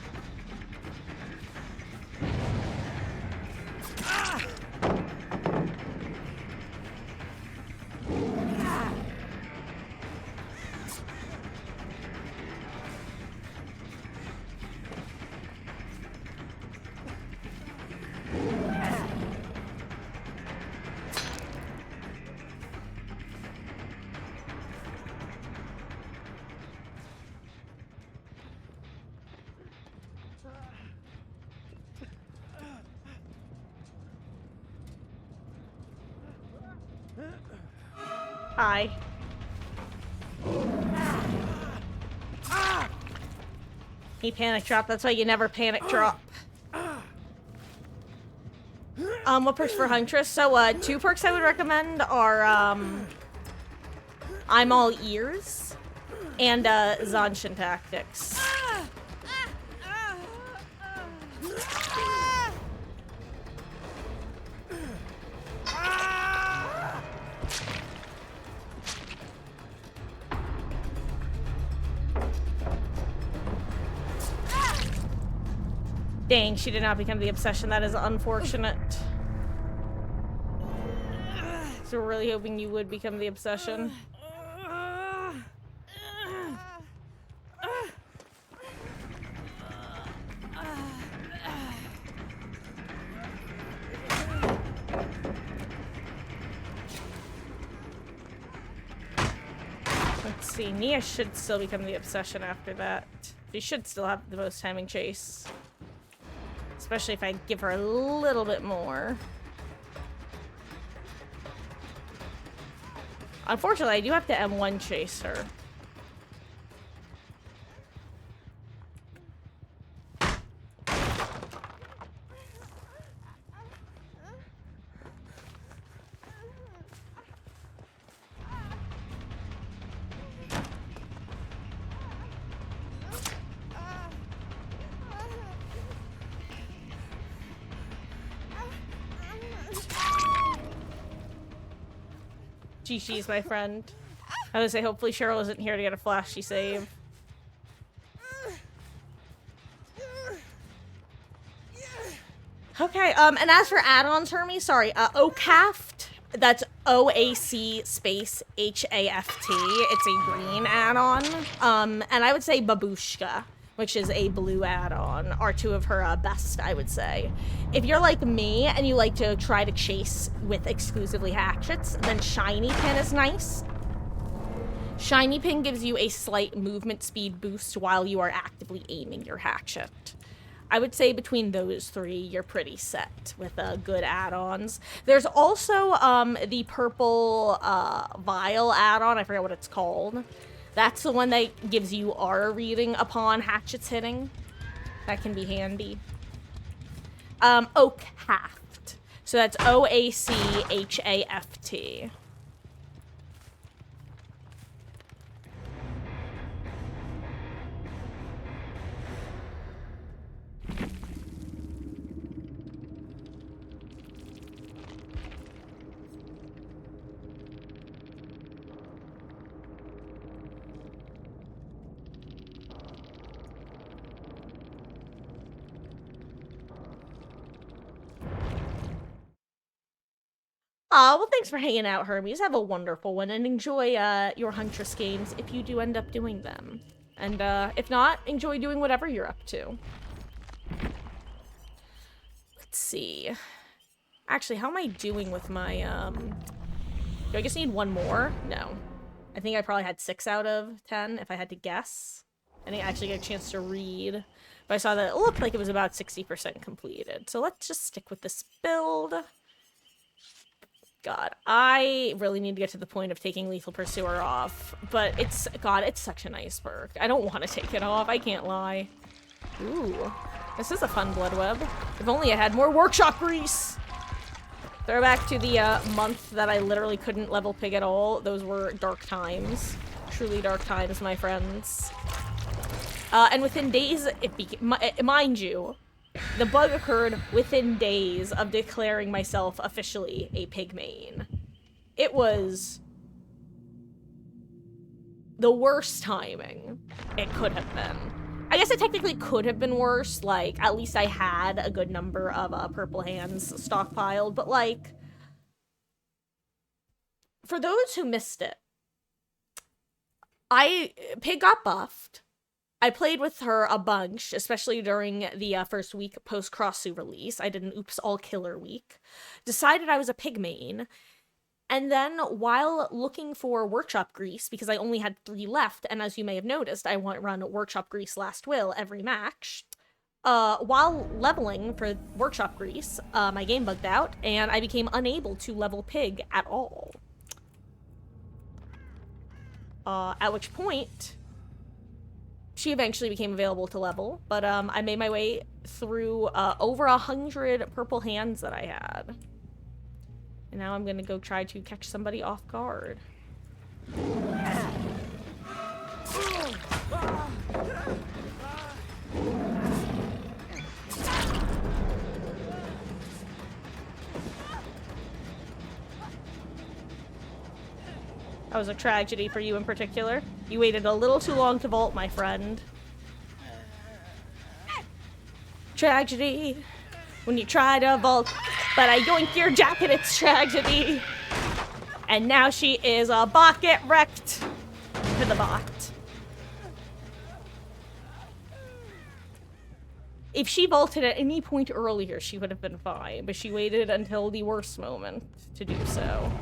Hi. He panic drop. That's why you never panic drop. What perks for Huntress? So, 2 perks I would recommend are, I'm All Ears and, Zanshin Tactics. Dang, she did not become the obsession. That is unfortunate. So we're really hoping you would become the obsession. Let's see, Nia should still become the obsession after that. She should still have the most timing chase. Especially if I give her a little bit more. Unfortunately, I do have to M1 chase her. GG's, my friend. I was gonna say, hopefully Cheryl isn't here to get a flashy save. Okay, and as for add-ons, Hermie, sorry, OCAFT, that's OAC space HAFT. It's a green add-on. And I would say Babushka, which is a blue add-on, are 2 of her best, I would say. If you're like me and you like to try to chase with exclusively hatchets, then Shiny Pin is nice. Shiny Pin gives you a slight movement speed boost while you are actively aiming your hatchet. I would say between those 3, you're pretty set with good add-ons. There's also the purple vial add-on. I forget what it's called. That's the one that gives you aura reading upon hatchets hitting. That can be handy. OCAFT. So that's OACHAFT. Aw, well, thanks for hanging out, Hermes. Have a wonderful one, and enjoy your Huntress games if you do end up doing them. And if not, enjoy doing whatever you're up to. Let's see. Actually, how am I doing with my, do I just need 1 more? No. I think I probably had 6 out of 10, if I had to guess. I didn't actually get a chance to read. But I saw that it looked like it was about 60% completed. So let's just stick with this build. God, I really need to get to the point of taking Lethal Pursuer off, but it's such a nice perk. I don't want to take it off, I can't lie. Ooh, this is a fun blood web. If only I had more workshop grease! Throwback to the month that I literally couldn't level pig at all. Those were dark times. Truly dark times, my friends. And within days, mind you, the bug occurred within days of declaring myself officially a pig main. It was the worst timing it could have been. I guess it technically could have been worse. Like, at least I had a good number of purple hands stockpiled, but like, for those who missed it, Pig got buffed. I played with her a bunch, especially during the first week post-Crossu release. I did an Oops All Killer week. Decided I was a pig main. And then, while looking for Workshop Grease, because I only had 3 left, and as you may have noticed, I run Workshop Grease Last Will every match. While leveling for Workshop Grease, my game bugged out, and I became unable to level pig at all. at which point she eventually became available to level, but I made my way through over 100 purple hands that I had. And now I'm gonna go try to catch somebody off guard. That was a tragedy for you in particular. You waited a little too long to vault, my friend. Tragedy. When you try to vault, but I yoink your jacket, it's tragedy. And now she is a bucket wrecked to the bot. If she vaulted at any point earlier, she would have been fine, but she waited until the worst moment to do so.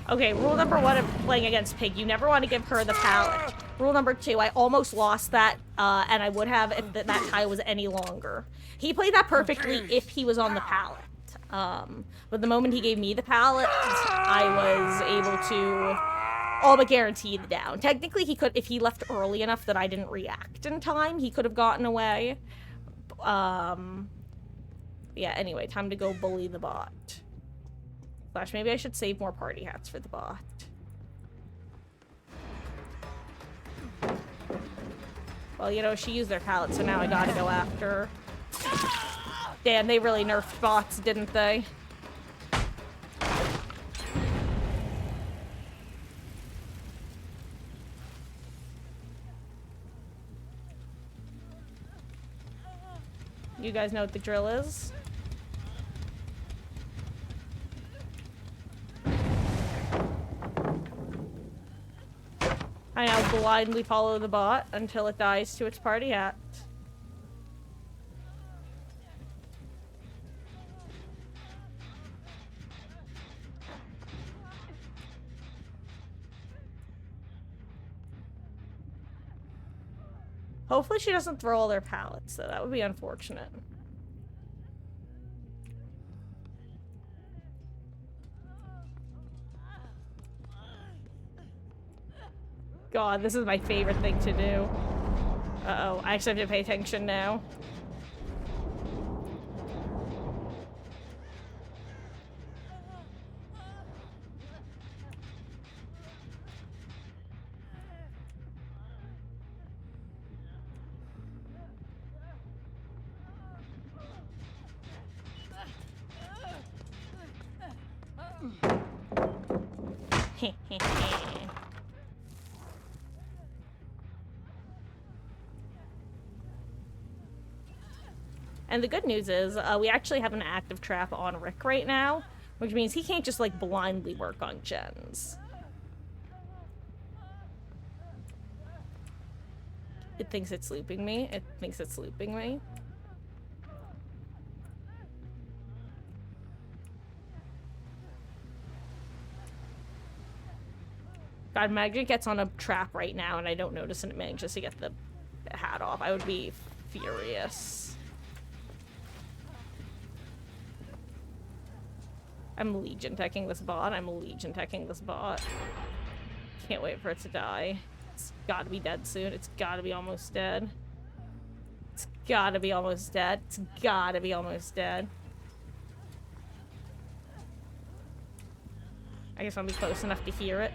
Okay, rule number 1 of playing against Pig, you never want to give her the pallet. Rule number 2, I almost lost that, and I would have if that tile was any longer. He played that perfectly if he was on the pallet. But the moment he gave me the pallet, I was able to all but guarantee the down. Technically, he could, if he left early enough that I didn't react in time, he could have gotten away. Yeah, anyway, time to go bully the bot. Slash, maybe I should save more party hats for the bot. Well, you know, she used their pallet, so now I gotta go after her. Damn, they really nerfed bots, didn't they? You guys know what the drill is? I now blindly follow the bot until it dies to its party hat. Hopefully she doesn't throw all their pallets, though. That would be unfortunate. God, this is my favorite thing to do. Uh-oh, I actually have to pay attention now. And the good news is, we actually have an active trap on Rick right now, which means he can't just, like, blindly work on gens. It thinks it's looping me. It thinks it's looping me. God, Magnet gets on a trap right now and I don't notice and it manages to get the hat off. I would be furious. I'm Legion teching this bot. I'm Legion teching this bot. Can't wait for it to die. It's gotta be dead soon. It's gotta be almost dead. It's gotta be almost dead. It's gotta be almost dead. I guess I'll be close enough to hear it.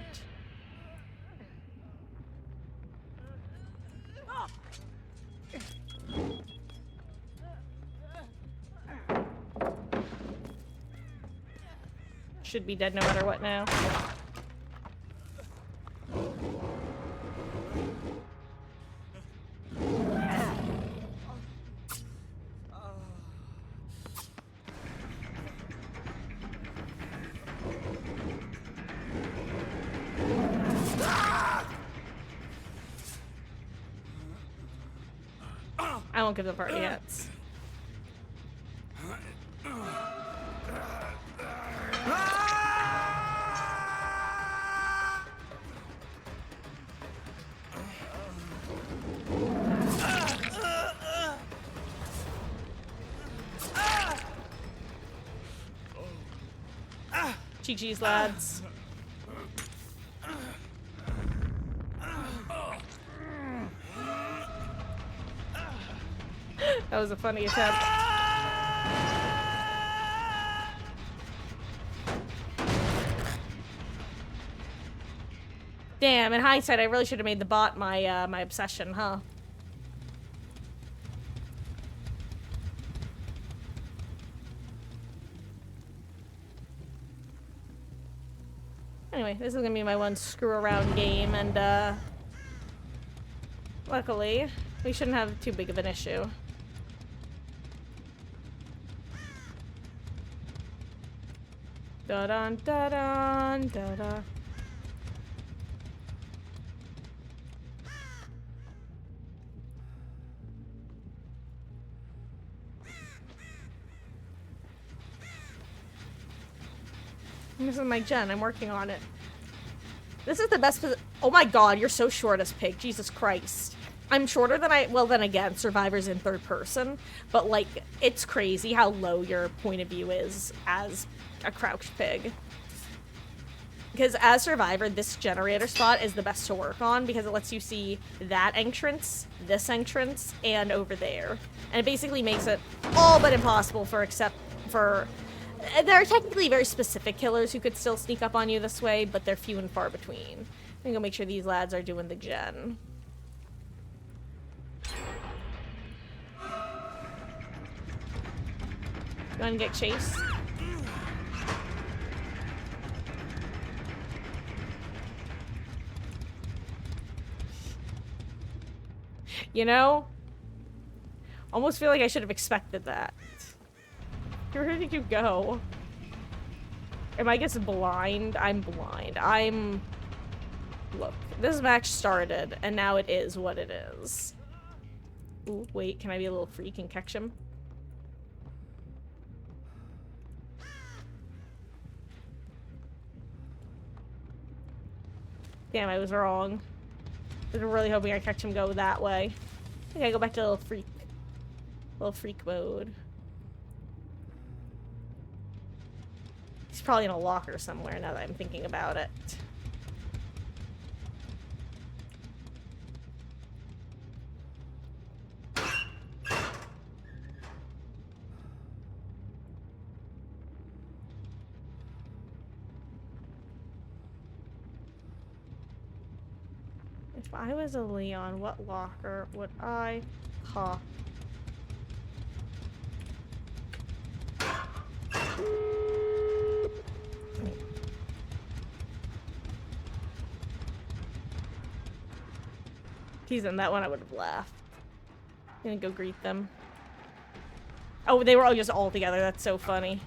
Should be dead no matter what now. I won't give the party hats. GG's, lads. That was a funny attempt. Damn, in hindsight, I really should have made the bot my my obsession, huh? Anyway, this is gonna be my one screw around game, and luckily, we shouldn't have too big of an issue. Da-dun, da-dun, da-da. This is my gen. I'm working on it. This is the best oh my god, you're so short as Pig. Jesus Christ. I'm shorter than well then again, Survivor's in third person, but like, it's crazy how low your point of view is as a crouched Pig. Because as Survivor, this generator spot is the best to work on because it lets you see that entrance, this entrance, and over there. And it basically makes it all but impossible there are technically very specific killers who could still sneak up on you this way, but they're few and far between. I'm gonna go make sure these lads are doing the gen. Go and get chased. You know? Almost feel like I should have expected that. Where did you go? Am I just blind? I'm blind. Look, this match started, and now it is what it is. Ooh, wait, can I be a little freak and catch him? Damn, I was wrong. I was really hoping I'd catch him go that way. I think I go back to little freak mode. He's probably in a locker somewhere now that I'm thinking about it. If I was a Leon, what locker would I hop? He's in that one, I would have laughed. I'm gonna go greet them. Oh, they were all just all together. That's so funny.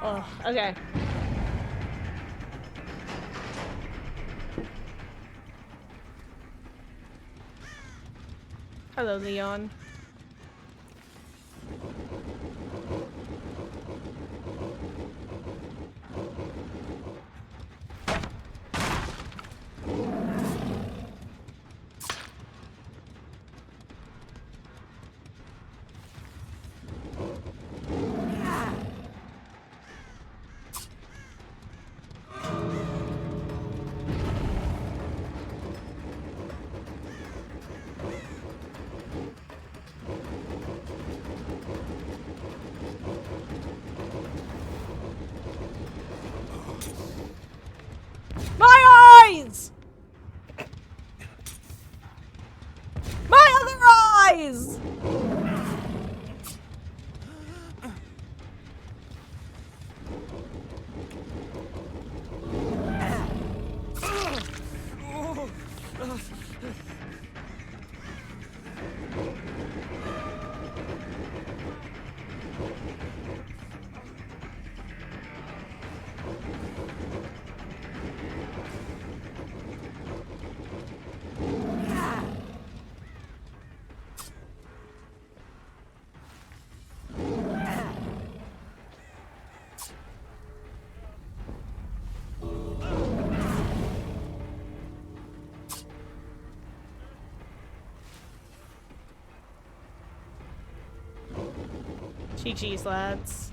Oh, okay. Hello, Leon. GG's, lads.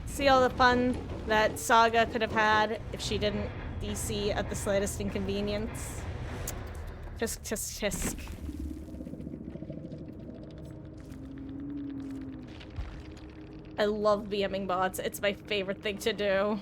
See all the fun that Saga could have had if she didn't DC at the slightest inconvenience. Tisk, tisk, tisk. I love BMing bots. It's my favorite thing to do.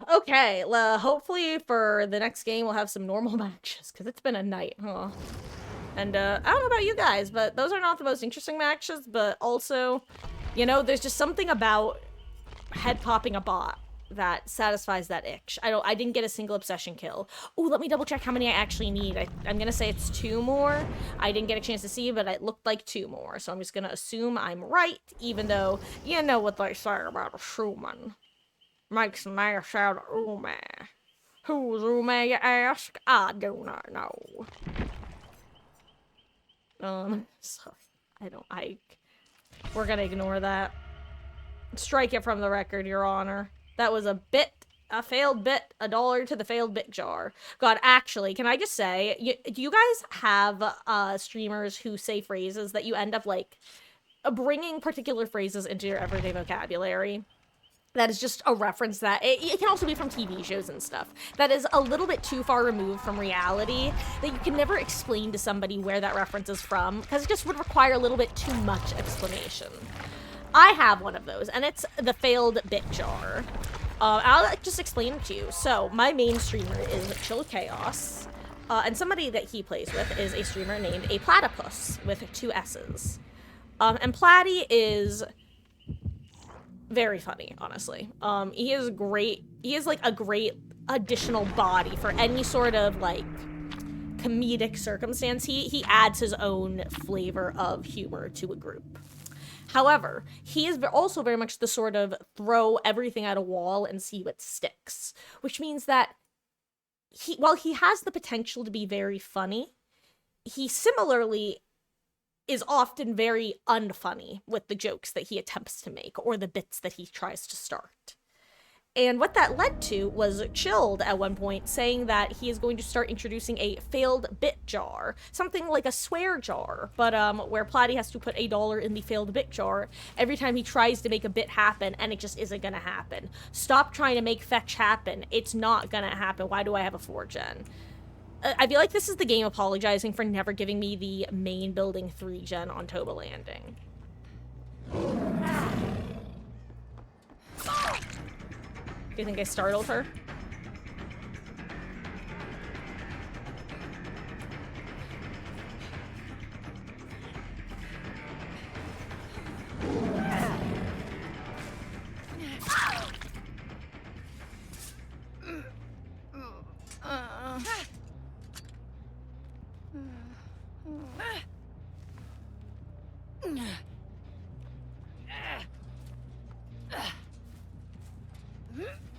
Okay, hopefully for the next game we'll have some normal matches, because it's been a night, huh? And, I don't know about you guys, but those are not the most interesting matches, but also, you know, there's just something about head popping a bot that satisfies that itch. I didn't get a single obsession kill. Ooh, let me double check how many I actually need. I'm gonna say it's 2 more. I didn't get a chance to see, but it looked like 2 more, so I'm just gonna assume I'm right, even though you know what they say about assuming. Makes a mash out of Ume. Who's Ume, you ask? I do not know. So, we're gonna ignore that. Strike it from the record, Your Honor. That was a failed bit, $1 to the failed bit jar. God, actually, can I just say, do you guys have, streamers who say phrases that you end up, like, bringing particular phrases into your everyday vocabulary? That is just a reference that, it can also be from TV shows and stuff, that is a little bit too far removed from reality, that you can never explain to somebody where that reference is from, because it just would require a little bit too much explanation. I have one of those, and it's the failed bit jar. I'll just explain it to you. So, my main streamer is Chill Chaos, and somebody that he plays with is a streamer named A Platypus, with 2 S's. And Platy is very funny, honestly. He is great. He is, like, a great additional body for any sort of, like, comedic circumstance. He adds his own flavor of humor to a group. However, he is also very much the sort of throw everything at a wall and see what sticks, which means that while he has the potential to be very funny, he similarly is often very unfunny with the jokes that he attempts to make or the bits that he tries to start. And what that led to was Chilled at one point saying that he is going to start introducing a failed bit jar, something like a swear jar, but where Platy has to put $1 in the failed bit jar every time he tries to make a bit happen, and it just isn't gonna happen. Stop trying to make fetch happen. It's not gonna happen. Why do I have a 4-gen? I feel like this is the game apologizing for never giving me the main building 3-gen on Toba Landing. Do you think I startled her?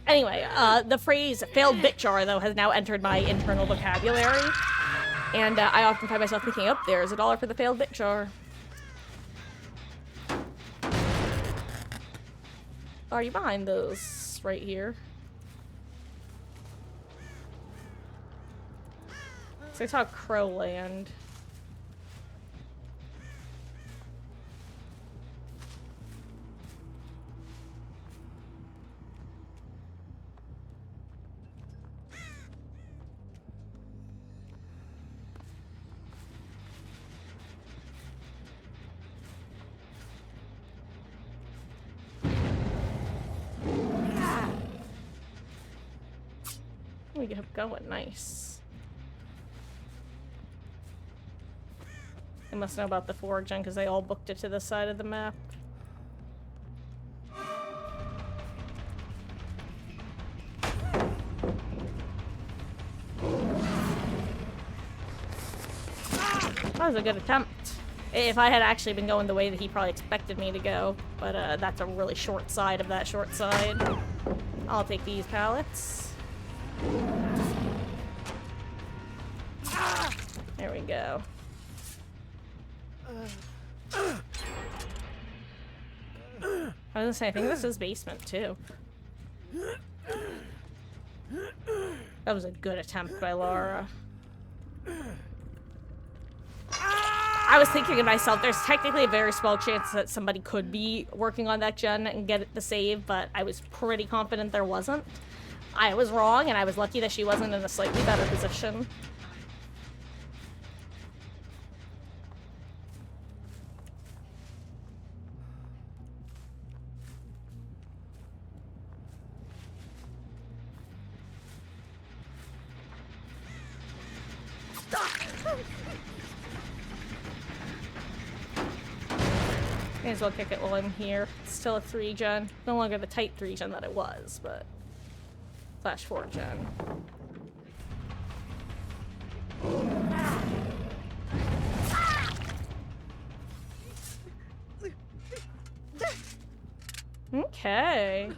Anyway, the phrase failed bit jar, though, has now entered my internal vocabulary. And I often find myself thinking, oh, there's $1 for the failed bit jar. Are you behind those right here? So I saw Crow land. We get going, nice. They must know about the 4-gen because they all booked it to the side of the map. That was a good attempt. If I had actually been going the way that he probably expected me to go, but that's a really short side of that short side. I'll take these pallets. There we go. I was gonna say, I think this is basement too. That was a good attempt by Laura. I was thinking to myself, there's technically a very small chance that somebody could be working on that gen and get the save, but I was pretty confident there wasn't. I was wrong, and I was lucky that she wasn't in a slightly better position. May as well kick it while I'm here. It's still a 3-gen. No longer the tight 3-gen that it was, but... Slash 4-gen. Okay.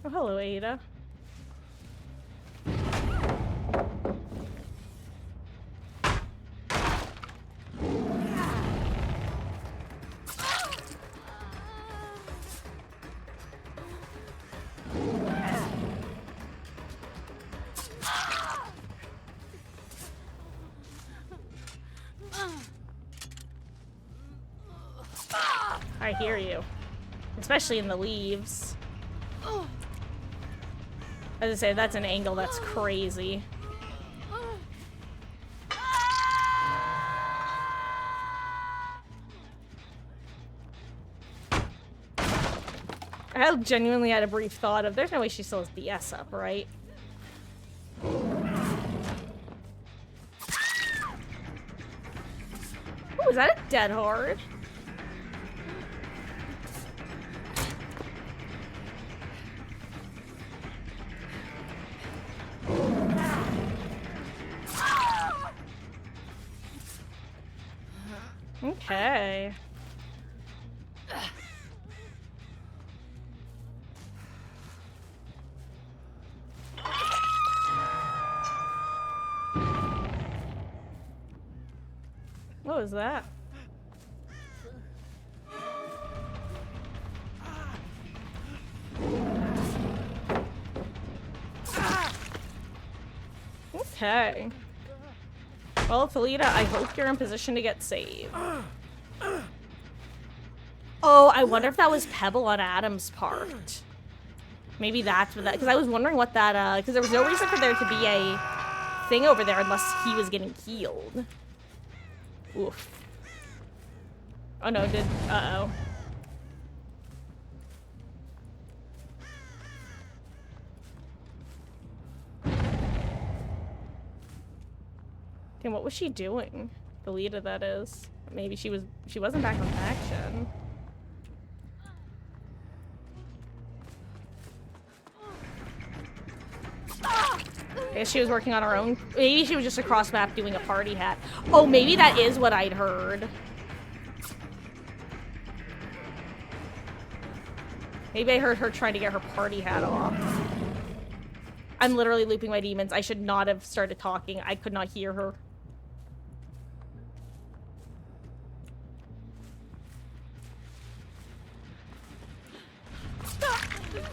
Oh, hello, Ada. I hear you. Especially in the leaves. As I say, that's an angle that's crazy. I genuinely had a brief thought of, there's no way she still has BS up, right? Ooh, is that a dead hard? Okay. What was that? Okay. Well, Felita, I hope you're in position to get saved. Oh, I wonder if that was Pebble on Adam's part. Maybe that's what that... Because I was wondering what that... Because there was no reason for there to be a thing over there unless he was getting healed. Oof. Oh no, did... Uh-oh. Damn, what was she doing? Felita, that is. Maybe she wasn't back on action. I guess she was working on her own. Maybe she was just across map doing a party hat. Oh, maybe that is what I'd heard. Maybe I heard her trying to get her party hat off. I'm literally looping my demons. I should not have started talking. I could not hear her.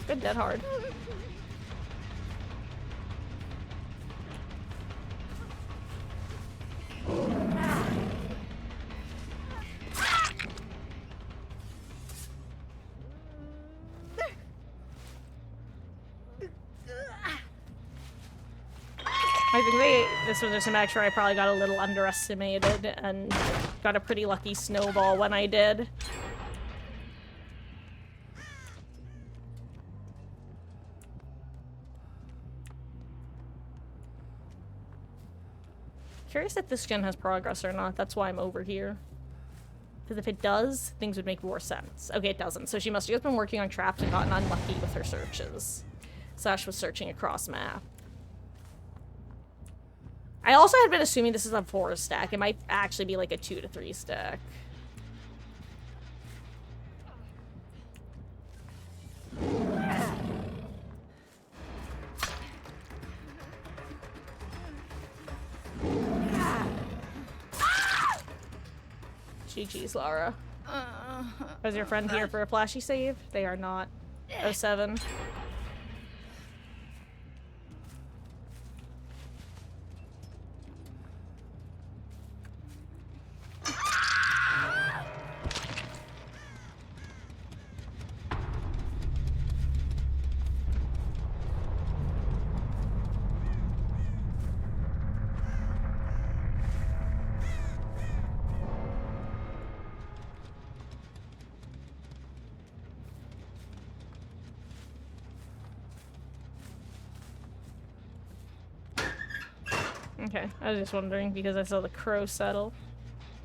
Good dead hard. I think this was just a match where I probably got a little underestimated and got a pretty lucky snowball when I did. Curious if this gen has progress or not. That's why I'm over here. Because if it does, things would make more sense. Okay, it doesn't. So she must have just been working on traps and gotten unlucky with her searches. Sash was searching across map. I also had been assuming this is a 4 stack. It might actually be like a 2 to 3 stack. GG's, Lara. Was your friend here for a flashy save? They are not. 07. Okay, I was just wondering because I saw the crow settle.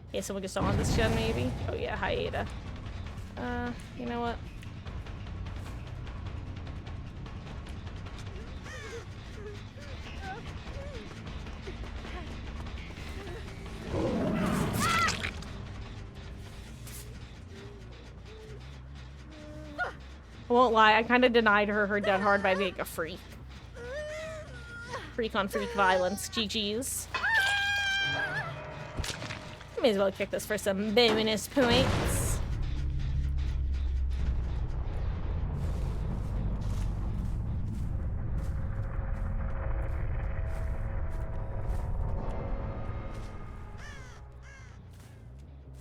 Okay, someone gets on this gen maybe? Oh yeah, hi Ada. You know what? I won't lie, I kind of denied her dead hard by being a freak. Freak on freak violence. GG's. May as well kick this for some bonus points.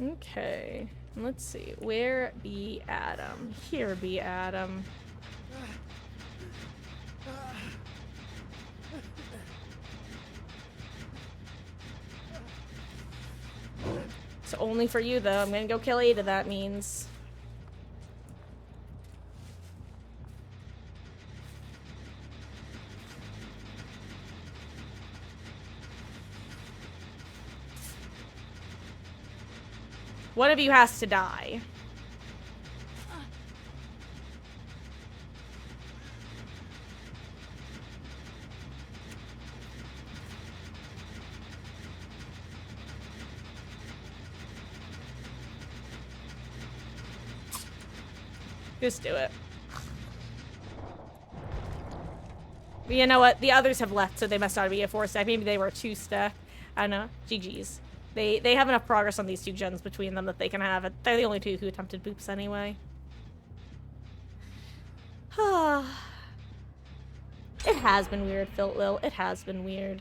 Okay, let's see. Where be Adam? Here be Adam. It's only for you, though. I'm gonna go kill Ada, that means. One of you has to die. Just do it. But you know what? The others have left, so they must not be a 4-stack. Maybe they were a 2-stack. I don't know. GG's. They have enough progress on these two gens between them that they can have it. They're the only two who attempted boops anyway. It has been weird, Phil. It has been weird.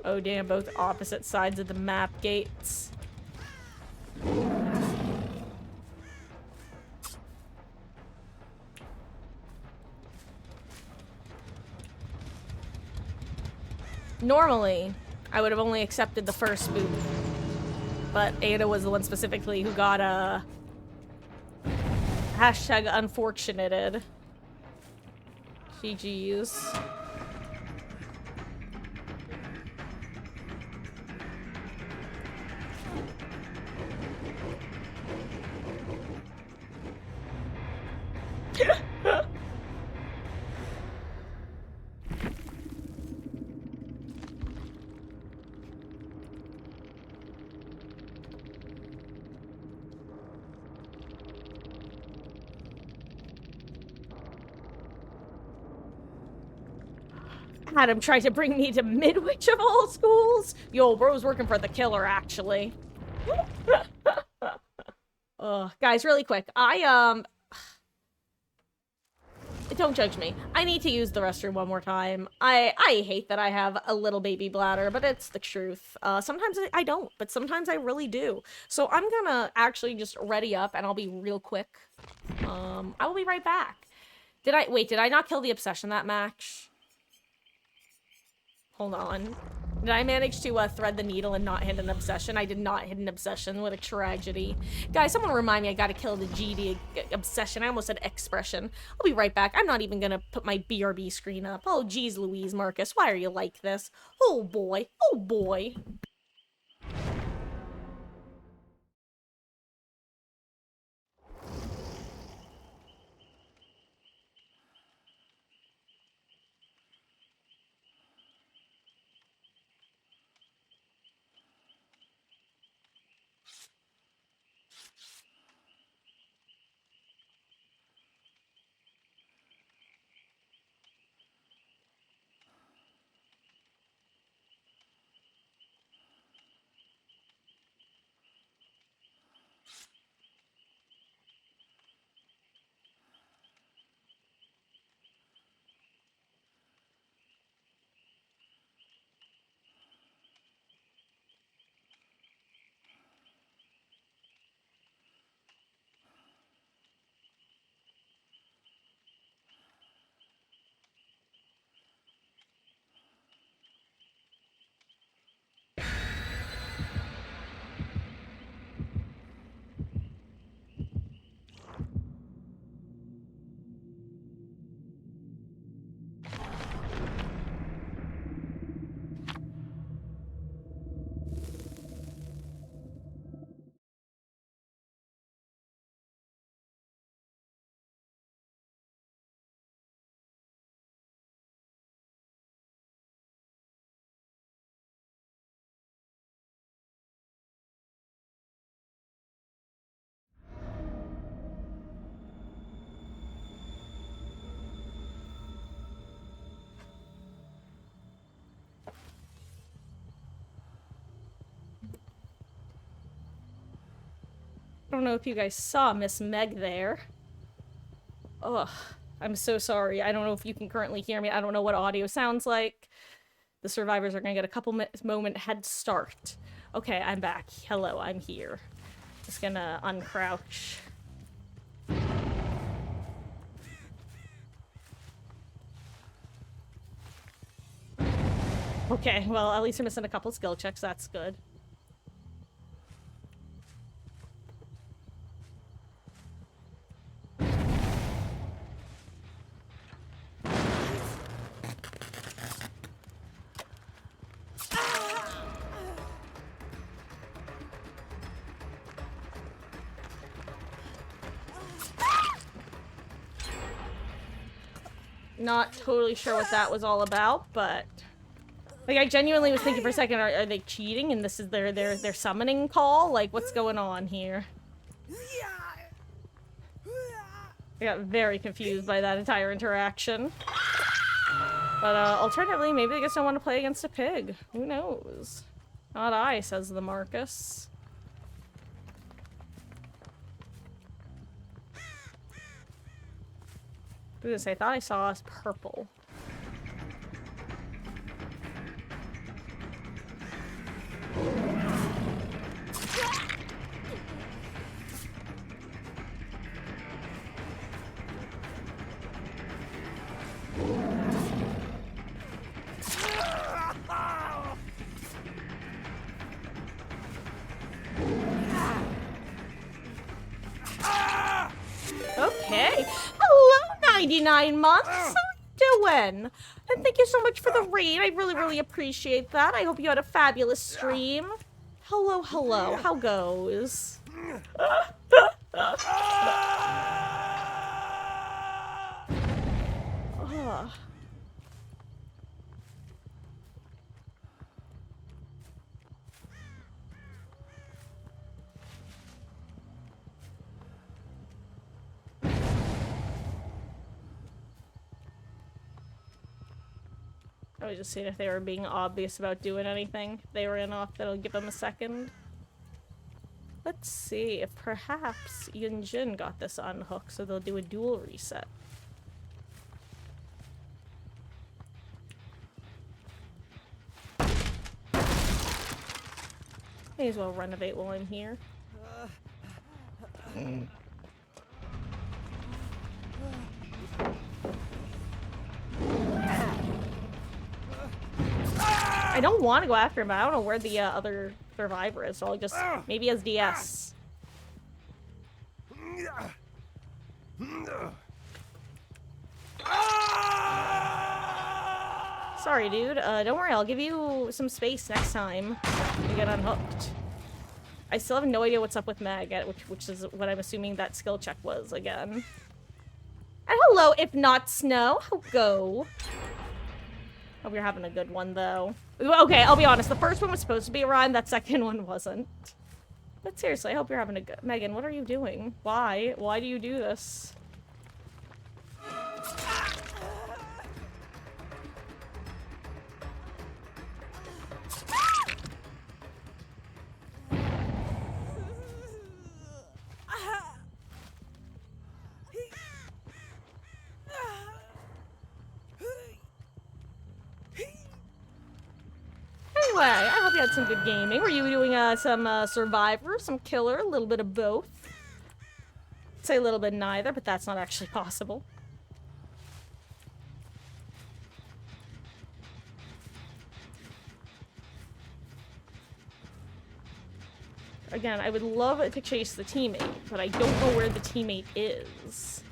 Oh damn, both opposite sides of the map gates. Normally, I would have only accepted the first boot, but Ada was the one specifically who got a hashtag unfortunated. GG's. Adam tried to bring me to Midwich of all schools. Yo, bro's working for the killer, actually. Guys, really quick. Don't judge me. I need to use the restroom one more time. I hate that I have a little baby bladder, but it's the truth. Sometimes I don't, but sometimes I really do. So I'm gonna actually just ready up, and I'll be real quick. I will be right back. Did I not kill the obsession that match? Hold on. Did I manage to thread the needle and not hit an obsession? I did not hit an obsession. What a tragedy. Guys, someone remind me I gotta kill the GD obsession. I almost said expression. I'll be right back. I'm not even gonna put my BRB screen up. Oh, geez, Louise, Marcus. Why are you like this? Oh, boy. Oh, boy. don't know if you guys saw Miss Meg there. Ugh, I'm so sorry. I don't know if you can currently hear me. I don't know what audio sounds like. The survivors are gonna get a couple moment head start. Okay, I'm back. Hello, I'm here. Just gonna uncrouch. Okay, well, at least you're missing a couple skill checks. That's good. Not totally sure what that was all about, but... Like, I genuinely was thinking for a second, are they cheating and this is their summoning call? Like, what's going on here? I got very confused by that entire interaction. But, alternatively, maybe they just don't want to play against a pig. Who knows? Not I, says the Marcus. I was gonna say, I thought I saw us purple. Okay. Hello, 99 months. How you doing? And thank you so much for the raid. I really, really appreciate that. I hope you had a fabulous stream. Hello, hello. How goes? I was just seeing if they were being obvious about doing anything. If they were in off, that'll give them a second. Let's see if perhaps Yunjin got this unhooked, so they'll do a dual reset. May as well renovate while I'm here. I don't want to go after him, but I don't know where the other survivor is, so I'll just... Maybe as DS. Sorry, dude. Don't worry, I'll give you some space next time you get unhooked. I still have no idea what's up with Meg, which is what I'm assuming that skill check was again. And hello, if not Snow. How go? Hope you're having a good one, though. Okay, I'll be honest. The first one was supposed to be a rhyme. That second one wasn't. But seriously, I hope you're having a good... Megan, what are you doing? Why? Why do you do this? Anyway, I hope you had some good gaming. Were you doing some Survivor, some Killer, a little bit of both? I'd say a little bit neither, but that's not actually possible. Again, I would love to chase the teammate, but I don't know where the teammate is.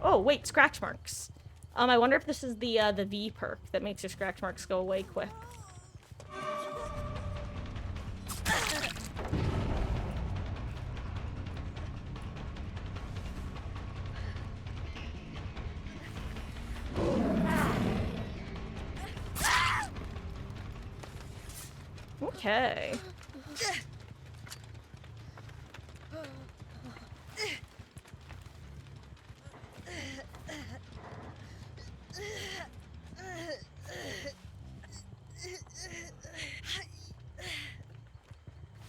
Oh, wait, scratch marks. I wonder if this is the V perk that makes your scratch marks go away quick. Okay.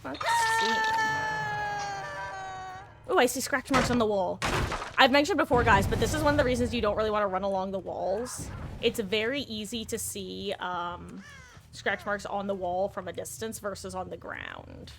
Let's see. Oh, I see scratch marks on the wall. I've mentioned before, guys, but this is one of the reasons you don't really want to run along the walls. It's very easy to see scratch marks on the wall from a distance versus on the ground.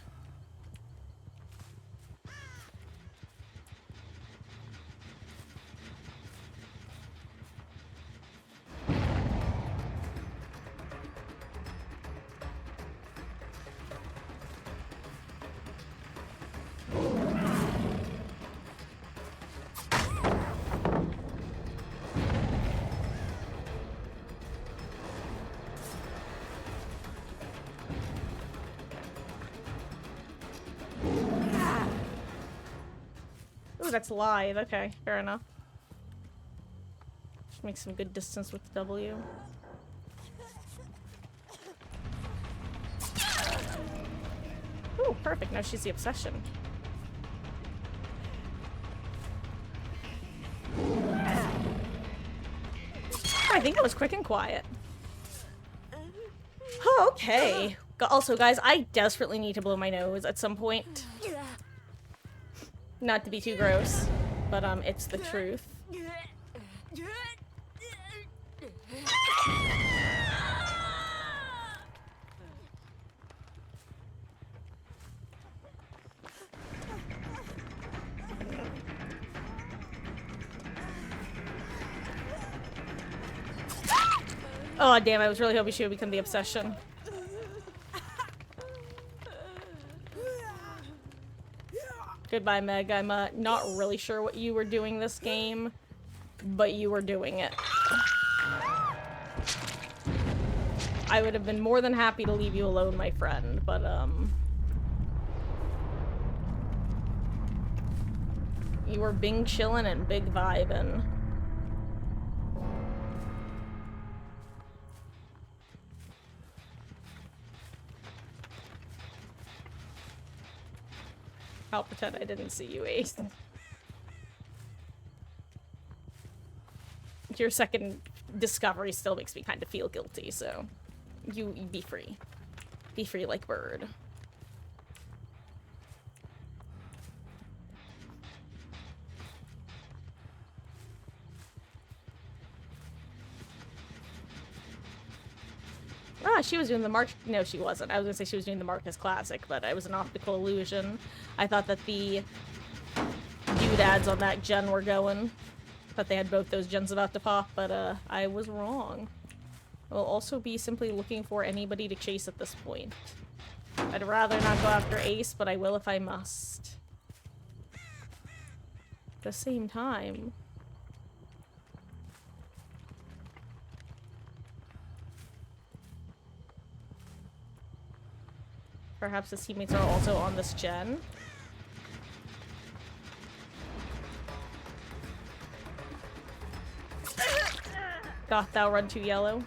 Ooh, that's live. Okay, fair enough. Just make some good distance with the W. Ooh, perfect. Now she's the obsession. I think that was quick and quiet. Oh, okay. Also, guys, I desperately need to blow my nose at some point. Not to be too gross, but it's the truth. Oh, damn, I was really hoping she would become the obsession. Goodbye, Meg. I'm not really sure what you were doing this game, but you were doing it. I would have been more than happy to leave you alone, my friend, but, you were bing chillin' and big vibin'. I'll pretend I didn't see you, Ace. Your second discovery still makes me kind of feel guilty, so you be free. Be free like bird. Ah, she was doing the Mark. No, she wasn't. I was gonna say she was doing the Marcus Classic, but it was an optical illusion. I thought that the doodads on that gen were going. Thought they had both those gens about to pop, but I was wrong. I'll also be simply looking for anybody to chase at this point. I'd rather not go after Ace, but I will if I must. At the same time... Perhaps his teammates are also on this gen. Doth thou run to yellow?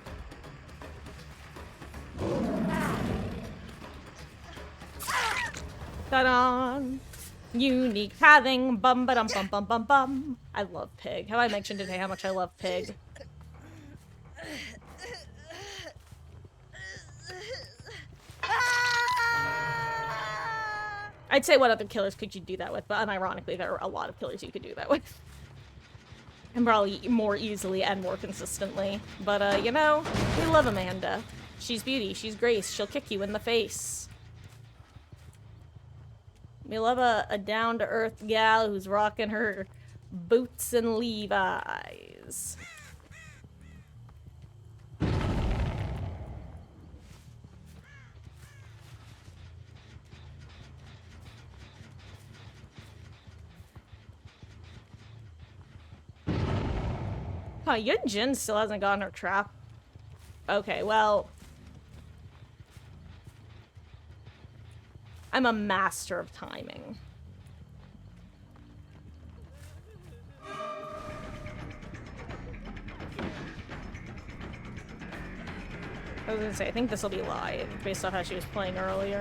Ta-da! Unique pathing, bum ba dum bum bum bum bum. I love Pig. Have I mentioned today how much I love Pig? I'd say what other killers could you do that with, but unironically there are a lot of killers you could do that with. And probably more easily and more consistently. But, you know, we love Amanda. She's beauty, she's grace, she'll kick you in the face. We love a down-to-earth gal who's rocking her boots and Levi's. Huh, Yun Jin still hasn't gotten her trap. Okay, well... I'm a master of timing. I was gonna say, I think this will be live, based off how she was playing earlier.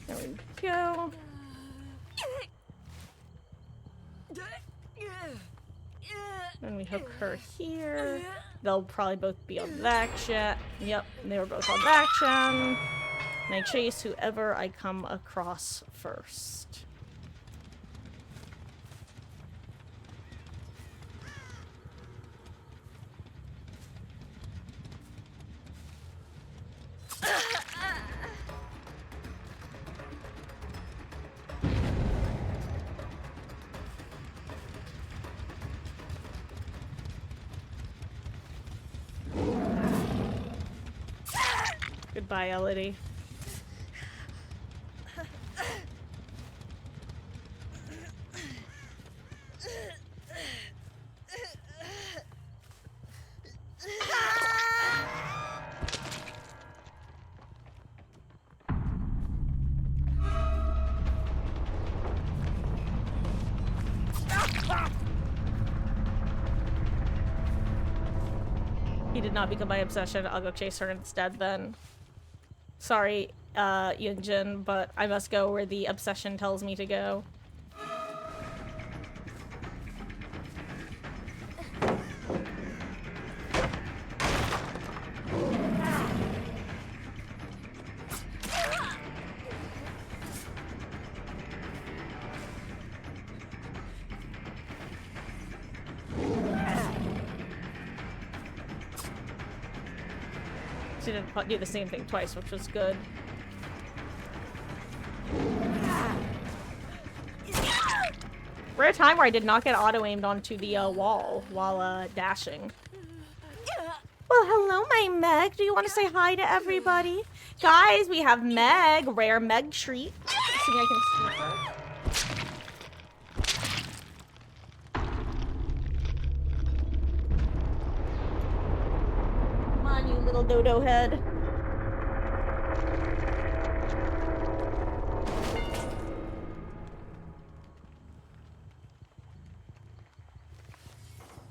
There we go. Then we hook her here. They'll probably both be on that chat. Yep, they were both on that chat. And I chase whoever I come across first. Goodbye, Elodie. He did not become my obsession. I'll go chase her instead then. Sorry, Yunjin, but I must go where the obsession tells me to go. She didn't do the same thing twice, which was good. Rare time where I did not get auto-aimed onto the wall while dashing. Well, hello, my Meg. Do you want to say hi to everybody? Guys, we have Meg. Rare Meg treat. See, I can see her. Come on, you little dodo head.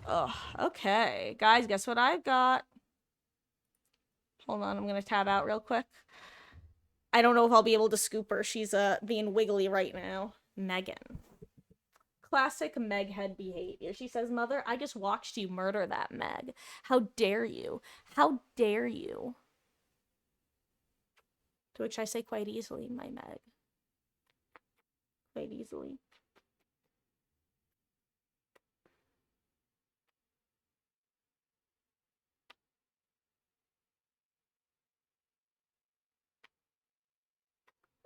Oh, okay. Guys, guess what I've got? Hold on, I'm gonna tab out real quick. I don't know if I'll be able to scoop her. She's being wiggly right now. Megan. Classic Meg head behavior. She says, "Mother, I just watched you murder that Meg. How dare you? How dare you?" To which I say quite easily, my Meg. Quite easily.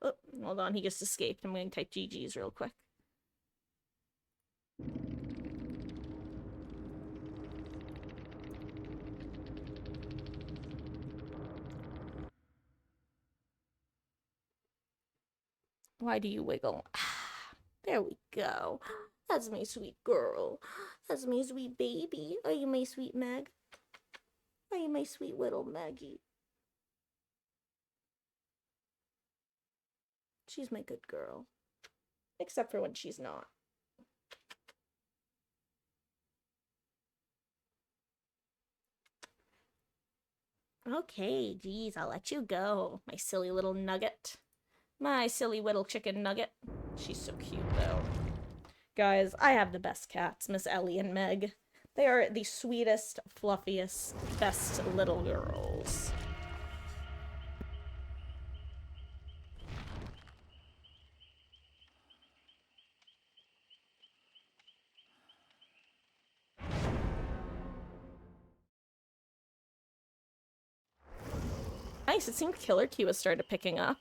Oh, hold on, he just escaped. I'm going to type GG's real quick. Why do you wiggle? There we go. That's my sweet girl. That's my sweet baby. Are you my sweet Meg? Are you my sweet little Maggie? She's my good girl. Except for when she's not. Okay, geez, I'll let you go, my silly little nugget. My silly little chicken nugget. She's so cute, though. Guys, I have the best cats, Miss Ellie and Meg. They are the sweetest, fluffiest, best little girls. Nice, it seemed Killer Q has started picking up.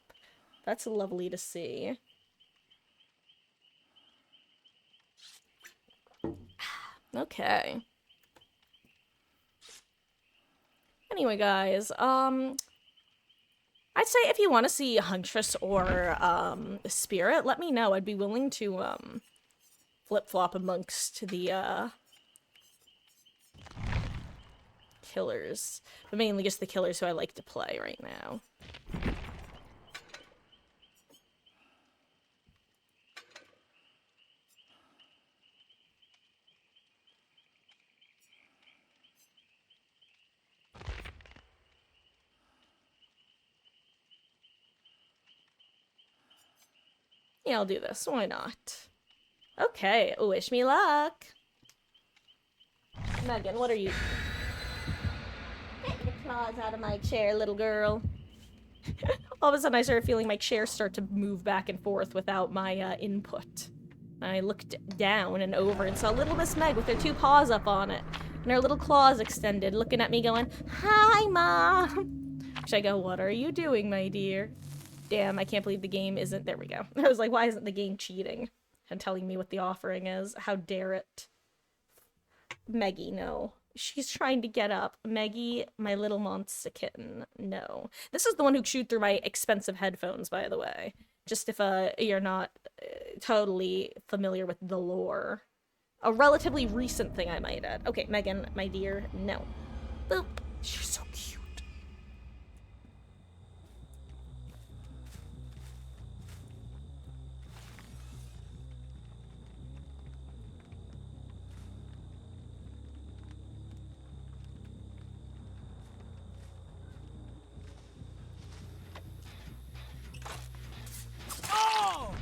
That's lovely to see. Okay. Anyway, guys, I I'd say if you want to see Huntress or Spirit, let me know. I'd be willing to flip-flop amongst the killers. But mainly just the killers who I like to play right now. Yeah, I'll do this. Why not? Okay, wish me luck. Megan, what are you? Get your claws out of my chair, little girl. All of a sudden, I started feeling my chair start to move back and forth without my input. I looked down and over and saw little Miss Meg with her 2 paws up on it, and her little claws extended, looking at me going, "Hi, Mom!" Which I go, "What are you doing, my dear?" Damn, I can't believe the game isn't... There we go. I was like, why isn't the game cheating and telling me what the offering is? How dare it? Meggie, no. She's trying to get up. Meggie, my little monster kitten, no. This is the one who chewed through my expensive headphones, by the way. Just if you're not totally familiar with the lore. A relatively recent thing, I might add. Okay, Megan, my dear, no. Boop. She's so cute.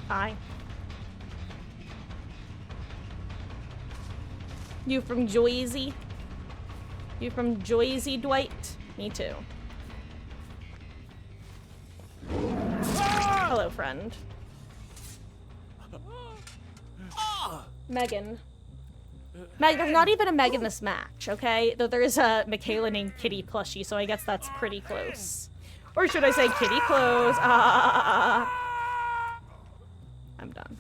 Hi. You from Joyzy? You from Joyzy, Dwight? Me too. Hello, friend. Megan. There's not even a Meg in this match, okay? Though there is a Michaela named Kitty plushie, so I guess that's pretty close. Or should I say Kitty close? I'm done.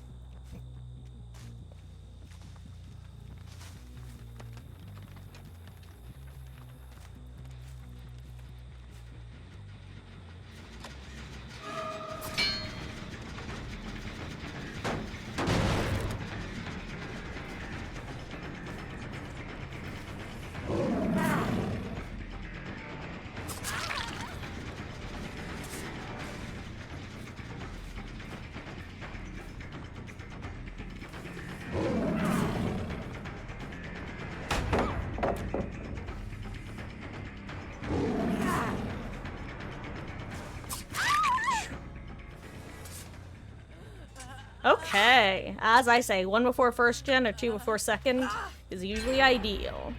Okay, as I say, 1 before first gen or 2 before second is usually ideal.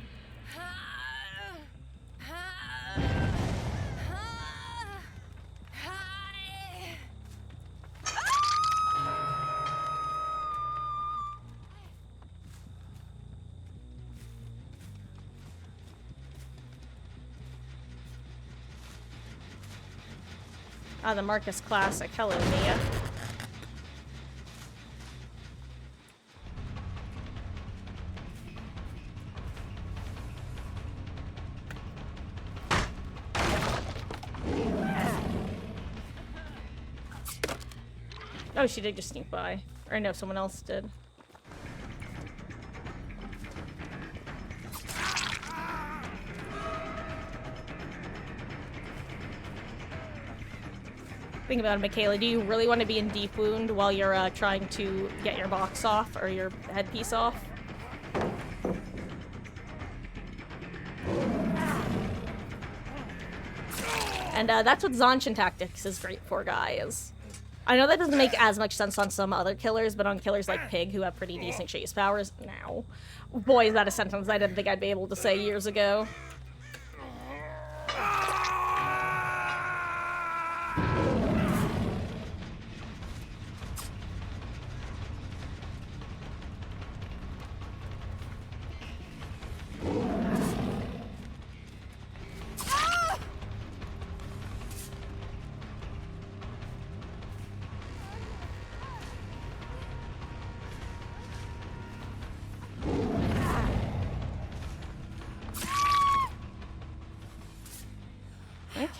Ah, the Marcus Classic. Hello, Mia. Oh, she did just sneak by. Or no, someone else did. Think about it, Michaela. Do you really want to be in deep wound while you're trying to get your box off or your headpiece off? And that's what Zanshin Tactics is great for, guys. I know that doesn't make as much sense on some other killers, but on killers like Pig, who have pretty decent chase powers, now. Boy, is that a sentence I didn't think I'd be able to say years ago.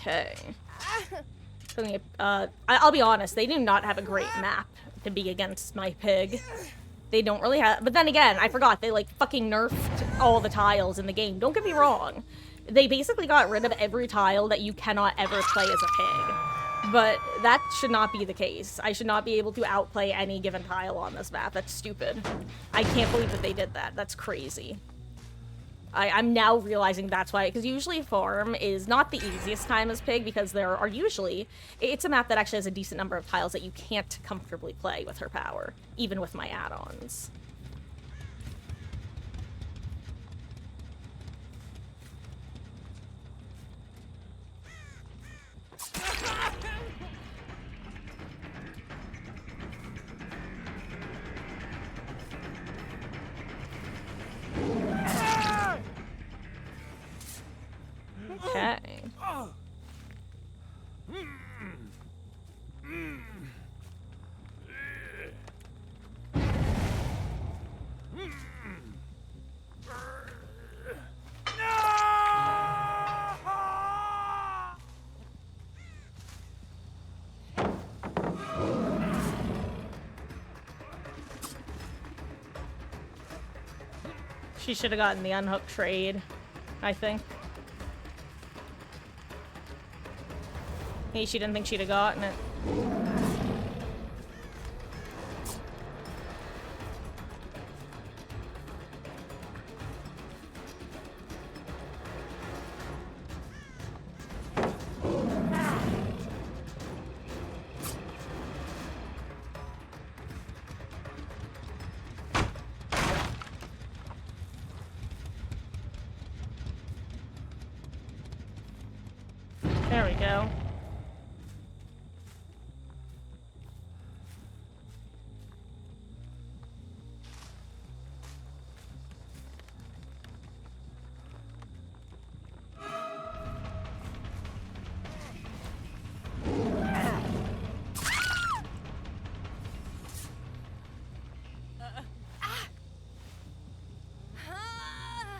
Okay. I'll be honest, they do not have a great map to be against my pig. They don't really have, but then again, I forgot, they like fucking nerfed all the tiles in the game. Don't get me wrong. They basically got rid of every tile that you cannot ever play as a pig. But that should not be the case. I should not be able to outplay any given tile on this map. That's stupid. I can't believe that they did that. That's crazy. I'm now realizing that's why, because usually farm is not the easiest time as pig, because there are usually, it's a map that actually has a decent number of tiles that you can't comfortably play with her power, even with my add-ons. Okay. She should have gotten the unhook trade, I think. Maybe she didn't think she'd have gotten it. There we go.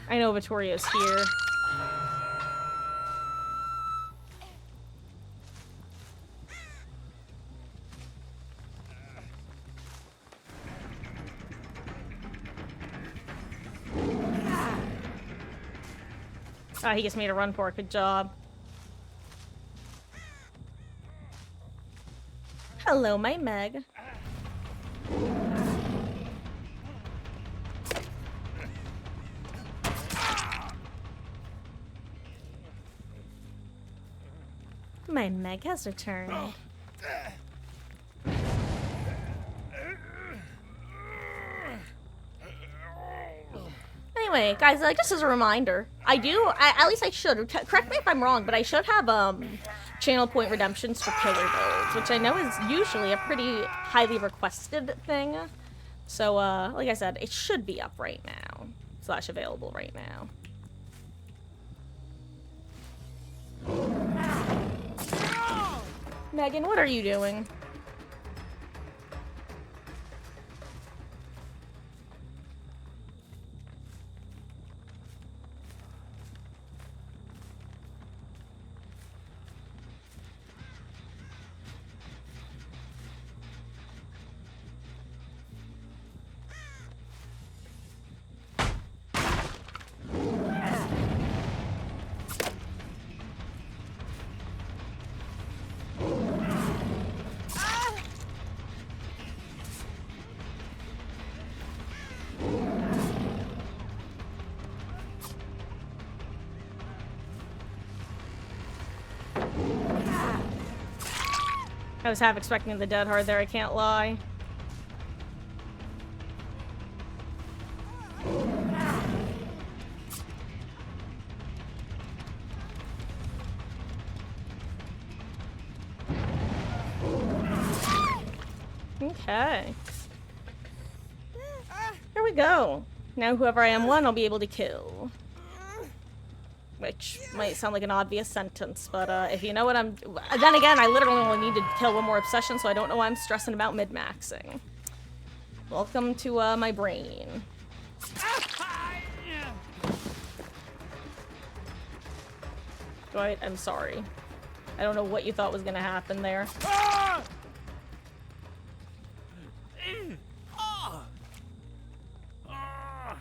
I know Vittoria's here. Ah, he gets me to run for it. Good job. Hello, my Meg. My Meg has returned. Anyway, guys, just as a reminder, at least I should, correct me if I'm wrong, but I should have, channel point redemptions for killer builds, which I know is usually a pretty highly requested thing. So, like I said, it should be up right now, / available right now. Megan, what are you doing? I was half expecting the dead hard there, I can't lie. Okay. There we go. Now whoever I am one, I'll be able to kill. Which might sound like an obvious sentence, but if you know what I'm... Then again, I literally only need to kill one more obsession, so I don't know why I'm stressing about mid-maxing. Welcome to my brain. Right, I'm sorry. I don't know what you thought was gonna happen there.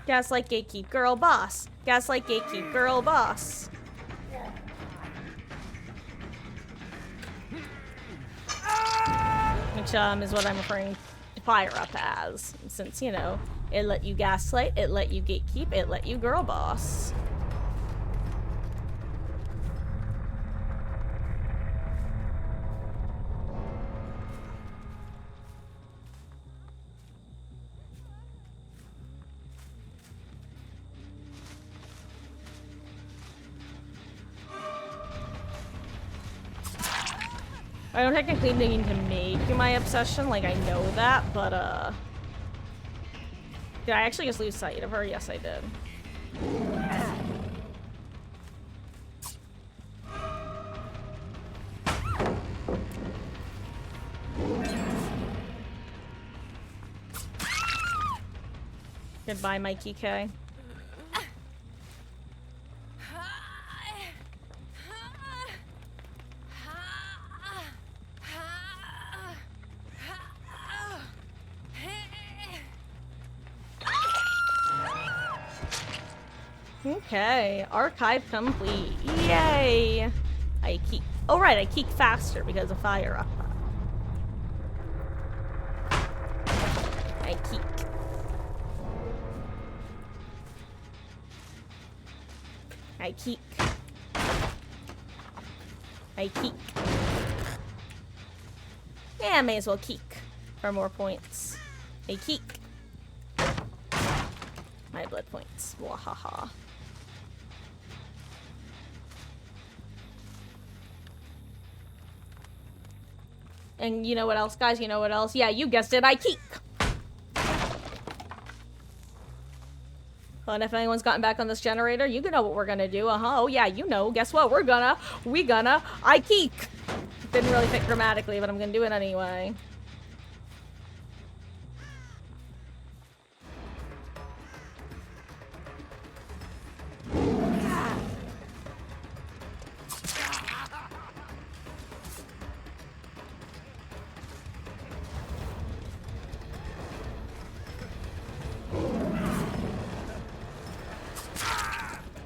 Gaslight gatekeep girl boss. Gaslight gatekeep girl boss. Which is what I'm referring to fire up as. Since, you know, it let you gaslight, it let you gatekeep, it let you girl boss. I don't technically need to make my obsession, like I know that, but did I actually just lose sight of her? Yes, I did. Goodbye, Mikey K. Okay, archive complete. Yay! I keep. Oh right, I keep faster because of fire up. I keep. I keep. I keep. Yeah, I may as well keep for more points. I keep. My blood points. Wahaha. And you know what else, guys? You know what else? Yeah, you guessed it, I keep. Well, and if anyone's gotten back on this generator, you know what we're gonna do. Oh yeah, you know. Guess what? I keep. Didn't really fit grammatically, but I'm gonna do it anyway.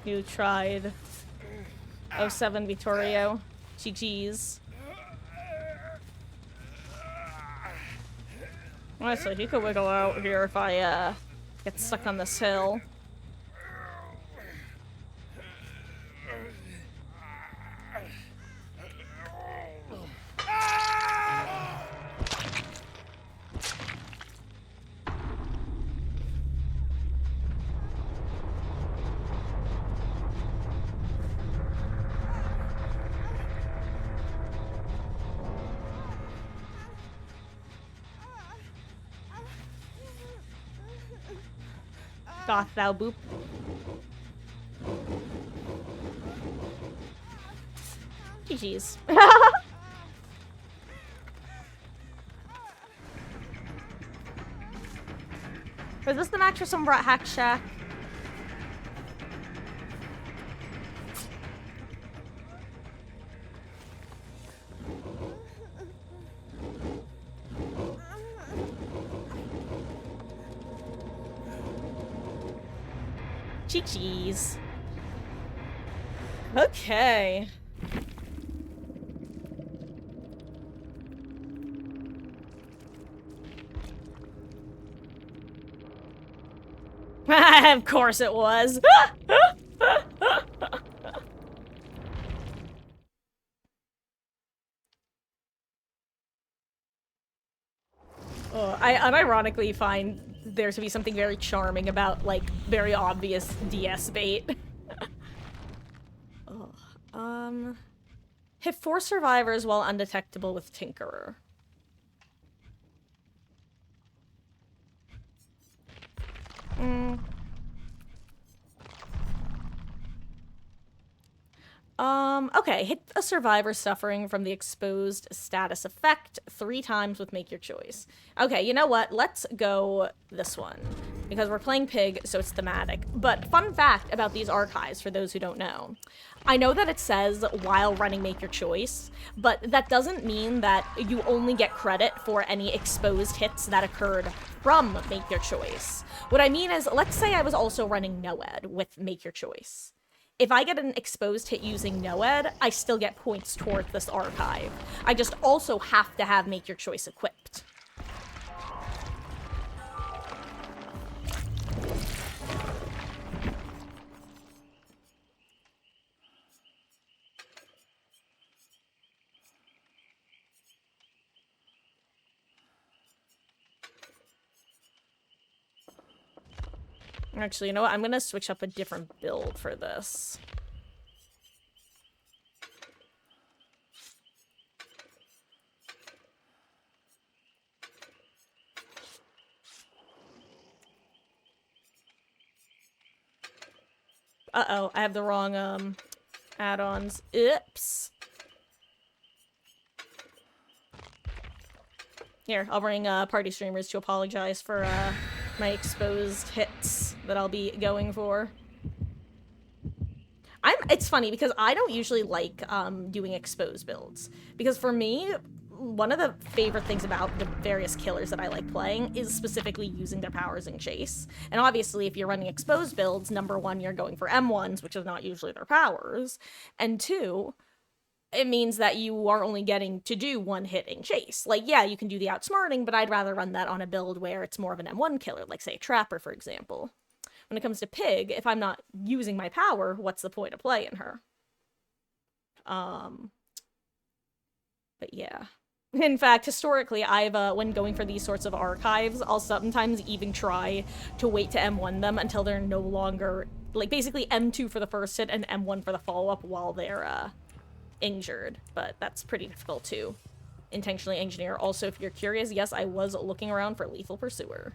You tried. 07 Vittorio. GG's. Honestly, he could wiggle out here if I, get stuck on this hill. Doth thou boop? GG's. Is this the mattress from Brat Hack Shack? GG's. Okay. Of course it was. Oh, I unironically find there to be something very charming about, like, very obvious DS bait. Oh, hit 4 survivors while undetectable with Tinkerer. Okay, hit a survivor suffering from the exposed status effect 3 times with make your choice. Okay, you know what? Let's go this one. Because we're playing Pig, so it's thematic. But fun fact about these archives, for those who don't know. I know that it says while running make your choice, but that doesn't mean that you only get credit for any exposed hits that occurred from make your choice. What I mean is, let's say I was also running Noed with make your choice. If I get an exposed hit using Noed, I still get points towards this archive. I just also have to have make your choice equipped. Actually, you know what? I'm gonna switch up a different build for this. Uh-oh, I have the wrong, add-ons. Oops. Here, I'll bring, party streamers to apologize for, my exposed hits that I'll be going for. It's funny because I don't usually like doing exposed builds, because for me, one of the favorite things about the various killers that I like playing is specifically using their powers in chase. And obviously, if you're running exposed builds, number 1, you're going for M1s, which is not usually their powers, and 2, it means that you are only getting to do 1 hit in chase. Like, yeah, you can do the outsmarting, but I'd rather run that on a build where it's more of an M1 killer, like, say, a Trapper, for example. When it comes to Pig, if I'm not using my power, what's the point of playing her? But yeah. In fact, historically, I've, when going for these sorts of archives, I'll sometimes even try to wait to M1 them until they're no longer, like, basically M2 for the first hit and M1 for the follow-up while they're, injured, but that's pretty difficult to intentionally engineer. Also, if you're curious, yes, I was looking around for Lethal Pursuer.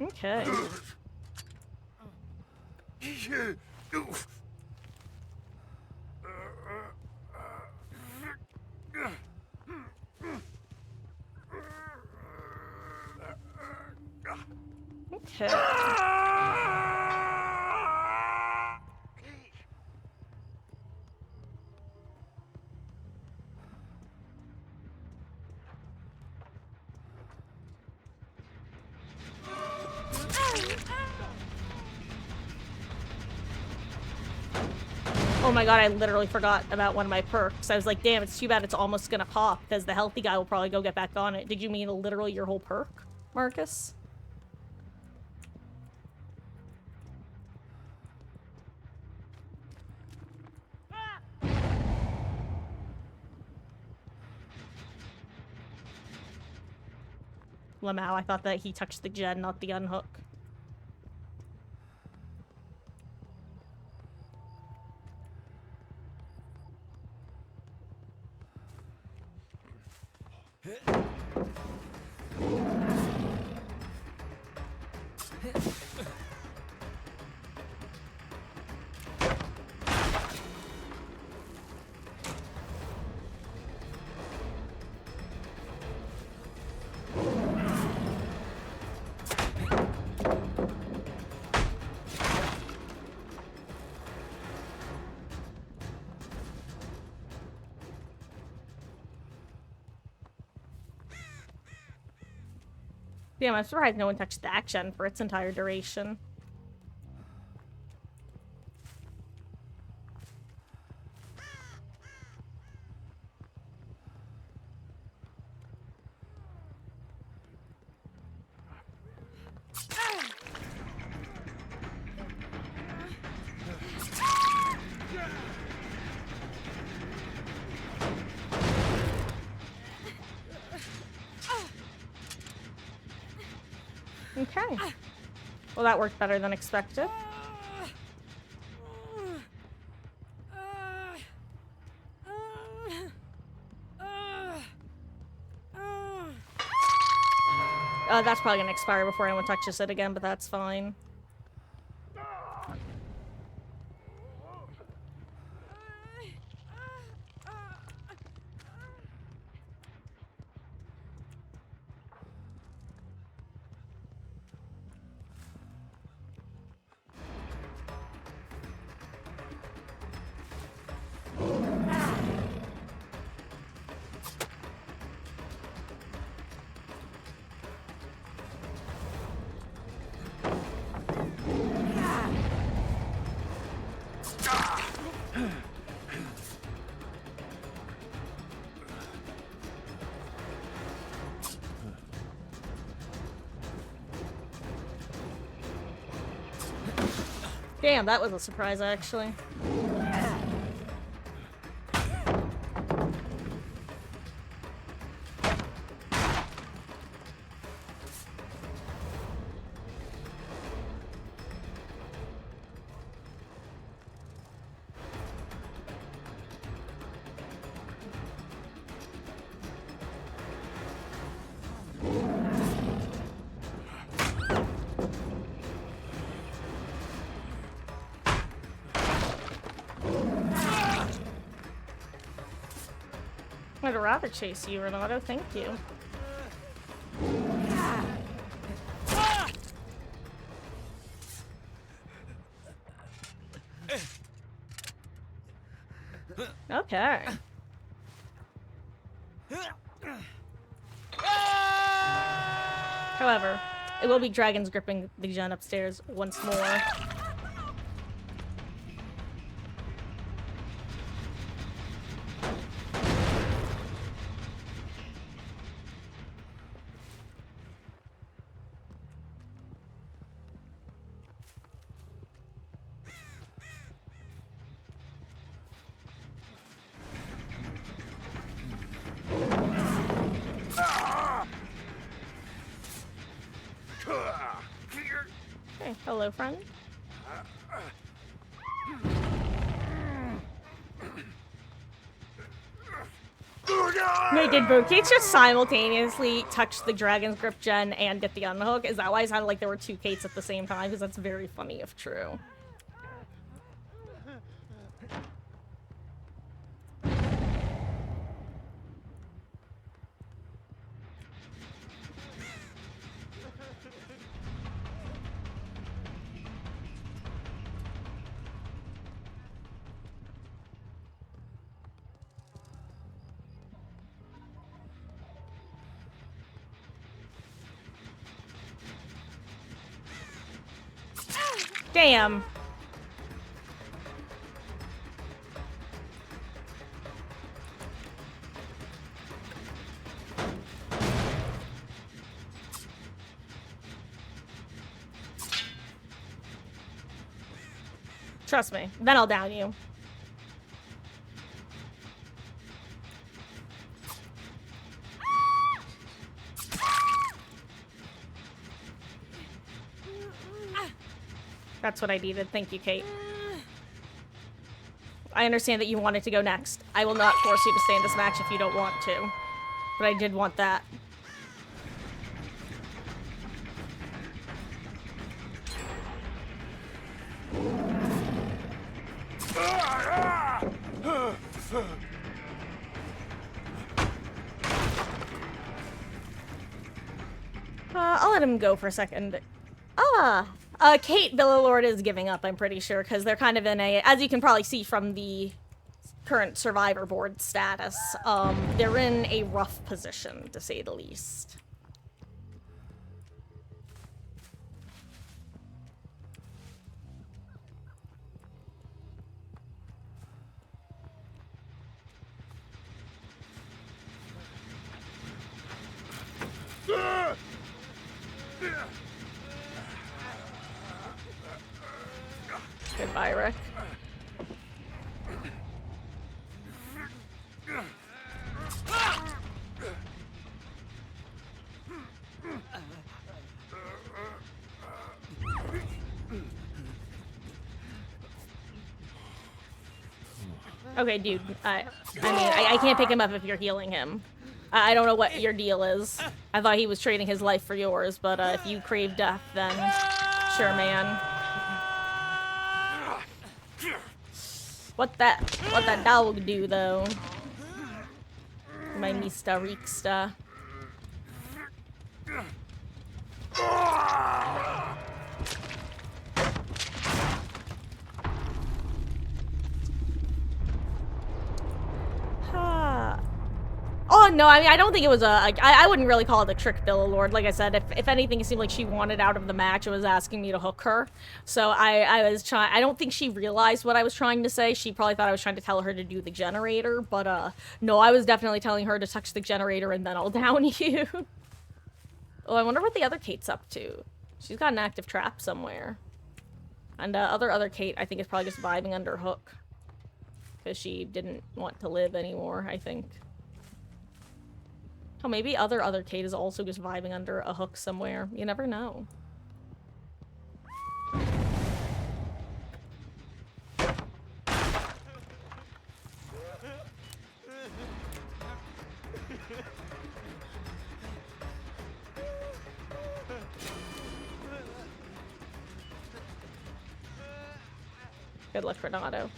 Okay. Okay. Oh my god, I literally forgot about one of my perks. I was like, damn, it's too bad it's almost gonna pop, because the healthy guy will probably go get back on it. Did you mean literally your whole perk, Marcus? Lamau, I thought that he touched the gen, not the unhook. Damn, I'm surprised no one touched the action for its entire duration. Okay. Well, that worked better than expected. That's probably gonna expire before anyone touches it again, but that's fine. Damn, that was a surprise, actually. I'd rather chase you, Renato. Thank you. Okay. However, it will be dragons gripping the gen upstairs once more. Okay, hello, friend. Wait, did both Kates just simultaneously touch the Dragon's Grip gen and get the unhook? Is that why it sounded like there were two Kates at the same time? Because that's very funny if true. Damn. Trust me. Then I'll down you. That's what I needed. Thank you, Kate. I understand that you wanted to go next. I will not force you to stay in this match if you don't want to. But I did want that. I'll let him go for a second. Kate Billowlord is giving up, I'm pretty sure, because they're kind of in a, as you can probably see from the current Survivor Board status, they're in a rough position, to say the least. Goodbye, Rick. Okay, dude. I mean, I can't pick him up if you're healing him. I don't know what your deal is. I thought he was trading his life for yours, but if you crave death, then sure, man. What that dog do, though? My Mista Riksta. Oh, no, I mean, I don't think it was I wouldn't really call it a trick, Billalord. Like I said, if anything, it seemed like she wanted out of the match and was asking me to hook her. So I was trying, I don't think she realized what I was trying to say. She probably thought I was trying to tell her to do the generator, but, no, I was definitely telling her to touch the generator and then I'll down you. Oh, I wonder what the other Kate's up to. She's got an active trap somewhere. And, other Kate, I think, is probably just vibing under Hook. Because she didn't want to live anymore, I think. Oh, maybe other Kate is also just vibing under a Hook somewhere. You never know. Good luck, Renato.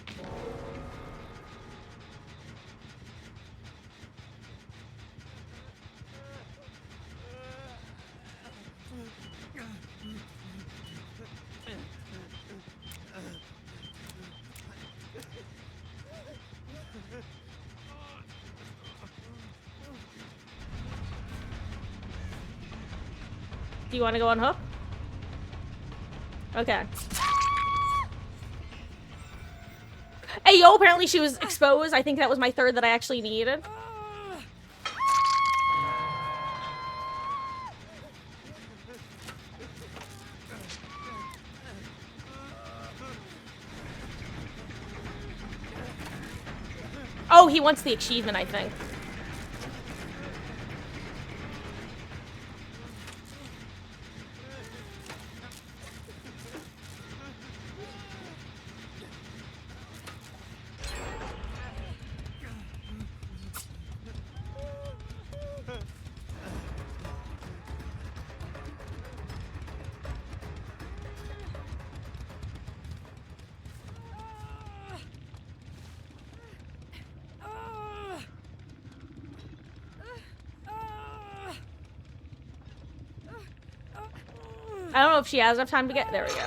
Do you want to go on Hook? Okay. Hey, yo, apparently she was exposed. I think that was my third that I actually needed. Oh, he wants the achievement, I think. I don't know if she has enough time to get... There we go.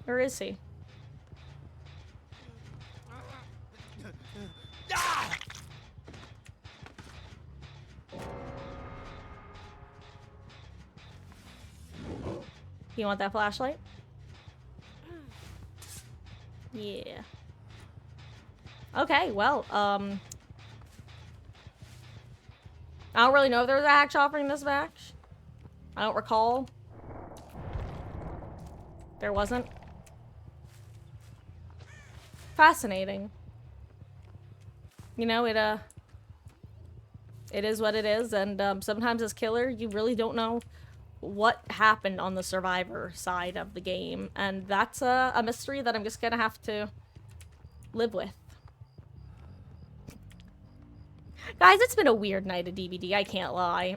Where is he? You want that flashlight? Yeah. Okay, well, I don't really know if there was a hatch offering this match. I don't recall. There wasn't. Fascinating. You know, it is what it is, and sometimes as killer, you really don't know what happened on the survivor side of the game, and that's a mystery that I'm just gonna have to live with. Guys, it's been a weird night of DBD, I can't lie.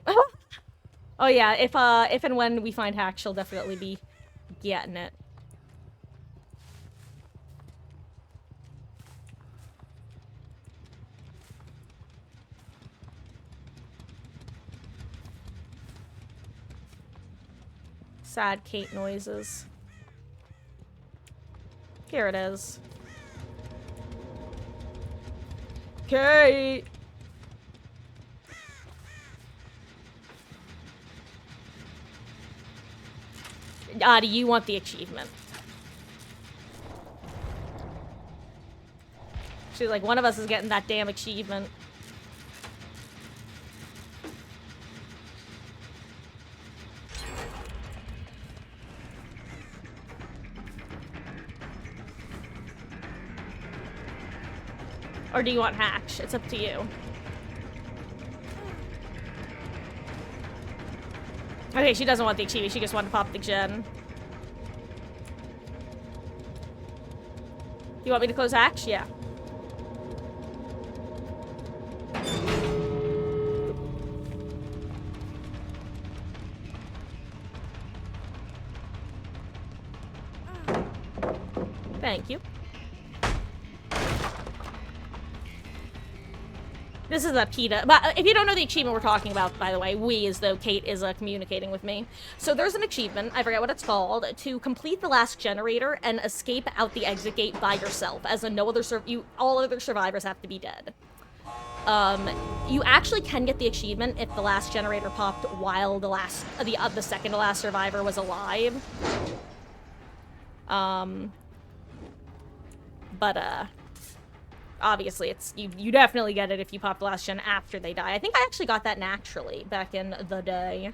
Oh yeah, if and when we find Hack, she'll definitely be getting it. Sad Kate noises. Here it is. Kate! Do you want the achievement? She's like, one of us is getting that damn achievement. Or do you want Hatch? It's up to you. Okay, she doesn't want the achievement. She just wanted to pop the gen. You want me to close Hatch? Yeah. Thank you. This is a PETA. But if you don't know the achievement we're talking about, by the way, we, as though Kate is communicating with me. So there's an achievement, I forget what it's called, to complete the last generator and escape out the exit gate by yourself, as in no other all other survivors have to be dead. You actually can get the achievement if the last generator popped while the second to last survivor was alive. Obviously, it's you definitely get it if you pop the last gen after they die. I think I actually got that naturally back in the day.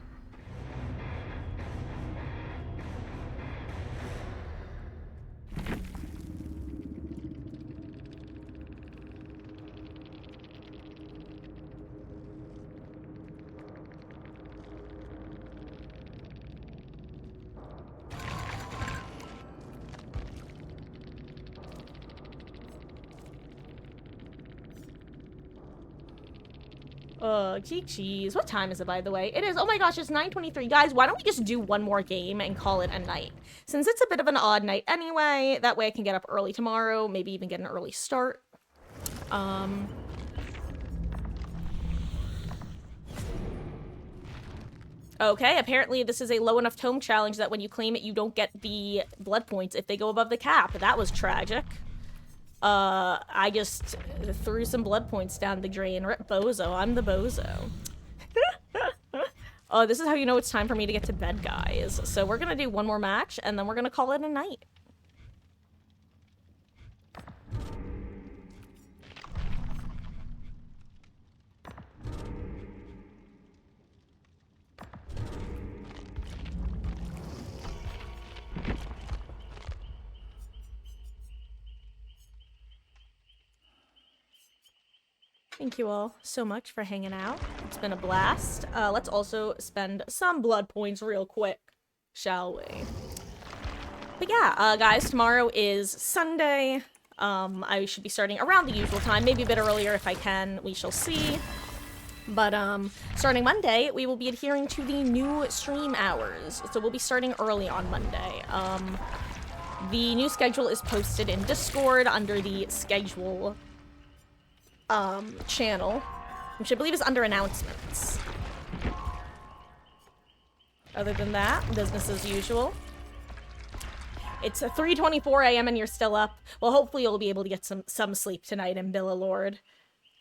Jeez. What time is it, by the way? It is, oh my gosh, it's 9:23. Guys, why don't we just do one more game and call it a night? Since it's a bit of an odd night anyway, that way I can get up early tomorrow, maybe even get an early start. Okay, apparently this is a low enough tome challenge that when you claim it, you don't get the blood points if they go above the cap. That was tragic. I just threw some blood points down the drain. Rip bozo. I'm the bozo. This is how you know it's time for me to get to bed, guys. So we're gonna do one more match, and then we're gonna call it a night. Thank you all so much for hanging out. It's been a blast. Let's also spend some blood points real quick, shall we? But yeah, guys, tomorrow is Sunday. I should be starting around the usual time, maybe a bit earlier if I can. We shall see. But starting Monday, we will be adhering to the new stream hours. So we'll be starting early on Monday. The new schedule is posted in Discord under the schedule channel, which I believe is under announcements. Other than that, business as usual. It's 3:24 a.m. and you're still up. Well, hopefully you'll be able to get some sleep tonight in Billilord.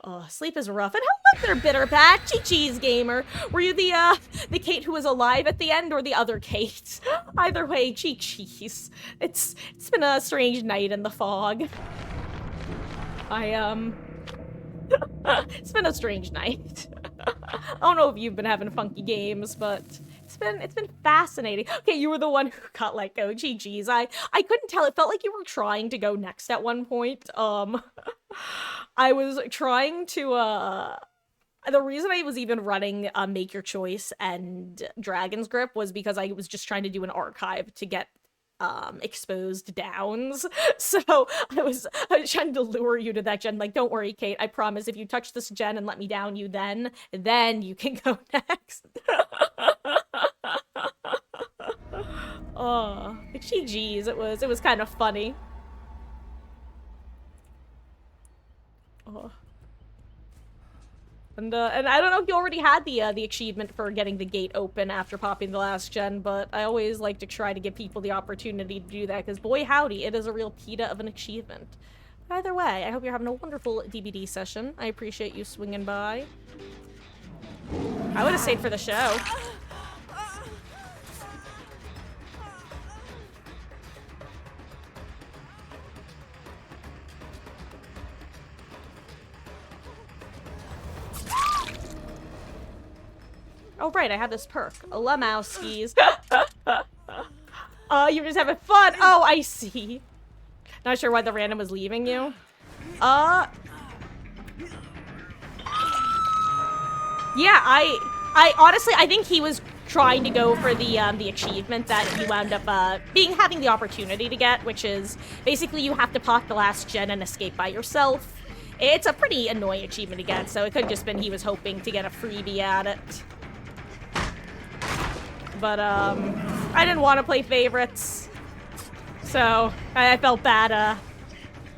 Oh, sleep is rough. And how about their bitter back? Cheese gamer. Were you the Kate who was alive at the end, or the other Kate? Either way, cheese. It's been a strange night in the fog. It's been a strange night. I don't know if you've been having funky games, but it's been fascinating. Okay, you were the one who got let go. GG's. I couldn't tell. It felt like you were trying to go next at one point. I was trying to the reason I was even running Make Your Choice and Dragon's Grip was because I was just trying to do an archive to get exposed downs. So I was trying to lure you to that gen, like, don't worry, Kate, I promise if you touch this gen and let me down you, then you can go next. Oh, GG's. It was kind of funny. Oh. And I don't know if you already had the achievement for getting the gate open after popping the last gen, but I always like to try to give people the opportunity to do that, because boy howdy, it is a real PETA of an achievement. But either way, I hope you're having a wonderful DBD session. I appreciate you swinging by. I would have stayed for the show. Oh, right, I have this perk. Lemowskis. Oh, you're just having fun. Oh, I see. Not sure why the random was leaving you. Yeah, I honestly, I think he was trying to go for the achievement that you wound up having the opportunity to get, which is basically you have to pop the last gen and escape by yourself. It's a pretty annoying achievement to get, so it could have just been he was hoping to get a freebie at it. But I didn't want to play favorites, so I felt bad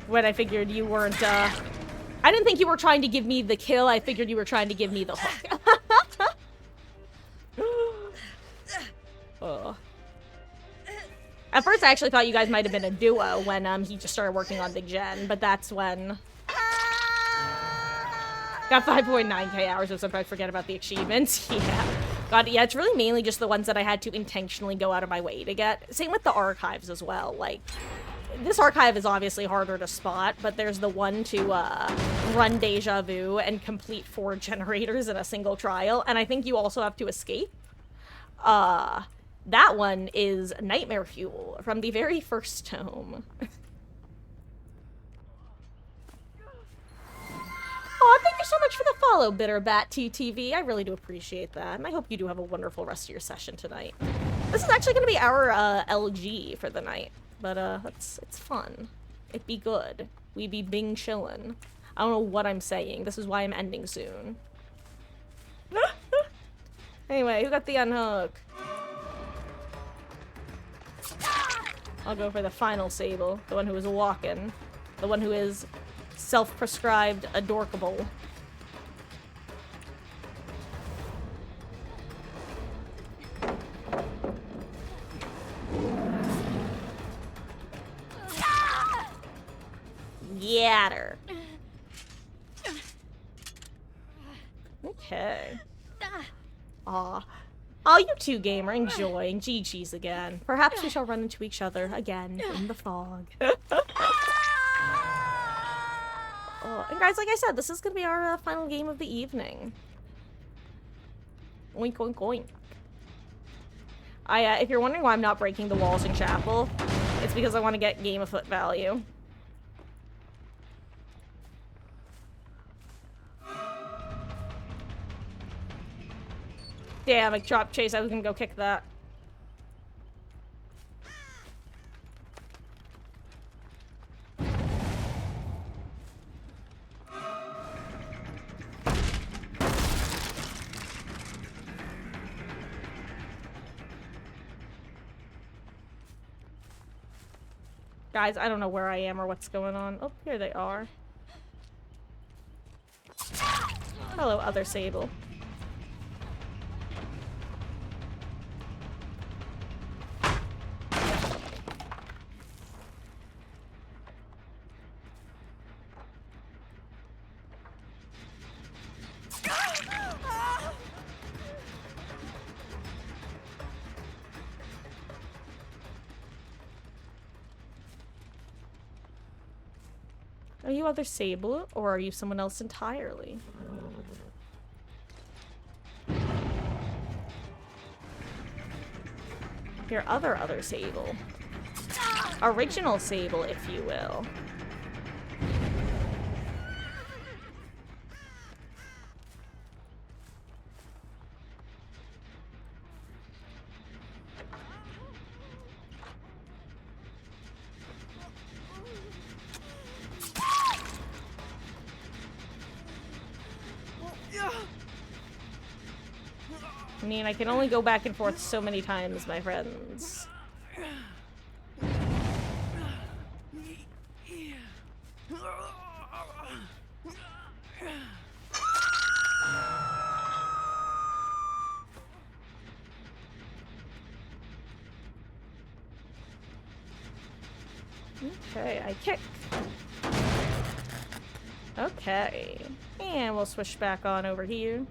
when I figured you weren't. I didn't think you were trying to give me the kill. I figured you were trying to give me the hook. Oh. At first, I actually thought you guys might have been a duo when he just started working on Big Gen, but that's when. Got 5.9k hours, so I forget about the achievements. Yeah. God, yeah, it's really mainly just the ones that I had to intentionally go out of my way to get. Same with the archives as well. Like, this archive is obviously harder to spot, but there's the one to run Deja Vu and complete 4 generators in a single trial, and I think you also have to escape. That one is Nightmare Fuel from the very first tome. Oh, thank you so much for the follow, Bitterbat TTV. I really do appreciate that, and I hope you do have a wonderful rest of your session tonight. This is actually going to be our LG for the night, but it's fun. It be good. We be bing chillin'. I don't know what I'm saying. This is why I'm ending soon. Anyway, who got the unhook? I'll go for the final Sable, the one who is walking, the one who is self-prescribed adorkable. Get her. Okay. Aw. Oh, you two, gamer, enjoying GG's again. Perhaps we shall run into each other again in the fog. Oh, and guys, like I said, this is gonna be our final game of the evening. Oink, oink, oink. If you're wondering why I'm not breaking the walls in Chapel, it's because I want to get game of foot value. Damn, I dropped Chase. I was gonna go kick that. Guys, I don't know where I am or what's going on. Oh, here they are. Hello, other Sable. Are you other Sable, or are you someone else entirely? Your other Sable. Original Sable, if you will. I mean, I can only go back and forth so many times, my friends. Okay, I kick. Okay. And we'll switch back on over here.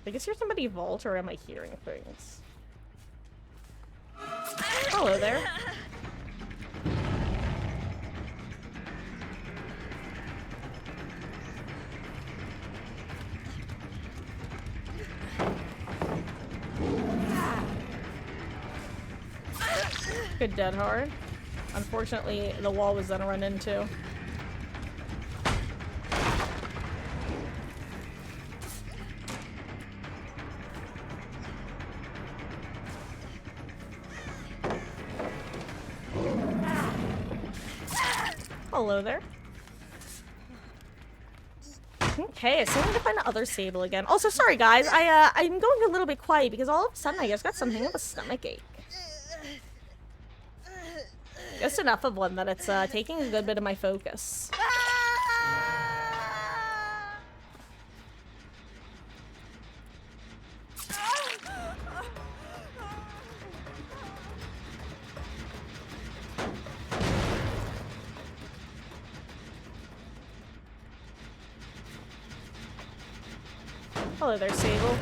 I guess hear somebody vault, or am I hearing things? Hello there. a dead hard. Unfortunately, the wall was then run into. Hello there. Okay, so I need to find the other Sable again. Also, sorry guys, I'm going a little bit quiet because all of a sudden I just got something of a stomach ache. Just enough of one that it's taking a good bit of my focus. Hello there, Sable.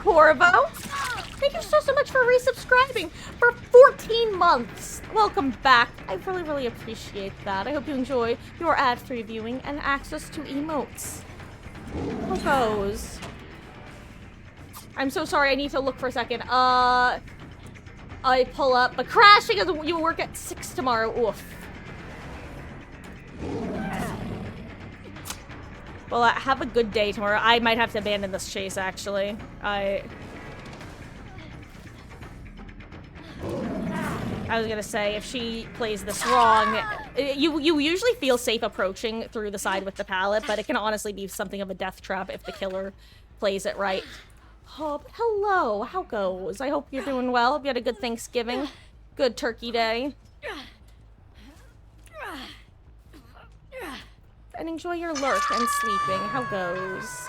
Corvo, thank you so much for resubscribing for 14 months. Welcome back. I really appreciate that. I hope you enjoy your ad-free viewing and access to emotes. How goes? I'm so sorry. I need to look for a second. I pull up, but crashing as you work at 6 tomorrow. Oof. Well, have a good day tomorrow. I might have to abandon this chase, actually. I was gonna say, if she plays this wrong, you usually feel safe approaching through the side with the pallet, but it can honestly be something of a death trap if the killer plays it right. Oh, but hello. How goes? I hope you're doing well. Hope you had a good Thanksgiving. Good turkey day. And enjoy your lurk and sleeping. How goes?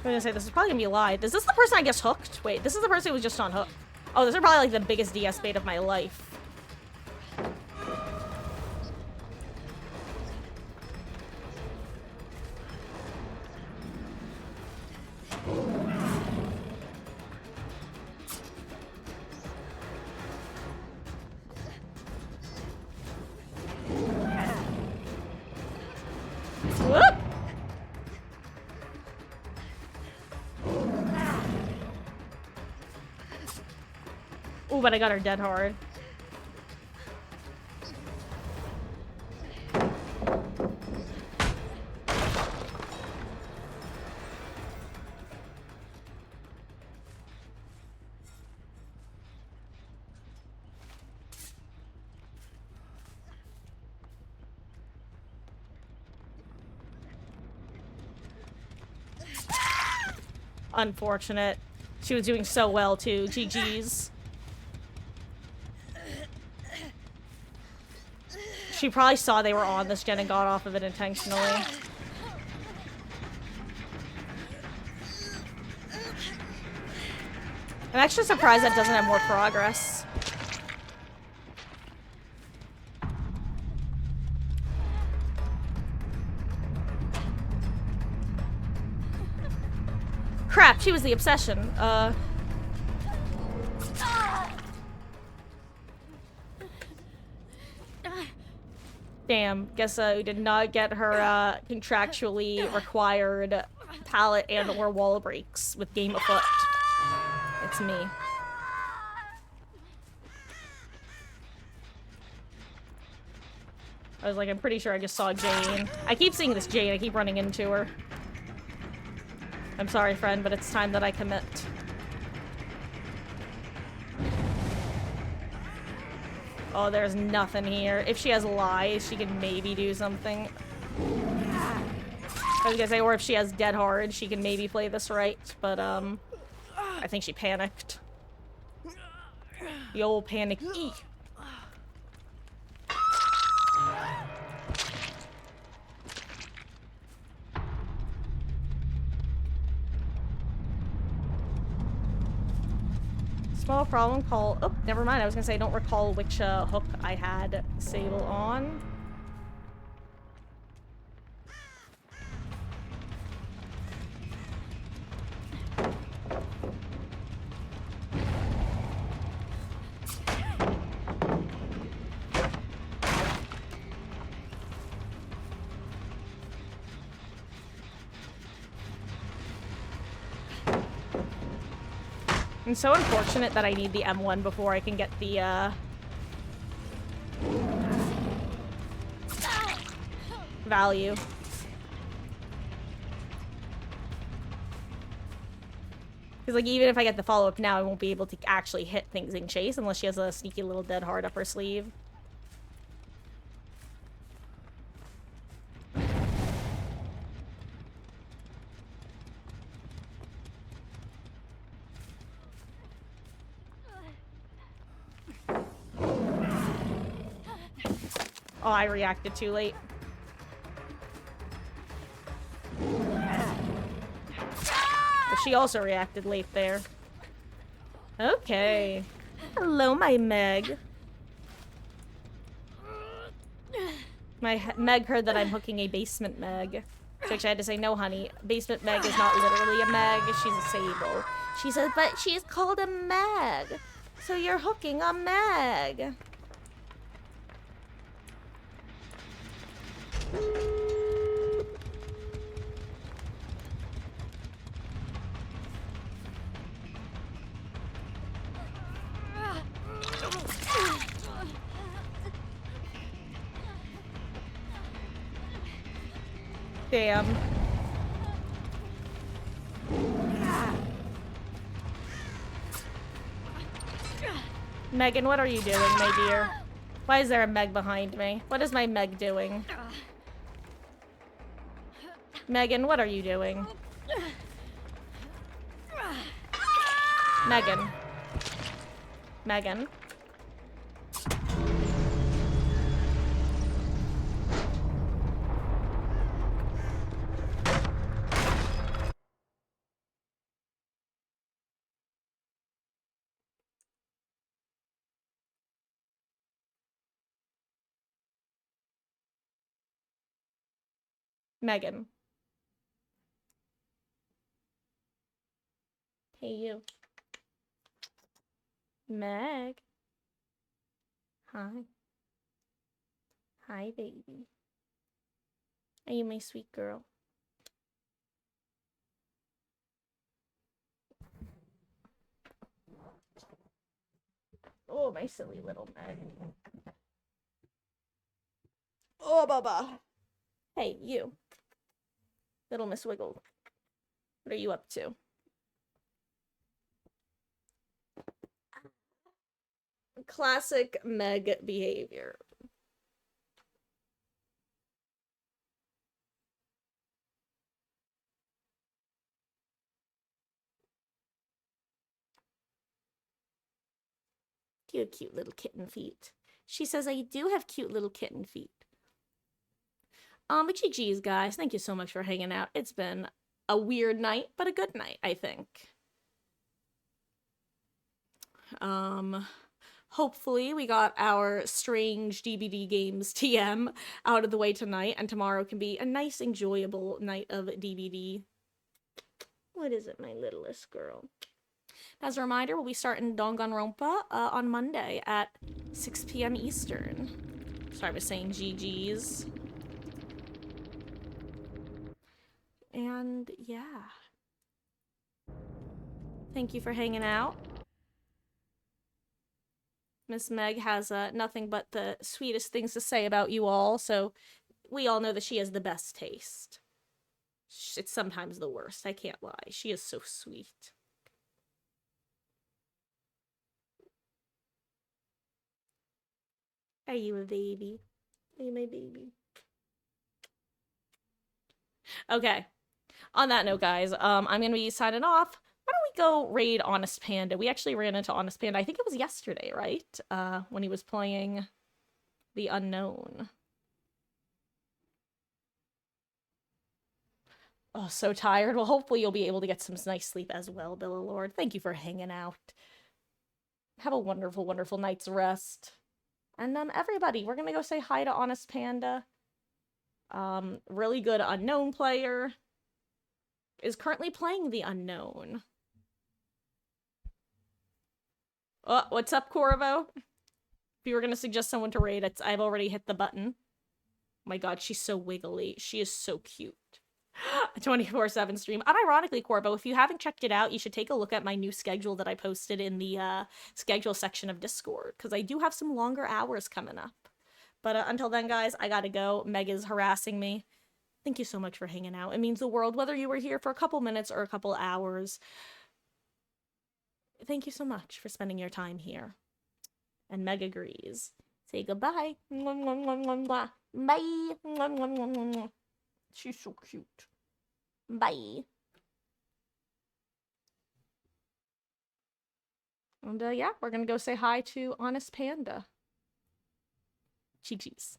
I'm gonna say this is probably gonna be a lie. Is this the person I guess hooked? Wait, this is the person who was just on hook. Oh, this is probably like the biggest DS bait of my life. Whoop! Ooh, but I got her dead hard. Unfortunate. She was doing so well too. GG's. She probably saw they were on this gen and got off of it intentionally. I'm actually surprised that doesn't have more progress. Crap, she was the obsession. Damn, guess we did not get her contractually required pallet and or wall breaks with game afoot. It's me. I was like, I'm pretty sure I just saw Jane. I keep seeing this Jane, I keep running into her. I'm sorry, friend, but it's time that I commit. Oh, there's nothing here. If she has lies, she can maybe do something. I was gonna say, or if she has dead hard, she can maybe play this right, but, I think she panicked. The old panic. Eek. Small problem call. Oh, never mind. I was gonna say I don't recall which hook I had Sable on. It's so unfortunate that I need the M1 before I can get the, value. Because, like, even if I get the follow-up now, I won't be able to actually hit things in Chase unless she has a sneaky little dead hard up her sleeve. Oh, I reacted too late. But she also reacted late there. Okay. Hello, my Meg. My Meg heard that I'm hooking a basement Meg. To which I had to say, no, honey. Basement Meg is not literally a Meg. She's a Sable. She says, but she's called a Meg. So you're hooking a Meg. Damn. Megan, what are you doing, my dear? Why is there a Meg behind me? What is my Meg doing? Megan, what are you doing? Megan. Megan. Megan. Hey, you. Meg. Hi. Hi, baby. Are you my sweet girl? Oh, my silly little Meg. Oh, Baba. Hey, you. Little Miss Wiggle. What are you up to? Classic Meg behavior. You have cute little kitten feet. She says I do have cute little kitten feet. But GG's, guys. Thank you so much for hanging out. It's been a weird night, but a good night, I think. Hopefully we got our strange DBD games TM out of the way tonight, and tomorrow can be a nice, enjoyable night of DBD. What is it, my littlest girl? As a reminder, we'll be starting Danganronpa on Monday at 6 p.m. Eastern. Sorry, I was saying GG's. And yeah. Thank you for hanging out. Miss Meg has nothing but the sweetest things to say about you all, so we all know that she has the best taste. It's sometimes the worst, I can't lie. She is so sweet. Are you a baby? Are you my baby? Okay. On that note, guys, I'm gonna be signing off. Why don't we go raid Honest Panda? We actually ran into Honest Panda, I think it was yesterday, right? When he was playing The Unknown. Oh, so tired. Well, hopefully you'll be able to get some nice sleep as well, Billa Lord. Thank you for hanging out. Have a wonderful, wonderful night's rest. And everybody, we're gonna go say hi to Honest Panda. Really good Unknown player. Is currently playing The Unknown. Oh, what's up, Corvo? If you were gonna suggest someone to raid, I've already hit the button. Oh my god, she's so wiggly. She is so cute. 24/7 stream. Unironically, Corvo, if you haven't checked it out, you should take a look at my new schedule that I posted in the schedule section of Discord, because I do have some longer hours coming up. But until then, guys, I gotta go. Meg is harassing me. Thank you so much for hanging out. It means the world, whether you were here for a couple minutes or a couple hours. Thank you so much for spending your time here. And Meg agrees. Say goodbye. Bye. She's so cute. Bye. And yeah, we're gonna go say hi to Honest Panda. Cheese.